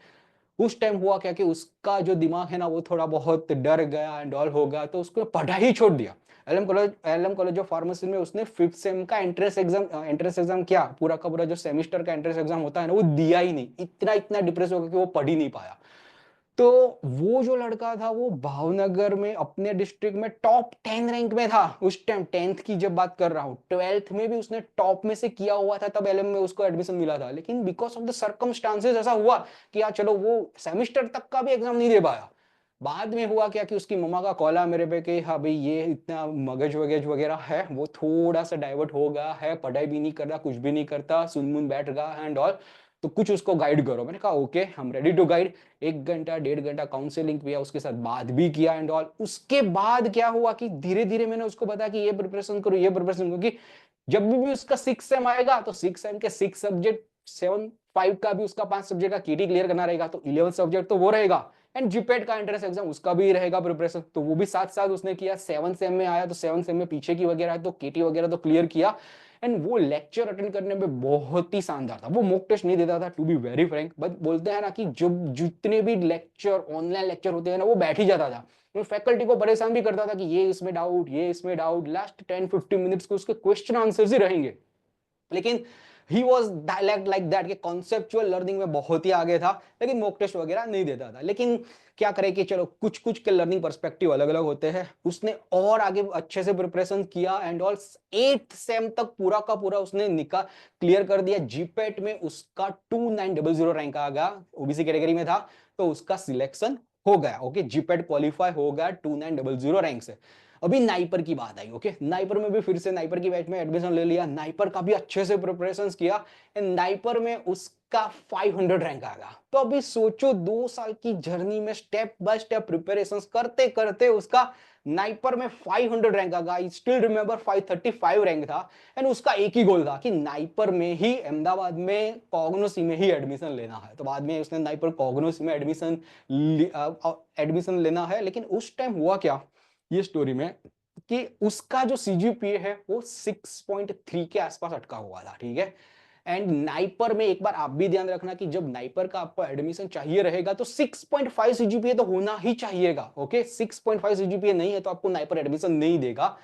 उस टाइम हुआ क्या कि उसका जो दिमाग है ना वो थोड़ा बहुत डर गया एंड ऑल हो गया, तो उसको पढ़ाई छोड़ दिया। एलएम कॉलेज ऑफ फार्मेसी में उसने 5th सेम का एंट्रेंस एग्जाम किया, पूरा का पूरा जो सेमिस्टर का एंट्रेंस एग्जाम होता है ना वो दिया ही नहीं, इतना इतना डिप्रेस हो गया कि वो पढ़ ही नहीं पाया। तो वो जो लड़का था वो भावनगर में अपने डिस्ट्रिक्ट में टॉप 10 रैंक में था उस टाइम, 10th की जब बात कर रहा हूँ, 12th में भी उसने टॉप में से किया हुआ था, तब एलएम में उसको एडमिशन मिला था। लेकिन बिकॉज ऑफ द सर्कमस्टांसेस ऐसा हुआ कि यार चलो वो सेमिस्टर तक का भी एग्जाम नहीं दे पाया। बाद में हुआ क्या कि उसकी मम्मा का कॉल आया मेरे पे कि हाँ भाई ये इतना मगज वगज वगैरह है, वो थोड़ा सा डाइवर्ट हो गया है, पढ़ाई भी नहीं कर रहा, कुछ भी नहीं करता, सुनमुन बैठ गया है एंड ऑल, तो कुछ उसको गाइड करो। मैंने कहा ओके हम रेडी टू गाइड। 1 घंटा 1.5 घंटा काउंसलिंग किया, उसके साथ बात भी किया एंड ऑल। उसके बाद क्या हुआ कि धीरे धीरे मैंने उसको बताया कि ये प्रिपरेशन करो ये प्रिपरेशन करो, क्योंकि जब भी उसका 6 सेम आएगा तो 6 सेम के 6 सब्जेक्ट, 7 5 का भी उसका 5 सब्जेक्ट का केटी क्लियर करना रहेगा, तो 11 सब्जेक्ट तो वो रहेगा एंड जीपेट का एंट्रेंस एग्जाम उसका भी रहेगा प्रिपरेशन, तो वो भी साथ साथ उसने किया। 7 सेम में आया तो 7 सेम में पीछे की वगैरह तो केटी वगैरह तो क्लियर किया एंड वो लेक्चर अटेंड करने में बहुत ही शानदार था। वो मॉक टेस्ट नहीं देता था to be very frank, but बोलते हैं ना कि जब जितने भी लेक्चर ऑनलाइन लेक्चर होते हैं ना वो बैठ ही जाता था। वो फैकल्टी को परेशान भी करता था कि ये इसमें डाउट ये इसमें डाउट, लास्ट 10-15 मिनट्स को उसके क्वेश्चन आंसर्स ही रहेंगे। लेकिन ही वॉज लाइक दैट कि कॉन्सेप्चुअल लर्निंग में बहुत ही आगे था, लेकिन मॉक टेस्ट वगैरह नहीं देता था। लेकिन क्या करें कि चलो कुछ कुछ के लर्निंग पर्सपेक्टिव अलग अलग होते हैं, उसने और आगे अच्छे से प्रिपरेशन किया एंड ऑल 8th सेम तक पूरा का पूरा उसने निकाल क्लियर कर दिया। जीपेट में उसका 2900 रैंक आ गया, ओबीसी कैटेगरी में था, तो उसका सिलेक्शन हो गया। ओके जीपेट क्वालिफाई हो गया 2900 रैंक से। अभी नाइपर की बात आई, ओके नाइपर में भी फिर से नाइपर की बैच में एडमिशन ले लिया, नाइपर का भी अच्छे से प्रिपरेशन किया एंड नाइपर में उसका 500 रैंक आ गया। तो अभी सोचो 2 साल की जर्नी में स्टेप बाय स्टेप प्रिपरेशन करते करते उसका नाइपर में 500 रैंक आ गया। आई स्टिल रिमेंबर 535 रैंक था एंड उसका एक ही गोल था कि नाइपर में ही अहमदाबाद में कॉग्नोसी में ही एडमिशन लेना है। तो बाद में उसने नाइपर कॉग्नोसी में एडमिशन लेना है। लेकिन उस टाइम हुआ क्या ये स्टोरी में कि उसका जो सीजीपीए है वो 6.3 के आसपास अटका हुआ था, ठीक है। एंड नाइपर में एक बार आप भी ध्यान रखना कि जब नाइपर का आपको एडमिशन चाहिए रहेगा तो 6.5 सीजीपीए तो होना ही चाहिएगा, ओके 6.5 सीजीपीए नहीं है तो आपको नाइपर एडमिशन नहीं देगा।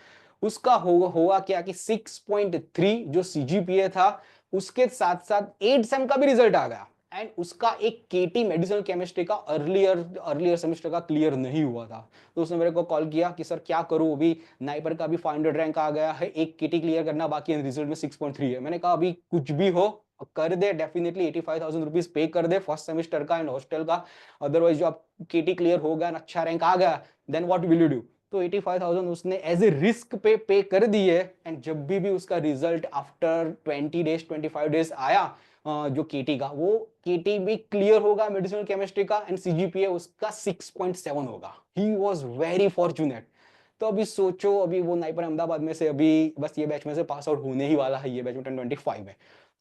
उसका हुआ क्या कि 6.3 जो सीजीपीए था उसके साथ साथ 8 सेम का भी रिजल्ट आ गया एंड उसका एक केटी मेडिसिनल केमिस्ट्री का अर्लियर सेमेस्टर का क्लियर नहीं हुआ था। तो उसने मेरे को कॉल किया कि सर क्या करूं, अभी नाइपर का भी 500 रैंक आ गया है, एक केटी क्लियर करना बाकी है, रिजल्ट में 6.3 है। मैंने कहा अभी कुछ भी हो कर दे, डेफिनेटली 85,000 रुपीज पे कर दे फर्स्ट सेमेस्टर का एंड हॉस्टल का, अदरवाइज जो आप केटी क्लियर हो गया अच्छा रैंक आ गया then what will you do. तो 85,000 उसने एज ए रिस्क पे कर दी है एंड जब भी उसका रिजल्ट आफ्टर 20 डेज 25 डेज आया जो केटी का, वो केटी भी क्लियर होगा मेडिसिनल केमिस्ट्री का एंड सीजीपीए उसका 6.7 होगा। He was very fortunate. तो अभी सोचो अभी वो नाइपर अहमदाबाद में से अभी बस ये बैच में से पास आउट होने ही वाला है, ये बैच में 1025 में।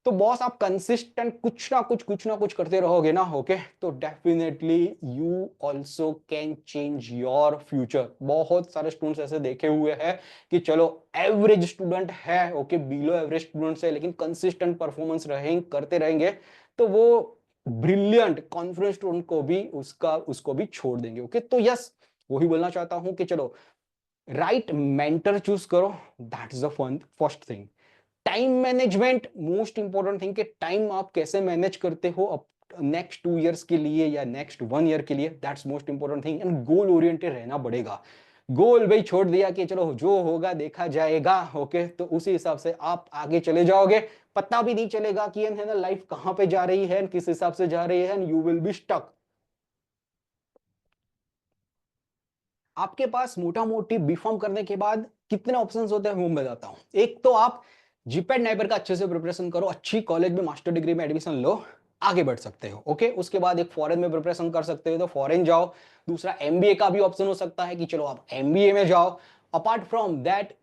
तो बॉस आप कंसिस्टेंट कुछ ना कुछ करते रहोगे ना, ओके तो definitely you also can change your future. बहुत सारे स्टूडेंट्स ऐसे देखे हुए हैं कि चलो एवरेज स्टूडेंट है, ओके बिलो एवरेज स्टूडेंट्स है, लेकिन कंसिस्टेंट परफॉर्मेंस करते रहेंगे तो वो ब्रिलियंट कॉन्फिडेंस स्टूडेंट को भी उसको भी छोड़ देंगे। ओके तो यस वही बोलना चाहता हूं कि चलो राइट मेंटर चूज करो, that is the first thing. Time management most important thing कि टाइम आप कैसे मैनेज करते हो अब नेक्स्ट 2 इयर्स के लिए या नेक्स्ट 1 ईयर के लिए, that's most important thing. And goal oriented रहना पड़ेगा। गोल भाई छोड़ दिया कि चलो जो होगा देखा जाएगा, ओके, तो उसी हिसाब से आप आगे चले जाओगे। पता भी नहीं चलेगा कि है ना लाइफ कहाँ पे जा रही है, किस हिसाब से जा रही है, and you will be stuck. आपके पास मोटा मोटी बीफॉर्म करने के बाद कितने ऑप्शंस होते हैं वो मैं बताता हूं। एक तो आप जीपैट नाइपर का अच्छे से प्रिपरेशन करो, अच्छी कॉलेज में मास्टर डिग्री में एडमिशन लो, आगे बढ़ सकते हो। ओके, उसके बाद एक फॉरेन में प्रिपरेशन कर सकते हो तो फॉरेन जाओ। दूसरा एमबीए का भी ऑप्शन हो सकता है कि चलो आप एमबीए में जाओ। अपार्ट फ्रॉम दैट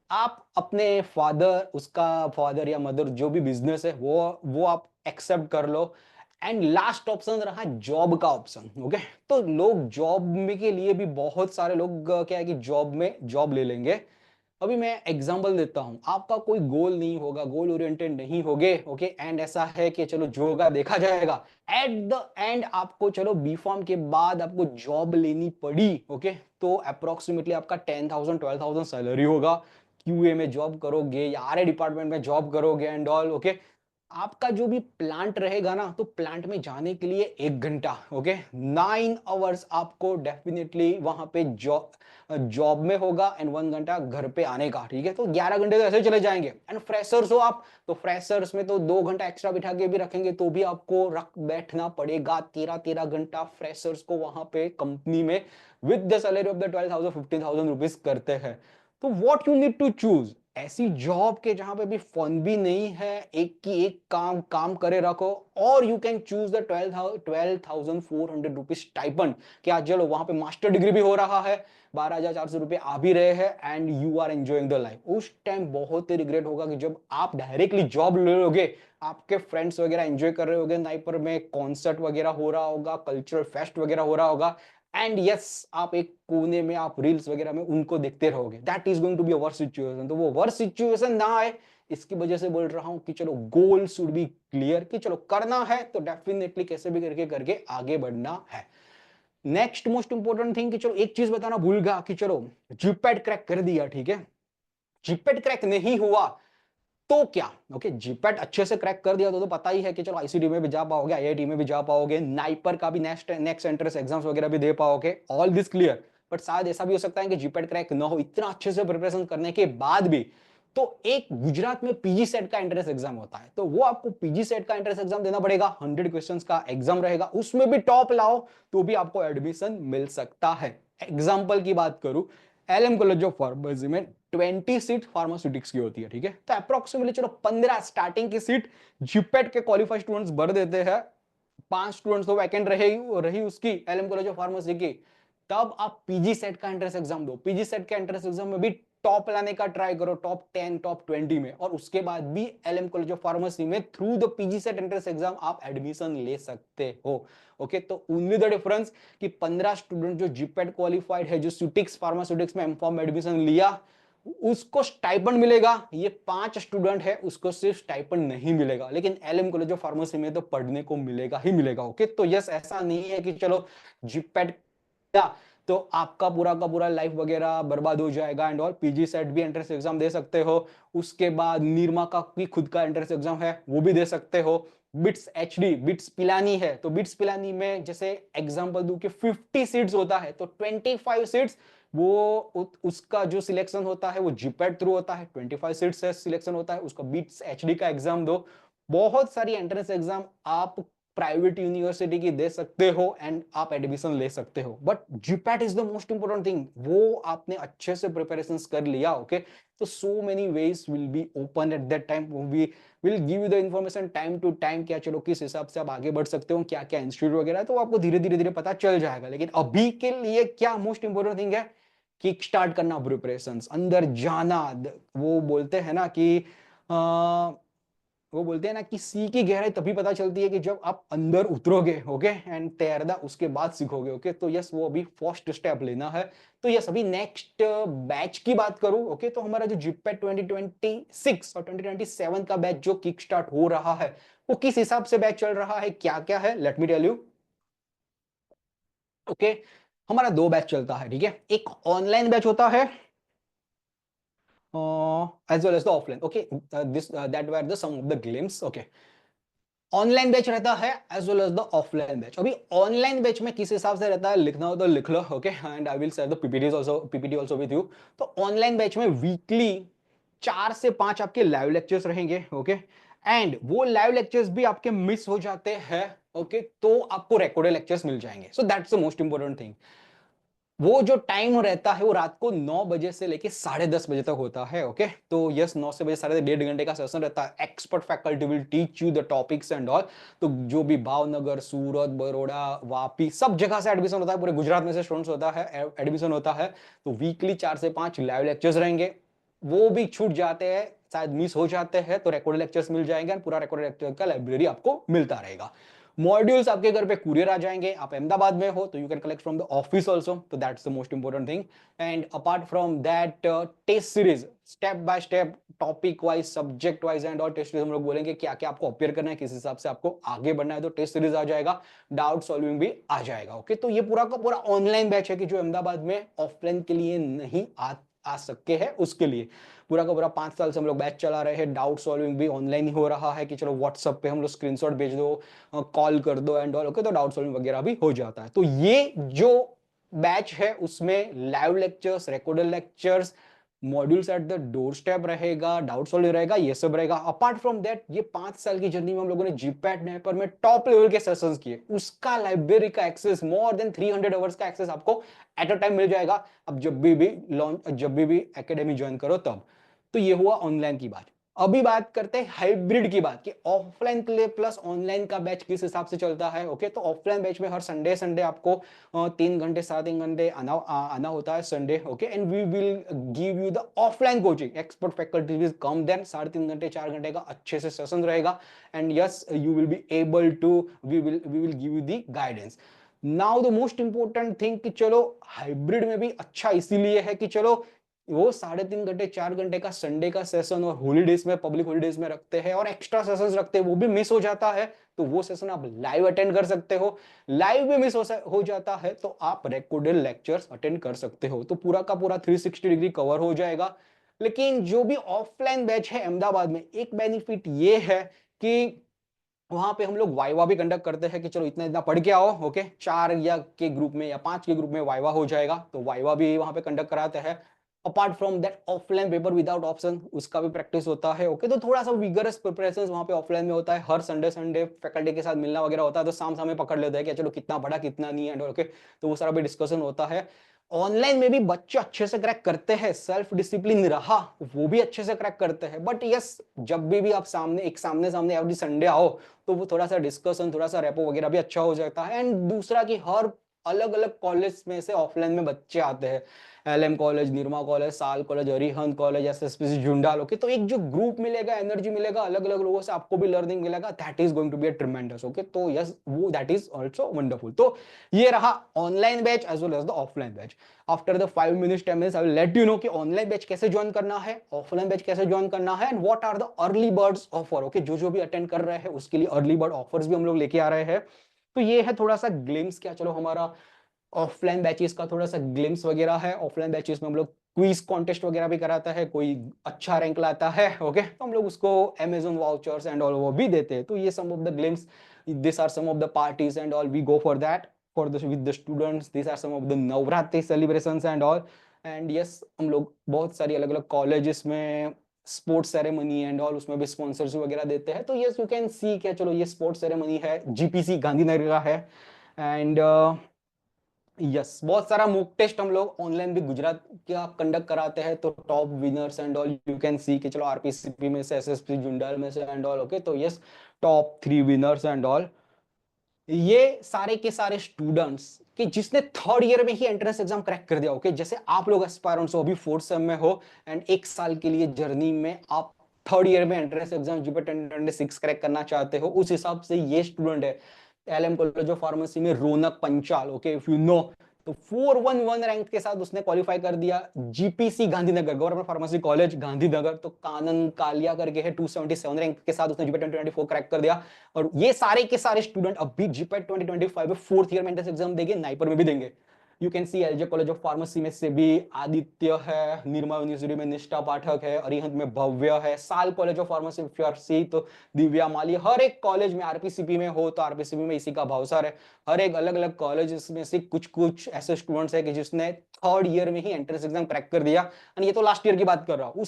आप अपने फादर, उसका फादर या मदर जो भी बिजनेस है वो आप एक्सेप्ट कर लो। एंड लास्ट ऑप्शन रहा जॉब का ऑप्शन। ओके, तो लोग जॉब में के लिए भी बहुत सारे लोग क्या है कि जॉब में जॉब ले लेंगे। अभी मैं एग्जांपल देता हूं, आपका कोई गोल नहीं होगा, गोल ओरिएंटेड नहीं होगे, ओके, एंड ऐसा है कि चलो जो होगा देखा जाएगा। एट द एंड आपको चलो बी फॉर्म के बाद आपको जॉब लेनी पड़ी, ओके, तो अप्रोक्सीमेटली आपका 10,000 12,000 सैलरी होगा। क्यूए में जॉब करोगे या आरए डिपार्टमेंट में जॉब करोगे एंड ऑल, ओके। आपका जो भी प्लांट रहेगा ना, तो प्लांट में जाने के लिए 1 घंटा, ओके, 9 आवर्स आपको डेफिनेटली वहां पे जॉब जॉब में होगा, एंड 1 घंटा घर पे आने का, ठीक है, तो 11 घंटे तो ऐसे चले जाएंगे। एंड फ्रेशर्स हो आप, तो फ्रेशर्स में तो 2 घंटा एक्स्ट्रा बिठा के भी रखेंगे तो भी आपको रख बैठना पड़ेगा। 13-13 घंटा फ्रेशर्स को वहां पे कंपनी में with the salary of the 12,000 15,000 rupees करते हैं। तो what you need to choose ऐसी जॉब के जहां पे भी फन भी नहीं है, एक की एक काम काम करे रखो, और you can choose the 12,400 rupees stipend. क्या चलो वहां पे मास्टर डिग्री भी हो रहा है, 12,400 रुपये आ भी रहे हैं, and you are enjoying the life. उस टाइम बहुत ही रिग्रेट होगा कि जब आप डायरेक्टली जॉब ले लोगे, आपके फ्रेंड्स वगैरह एंजॉय कर रहे होगे, नाइपर में कॉन्सर्ट वगैरह हो रहा होगा, कल्चरल फेस्ट वगैरह हो रहा होगा, एंड यस आप एक कोने में आप रील्स वगैरह में उनको देखते रहोगे। That is going to be a worst situation. तो वो वर्स्ट सिचुएशन ना आए, इसकी वजह से बोल रहा हूं कि चलो गोल शुड बी क्लियर, कि चलो करना है तो डेफिनेटली कैसे भी करके करके आगे बढ़ना है। नेक्स्ट मोस्ट इंपोर्टेंट थिंग कि चलो एक चीज बताना भूल गया कि चलो जीपैट क्रैक कर दिया, ठीक है, जीपैट क्रैक नहीं हुआ तो क्या, ओके, जीपैट अच्छे से क्रैक कर दिया तो पता ही है कि चलो आईसीडी में भी जा पाओगे, आईआईटी में भी जा पाओगे, नाइपर का भी नेक्स्ट नेक्स्ट एंट्रेंस एग्जाम्स वगैरह भी दे पाओगे, ऑल दिस क्लियर। बट शायद ऐसा भी हो सकता है कि जीपैट क्रैक ना हो, इतना अच्छे से प्रिपरेशन करने के बाद भी। तो एक गुजरात में पीजी सेट का एंट्रेंस एग्जाम होता है, तो वो आपको पीजी सेट का एंट्रेंस एग्जाम देना पड़ेगा। 100 क्वेश्चंस का एग्जाम रहेगा, उसमें भी टॉप लाओ तो भी आपको एडमिशन मिल सकता है। एग्जाम्पल की बात करूं, एलएम कॉलेज ऑफ फार्मेसी में 20 सीट फार्मास्यूटिक्स की होती है, ठीक है, तो अप्रोक्सीमेटली चलो 15 स्टार्टिंग की सीट जीपेट के क्वालिफाइड स्टूडेंट्स भर देते हैं। 5 स्टूडेंट्स तो वैकेंट रही उसकी एलएम कॉलेज ऑफ फार्मेसी की। तब आप पीजी सेट का एंट्रेंस एग्जाम दो, पीजी सेट के एंट्रेंस एग्जाम में भी टॉप लाने का ट्राई करो, टॉप 10 टॉप 20 में, और उसके बाद भी एलएम कॉलेज ऑफ फार्मेसी में through the PG set entrance exam आप एडमिशन ले सकते हो। ओके, तो ओनली द डिफरेंस कि 15 स्टूडेंट जो जीपेट क्वालिफाइड है, जो सुटिक्स फार्मास्यूटिक्स में एमफॉर्म में एडमिशन लिया, उसको स्टाइपेंड मिलेगा। ये 5 स्टूडेंट है, उसको सिर्फ स्टाइपेंड नहीं मिलेगा, लेकिन एलएम कॉलेज ऑफ फार्मेसी में तो पढ़ने को मिलेगा ही मिलेगा। ओके, तो यस ऐसा नहीं है कि चलो जीपेट तो आपका पूरा का पूरा लाइफ वगैरह बर्बाद हो जाएगा एंड ऑल। पीजी सेट भी एंट्रेंस एग्जाम दे सकते हो, उसके बाद नीरमा का भी खुद का एंट्रेंस एग्जाम है, वो भी दे सकते हो। बिट्स एचडी, बिट्स पिलानी है, तो बिट्स पिलानी में जैसे एग्जांपल दूं कि 50 सीट्स होता है, तो 25 सीट्स वो उसका जो सिलेक्शन होता है वो जीपैट थ्रू होता है। 25 सीट्स से सिलेक्शन होता है, उसका बिट्स एचडी का एग्जाम दो। बहुत सारी एंट्रेंस एग्जाम आप प्राइवेट यूनिवर्सिटी की दे सकते हो एंड आप एडमिशन ले सकते हो, but GPAT is the most important thing. वो आपने अच्छे से प्रिपरेशन कर लिया, ओके, तो so many ways will be open at that time. We will give you the information time to time, क्या चलो किस हिसाब से आप आगे बढ़ सकते हो, क्या क्या इंस्टीट्यूट वगैरह है, तो आपको धीरे धीरे धीरे पता चल जाएगा। लेकिन अभी के लिए क्या मोस्ट इंपोर्टेंट थिंग है, किक स्टार्ट करना प्रिपरेशन, अंदर जाना। वो बोलते हैं ना कि वो बोलते हैं ना कि सी की गहराई तभी पता चलती है कि जब आप अंदर उतरोगे, ओके, एंड तैरना उसके बाद सीखोगे। ओके, तो यस वो अभी फर्स्ट स्टेप लेना है। तो यस अभी नेक्स्ट बैच की बात करूं, ओके, तो हमारा जो जिपेट 2026 और 2027 का बैच जो किक स्टार्ट हो रहा है, वो किस हिसाब से बैच चल रहा है, क्या क्या है, let me tell you. Okay, हमारा 2 बैच चलता है, ठीक है, एक ऑनलाइन बैच होता है as well as the offline. Okay, that were the some of the glimpse. Okay, online batch रहता है as well as the offline batch. अभी ऑनलाइन बैच में किस हिसाब से रहता है, लिखना हो तो लिख लो. Okay, and I will share the PPT also with you. तो ऑनलाइन बैच में वीकली 4 से 5 आपके लाइव लेक्चर्स रहेंगे. ओके, एंड वो लाइव लेक्चर्स भी आपके मिस हो जाते हैं, ओके, तो आपको रिकॉर्डेड लेक्चर्स मिल जाएंगे. So that's the most important thing. वो जो टाइम रहता है वो रात को 9 बजे से लेके 10:30 बजे तक होता है. ओके, तो यस, 9 से बजे 1.5 घंटे का सेशन रहता है. Expert faculty will teach you the topics and all. तो जो भी भावनगर, सूरत, बड़ौदा, वापी, सब जगह से एडमिशन होता है, पूरे गुजरात में से स्टूडेंट्स होता है, एडमिशन होता है. तो वीकली 4 से 5 लाइव लेक्चर्स रहेंगे. वो भी छूट जाते हैं, शायद मिस हो जाते हैं, तो रिकॉर्डेड लेक्चर्स मिल जाएंगे. पूरा रिकॉर्डेड लेक्चर का लाइब्रेरी आपको मिलता रहेगा. मॉड्यूल्स आपके घर पे कुरियर आ जाएंगे. आप अहमदाबाद में हो तो you can collect from the office also. तो that's the most important thing. And apart from that, test series step by step, topic wise, subject wise and all. Test series हम लोग बोलेंगे क्या क्या आपको अपेयर करना है, किस हिसाब से आपको आगे बढ़ना है. तो टेस्ट सीरीज आ जाएगा, डाउट सॉल्विंग भी आ जाएगा. ओके, तो ये पूरा का पूरा ऑनलाइन बैच है कि जो अहमदाबाद में ऑफलाइन के लिए नहीं आ सके हैं उसके लिए. पूरा का पूरा 5 साल से हम लोग बैच चला रहे हैं. डाउट सॉल्विंग भी ऑनलाइन ही हो रहा है कि चलो व्हाट्सएप पे हम लोग स्क्रीनशॉट भेज दो, कॉल कर दो एंड ऑल. ओके, तो डाउट सॉल्विंग वगैरह भी हो जाता है. तो ये जो बैच है उसमें live lectures, recorded lectures, modules at the door step रहेगा, डाउट सॉल्विंग रहेगा, ये सब रहेगा. अपार्ट फ्रॉम दैट, ये 5 साल की जर्नी में हम लोगों ने जीपैट नेपर में टॉप लेवल के सेशंस किए. उसका लाइब्रेरी का एक्सेस, मोर देन 300 आवर्स का एक्सेस आपको एट अ टाइम मिल जाएगा. अब जब भी एकेडमी ज्वाइन करो तब. तो ये हुआ ऑनलाइन की बात. अभी बात करते हैं हाइब्रिड की बात, कि ऑफलाइन के लिए प्लस ऑनलाइन का बैच किस हिसाब से चलता है. ओके, तो ऑफलाइन बैच में हर संडे संडे आपको 3 घंटे 3.5 घंटे आना होता है Sunday. Okay, and we will give you the offline coaching. Expert faculty will come then 3.5 घंटे 4 घंटे का अच्छे से सेशन रहेगा. And yes, you will be able to, we will give you the guidance. Now the most important thing कि चलो hybrid में भी अच्छा इसीलिए है कि चलो वो 3.5 घंटे 4 घंटे का संडे का सेशन और हॉलीडेज में, पब्लिक हॉलीडेज में रखते हैं और एक्स्ट्रा सेशंस रखते हैं, वो भी मिस हो जाता है तो वो सेशन आप लाइव अटेंड कर सकते हो. लाइव भी मिस हो जाता है तो आप रिकॉर्डेड लेक्चर्स अटेंड कर सकते हो. तो पूरा का पूरा 360 डिग्री कवर हो जाएगा. लेकिन जो भी ऑफलाइन बैच है अहमदाबाद में, एक बेनिफिट ये है कि वहां पे हम लोग वाइवा भी कंडक्ट करते हैं कि चलो इतना इतना पढ़ के आओ. ओके, 4 या के ग्रुप में या 5 के ग्रुप में वाइवा हो जाएगा, तो वाइवा भी वहां पे कंडक्ट कराते हैं. Apart from that, offline paper without option, उसका भी प्रैक्टिस होता है. ओके, तो थोड़ा सा विगरस प्रिपरेशन वहां पे ऑफलाइन में होता है. हर संडे संडे फैकल्टी के साथ मिलना वगैरह होता है, तो साम सामने पकड़ लेते हैं कि चलो कितना पढ़ा कितना नहीं है. ओके, तो वो सारा भी डिस्कशन होता है. ऑनलाइन में भी बच्चे अच्छे से क्रैक करते हैं, सेल्फ डिसिप्लिन रहा वो भी अच्छे से क्रैक करते हैं. बट यस, जब भी आप सामने सामने एवरी संडे आओ तो वो थोड़ा सा डिस्कशन, थोड़ा सा रेपो वगैरह भी अच्छा हो जाता है. एंड दूसरा कि हर अलग अलग कॉलेज में से ऑफलाइन में बच्चे आते हैं. एलएम कॉलेज, निरमा कॉलेज, साल कॉलेज, अरिहंत कॉलेज, एसएसपीसी झुंडाल. ओके, तो एक जो ग्रुप मिलेगा, एनर्जी मिलेगा, अलग अलग लोगों से आपको भी लर्निंग मिलेगा, that is going to be a tremendous. Okay, तो यस, वो दैट इज ऑल्सो वंडरफुल. तो ये रहा online batch as well as the offline batch. After the 5 minutes 10 minutes I will let you know कि online batch कैसे join करना है, offline batch कैसे ज्वाइन करना है, and what are the early birds offer. Okay, जो भी attend कर रहे हैं उसके लिए अर्ली बर्ड ऑफर्स भी हम लोग लेके आ रहे हैं. तो ये है थोड़ा सा ग्लिम्स, क्या चलो हमारा ऑफलाइन बैचेस का थोड़ा सा ग्लिम्स वगैरह है. ऑफलाइन बैचेस में हम लोग क्विज कॉन्टेस्ट वगैरह भी कराता है. कोई अच्छा रैंक लाता है, ओके, तो हम लोग उसको अमेजोन वाउचर्स एंड ऑल वो भी देते हैं. तो ये some of the glimpse, this are some of the parties and all we go for that for the with the students. These are some of the Navratri celebrations and all. And yes, हम लोग बहुत सारी अलग अलग colleges में sports ceremony and all, उसमें भी sponsors वगैरह देते हैं. तो यस, यू कैन सी क्या चलो ये स्पोर्ट्स सेरेमनी है, जीपीसी गांधीनगर का है. एंड यस, बहुत सारा मॉक टेस्ट हम लोग ऑनलाइन भी गुजरात का कंडक्ट कराते हैं. तो top winners and all you can see कि चलो आरपीसीपी में से, एसएसपी जुंडाल में से एंड ऑल. ओके, तो yes, top 3 winners and all. ये सारे के सारे स्टूडेंट्स कि जिसने थर्ड ईयर में ही एंट्रेंस एग्जाम क्रैक कर दिया. ओके, जैसे आप लोग एस्पायरेंट्स हो, अभी 4th सेम में हो एंड 1 साल के लिए जर्नी में आप थर्ड ईयर में एंट्रेंस एग्जाम जीपीटी 2026 क्रैक करना चाहते हो, उस हिसाब से ये स्टूडेंट है एलएम कॉलेज ऑफ फार्मेसी में Ronak Panchal. Okay, if you know, तो 411 रैंक के साथ उसने क्वालिफाई कर दिया GPC Gandhinagar, government pharmacy college Gandhinagar. तो कानन कालिया करके है, 277 रैंक के साथ उसने जीपीटी 2024 क्रैक कर दिया. और ये सारे के सारे स्टूडेंट अभी जीपीटी 2025 में 4th ईयर में एंट्रेंस एग्जाम देंगे, नाइपर में भी देंगे. You can see LJ college of pharmacy में से भी आदित्य है, निर्मा यूनिवर्सिटी में निष्ठा पाठक है, अरिहंत में भव्य है, साल कॉलेज ऑफ फार्मेसी सी तो दिव्या माली, हर एक कॉलेज में आरपीसीपी में हो तो आरपीसीपी में इसी का भावसार है। हर एक अलग अलग कॉलेज में से कुछ कुछ ऐसे स्टूडेंट्स है कि जिसने थर्ड ईयर में ही एंट्रेंस एग्जाम क्रैक कर दिया, और ये तो लास्ट ईयर की बात कर रहा हूँ,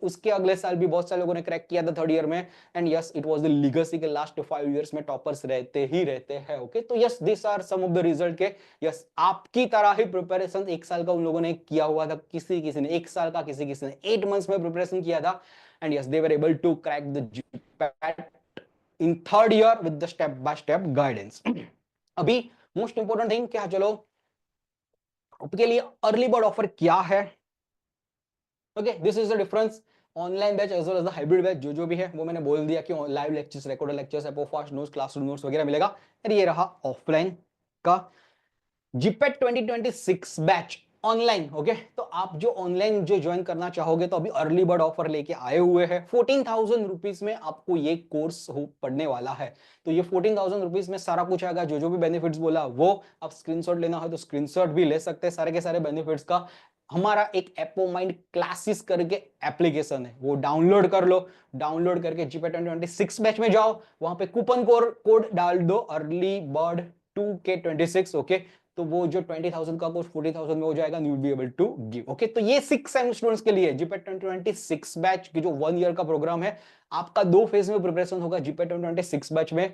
उसके अगले साल भी बहुत सारे लोगों ने क्रैक किया था थर्ड ईयर में। And yes, it was the legacy के लास्ट 5 इयर्स में टॉपर्स रहते ही रहते हैं। ओके, तो yes, this are some of the result के। यस, आपकी तरह ही प्रिपरेशन एक साल का उन लोगों ने किया हुआ था, किसी किसी ने एक साल का, किसी किसी ने 8 मंथ्स में प्रिपरेशन किया था। And yes, they were able to crack the GPAT in third year with the step by step guidance. अभी मोस्ट इंपोर्टेंट थिंग क्या, चलो आपके लिए अर्ली बर्ड ऑफर क्या है। Okay, this is the difference online batch as well as the hybrid batch. जो भी है वो मैंने बोल दिया कि live lectures, recorded lectures, Apofast notes, classroom notes वगैरह मिलेगा। और ये रहा ऑफलाइन का जीपेट 2026 बैच ऑनलाइन। ओके, तो आप जो ऑनलाइन जो ज्वाइन करना चाहोगे तो अभी अर्ली बर्ड ऑफर लेके आए हुए हैं। 14,000 रुपीज में आपको ये कोर्स पढ़ने वाला है। तो ये 14,000 रुपीज में सारा कुछ आएगा। जो भी बेनिफिट्स बोला वो आप स्क्रीनशॉट लेना हो तो स्क्रीनशॉट भी ले सकते हैं सारे के सारे बेनिफिट्स का। हमारा एक एपोमाइंड क्लासेस करके एप्लीकेशन है, वो डाउनलोड कर लो। डाउनलोड करके जीपेट 2026 बैच में जाओ, वहां पे कूपन कोड डाल दो अर्ली बर्ड 2K26। ओके, तो वो जो 20,000 का कोर्स 40,000 में हो जाएगा, you will be able to give. Okay, तो ये 6 सेम स्टूडेंट्स के लिए जीपेट 2026 बैच की जो 1 ईयर का प्रोग्राम है। आपका 2 फेज में प्रिपरेशन होगा जीपेट 2026 बैच में।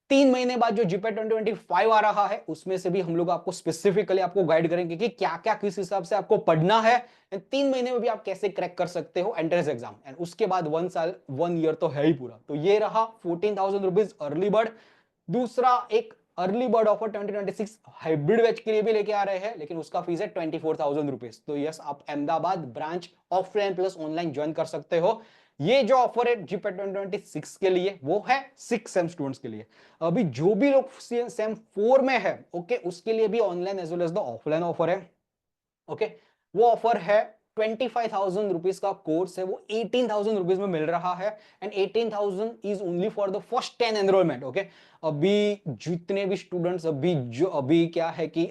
3 महीने बाद जो जीपेट 2025 आ रहा है उसमें से भी हम लोग आपको स्पेसिफिकली आपको गाइड करेंगे कि क्या क्या किस हिसाब से आपको पढ़ना है। 3 महीने में भी आप कैसे क्रैक कर सकते हो एंट्रेंस एग्जाम। एंड उसके बाद 1 साल 1 ईयर तो है ही पूरा। तो ये रहा 14,000 रुपीज अर्ली बर्ड। दूसरा एक early bird offer 2026 hybrid batch के लिए भी लेके आ रहे हैं, लेकिन उसका फीस है 24,000 रुपीज। तो यस, आप Ahmedabad branch offline plus online join कर सकते हो। ये जो ऑफर है जीपेट 2026 के लिए वो है 6 सेम स्टूडेंट्स के लिए। अभी जो भी लोग सेम 4 में है, ओके, उसके लिए भी online as well as the offline offer है। ओके, वो ऑफर है 25,000 रुपीज का कोर्स है, वो 18,000 रुपीज में मिल रहा है। And 18,000 is only for the first 10 enrolment. Okay, अभी जितने भी स्टूडेंट्स अभी क्या है कि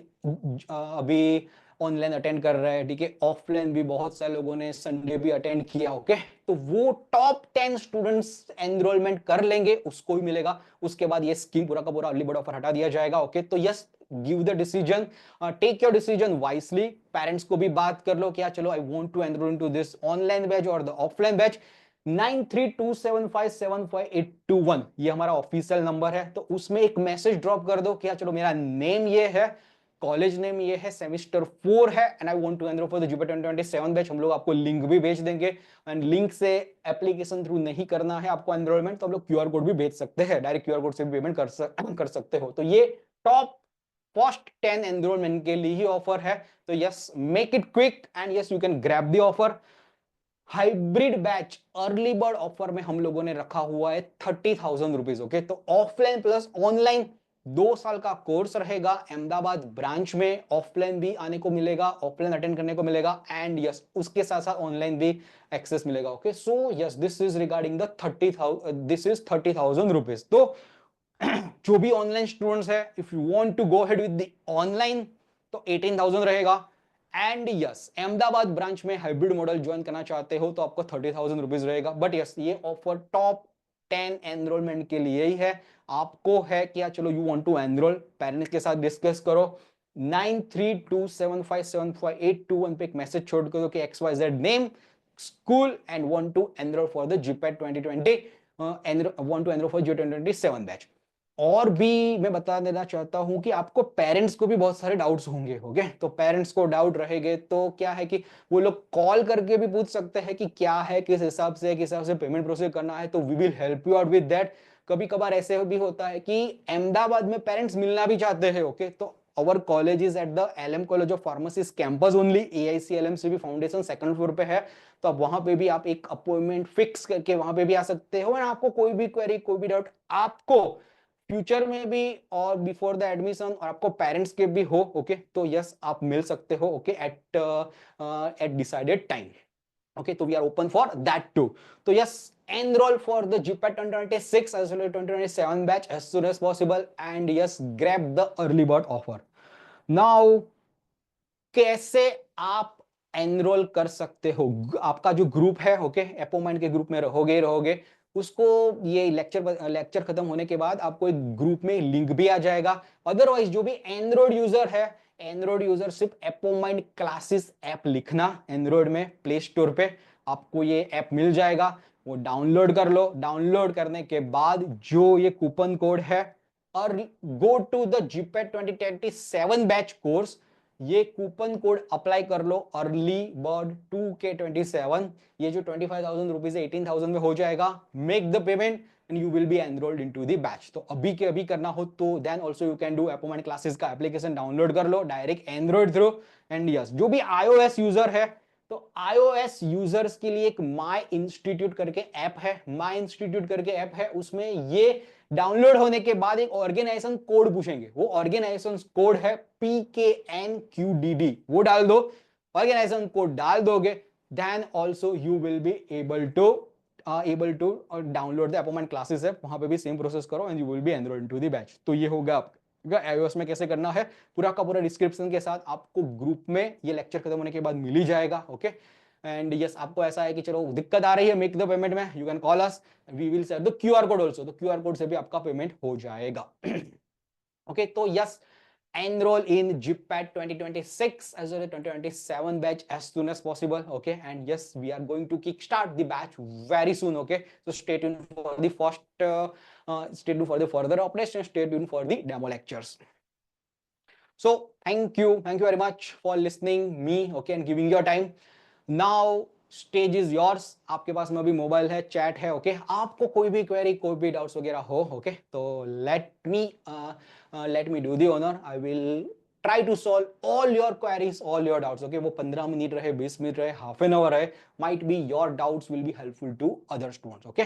अभी ऑनलाइन अटेंड कर रहे हैं, ठीक है, ऑफलाइन भी बहुत सारे लोगों ने संडे भी अटेंड किया। ओके, तो वो टॉप 10 स्टूडेंट्स एनरोलमेंट कर लेंगे, उसको ही मिलेगा। उसके बाद ये स्कीम पूरा का पूरा अर्ली बर्ड ऑफर हटा दिया जाएगा। ओके, तो yes, give the decision, take your decision wisely. Parents को भी बात कर लो क्या, चलो I want to enroll into this online batch और द ऑफलाइन बैच। 9327575821 ये हमारा ऑफिशियल नंबर है। तो उसमें एक मैसेज ड्रॉप कर दो क्या, चलो मेरा नेम ये है, कॉलेज नेम ये है, सेमेस्टर 4 है, and I want to enroll for the GPT 2027 batch. हम लोग आपको लिंक भी भेज देंगे। एंड लिंक से एप्लीकेशन थ्रू नहीं करना है आपको एनरोलमेंट, तो हम लोग क्यूआर कोड भी भेज सकते हैं, डायरेक्ट क्यूआर कोड से भी पेमेंट कर सकते हो। तो ये टॉप फर्स्ट 10 एनरोलमेंट के लिए ही ऑफर है। तो yes, make it quick and yes, you can grab the offer. Hybrid batch early bird offer में हम लोगों ने रखा हुआ है 30,000 रुपीज। ओके, तो ऑफलाइन प्लस ऑनलाइन 2 साल का कोर्स रहेगा अहमदाबाद ब्रांच में। ऑफलाइन भी आने को मिलेगा, ऑफलाइन अटेंड करने को मिलेगा, एंड यस, उसके साथ साथ ऑनलाइन भी एक्सेस मिलेगा। Okay, so yes, this is regarding the 30,000, this is 30,000 rupees. तो जो भी ऑनलाइन स्टूडेंट्स है, if you want to go ahead with the online तो 18,000 रहेगा। एंड यस, अहमदाबाद ब्रांच में हाइब्रिड मॉडल ज्वाइन करना चाहते हो तो आपको 30,000 रुपीज रहेगा। बट यस, ये ऑफर टॉप 10 एनरोलमेंट के लिए ही है। आपको है क्या, चलो you want to enroll, parents के साथ डिस्कस करो। 9327575821 पे एक मैसेज छोड़ करो कि XYZ name, school and want to enroll for the GPAT 2020, want to enroll for G 2027 batch. और भी मैं बता देना चाहता हूं कि आपको पेरेंट्स को भी बहुत सारे डाउट्स होंगे। ओके, तो पेरेंट्स को डाउट रहेंगे तो क्या है कि वो लोग कॉल करके भी पूछ सकते हैं कि क्या है, किस हिसाब से पेमेंट प्रोसेस करना है, तो we will help you out with that. कभी कभार ऐसे भी होता है कि अहमदाबाद में पेरेंट्स मिलना भी चाहते हैं। ओके, तो our college is at the LM College of Pharmacy campus only, AIC LMCB foundation second floor पे है। तो आप वहां पे भी आप एक अपॉइंटमेंट फिक्स करके वहां पे भी आ सकते हो। एंड आपको कोई भी क्वेरी, कोई भी डाउट आपको फ्यूचर में भी और बिफोर द एडमिशन, और आपको पेरेंट्स के भी हो, ओके, तो यस, आप मिल सकते हो। Okay, at decided time. Okay, तो we are open for that too. तो yes, enroll for the GPAT 2026 as well as 2027 batch as soon as possible, and yes, grab the early bird offer now. कैसे आप enrol कर सकते हो। आपका जो group है, ओके, एपोमाइंड के ग्रुप में रहोगे, उसको ये लेक्चर खत्म होने के बाद आपको एक ग्रुप में लिंक भी आ जाएगा। अदरवाइज जो भी एंड्रॉइड यूजर है, एंड्रॉइड यूजर सिर्फ एपोमाइंड क्लासेस ऐप लिखना एंड्रॉइड में प्ले स्टोर पे, आपको ये ऐप मिल जाएगा, वो डाउनलोड कर लो। डाउनलोड करने के बाद जो ये कूपन कोड है, और go to the GPAT 2027 batch course, ये कूपन कोड अप्लाई कर लो, अर्ली बर्ड 2K27, ये जो 25,000 रुपीज 18,000 में हो जाएगा। Make the payment and you will be enrolled into the batch. तो अभी के अभी करना हो तो then also you can do. Apomind classes का एप्लीकेशन डाउनलोड कर लो direct Android through. And yes, जो भी iOS यूजर है, तो iOS यूजर्स के लिए एक माई इंस्टीट्यूट करके ऐप है, माई इंस्टीट्यूट करके ऐप है, उसमें ये डाउनलोड होने के बाद एक ऑर्गेनाइजेशन कोड पूछेंगे। वो ऑर्गेनाइजेशन कोड है PKNQDD, वो डाल दो। ऑर्गेनाइजेशन कोड डाल दोगे, then also you will be able to download the Apomind classes है, वहां पे भी सेम प्रोसेस करो and you will be enrolled into the batch. तो ये होगा आपका iOS में कैसे करना है, पूरा का पूरा डिस्क्रिप्शन के साथ आपको ग्रुप में ये लेक्चर खत्म होने के बाद मिल ही जाएगा। ओके, एंड यस, आपको ऐसा है कि चलो दिक्कत आ रही है मेक द पेमेंट में, you can call us, we will share the QR code also, तो क्यूआर कोड से भी आपका पेमेंट हो जाएगा। ओके, तो yes, enroll in GPAT 2026 as well as 2027 batch as soon as possible. Okay, and yes, we are going to kickstart the batch very soon. Okay, so stay tuned for the stay tuned for the further updates, and stay tuned for the demo lectures. So thank you very much for listening me, okay, and giving your time. Now stage is yours, आपके पास में अभी mobile है, chat है, okay, आपको कोई भी query, कोई भी डाउट्स वगैरह हो, ओके, तो let me do the honour, I will try to solve all your queries, all your doubts. Okay, वो 15 मिनट रहे, 20 मिनट रहे, हाफ एन आवर रहे, might be your doubts will be helpful to other students. Okay,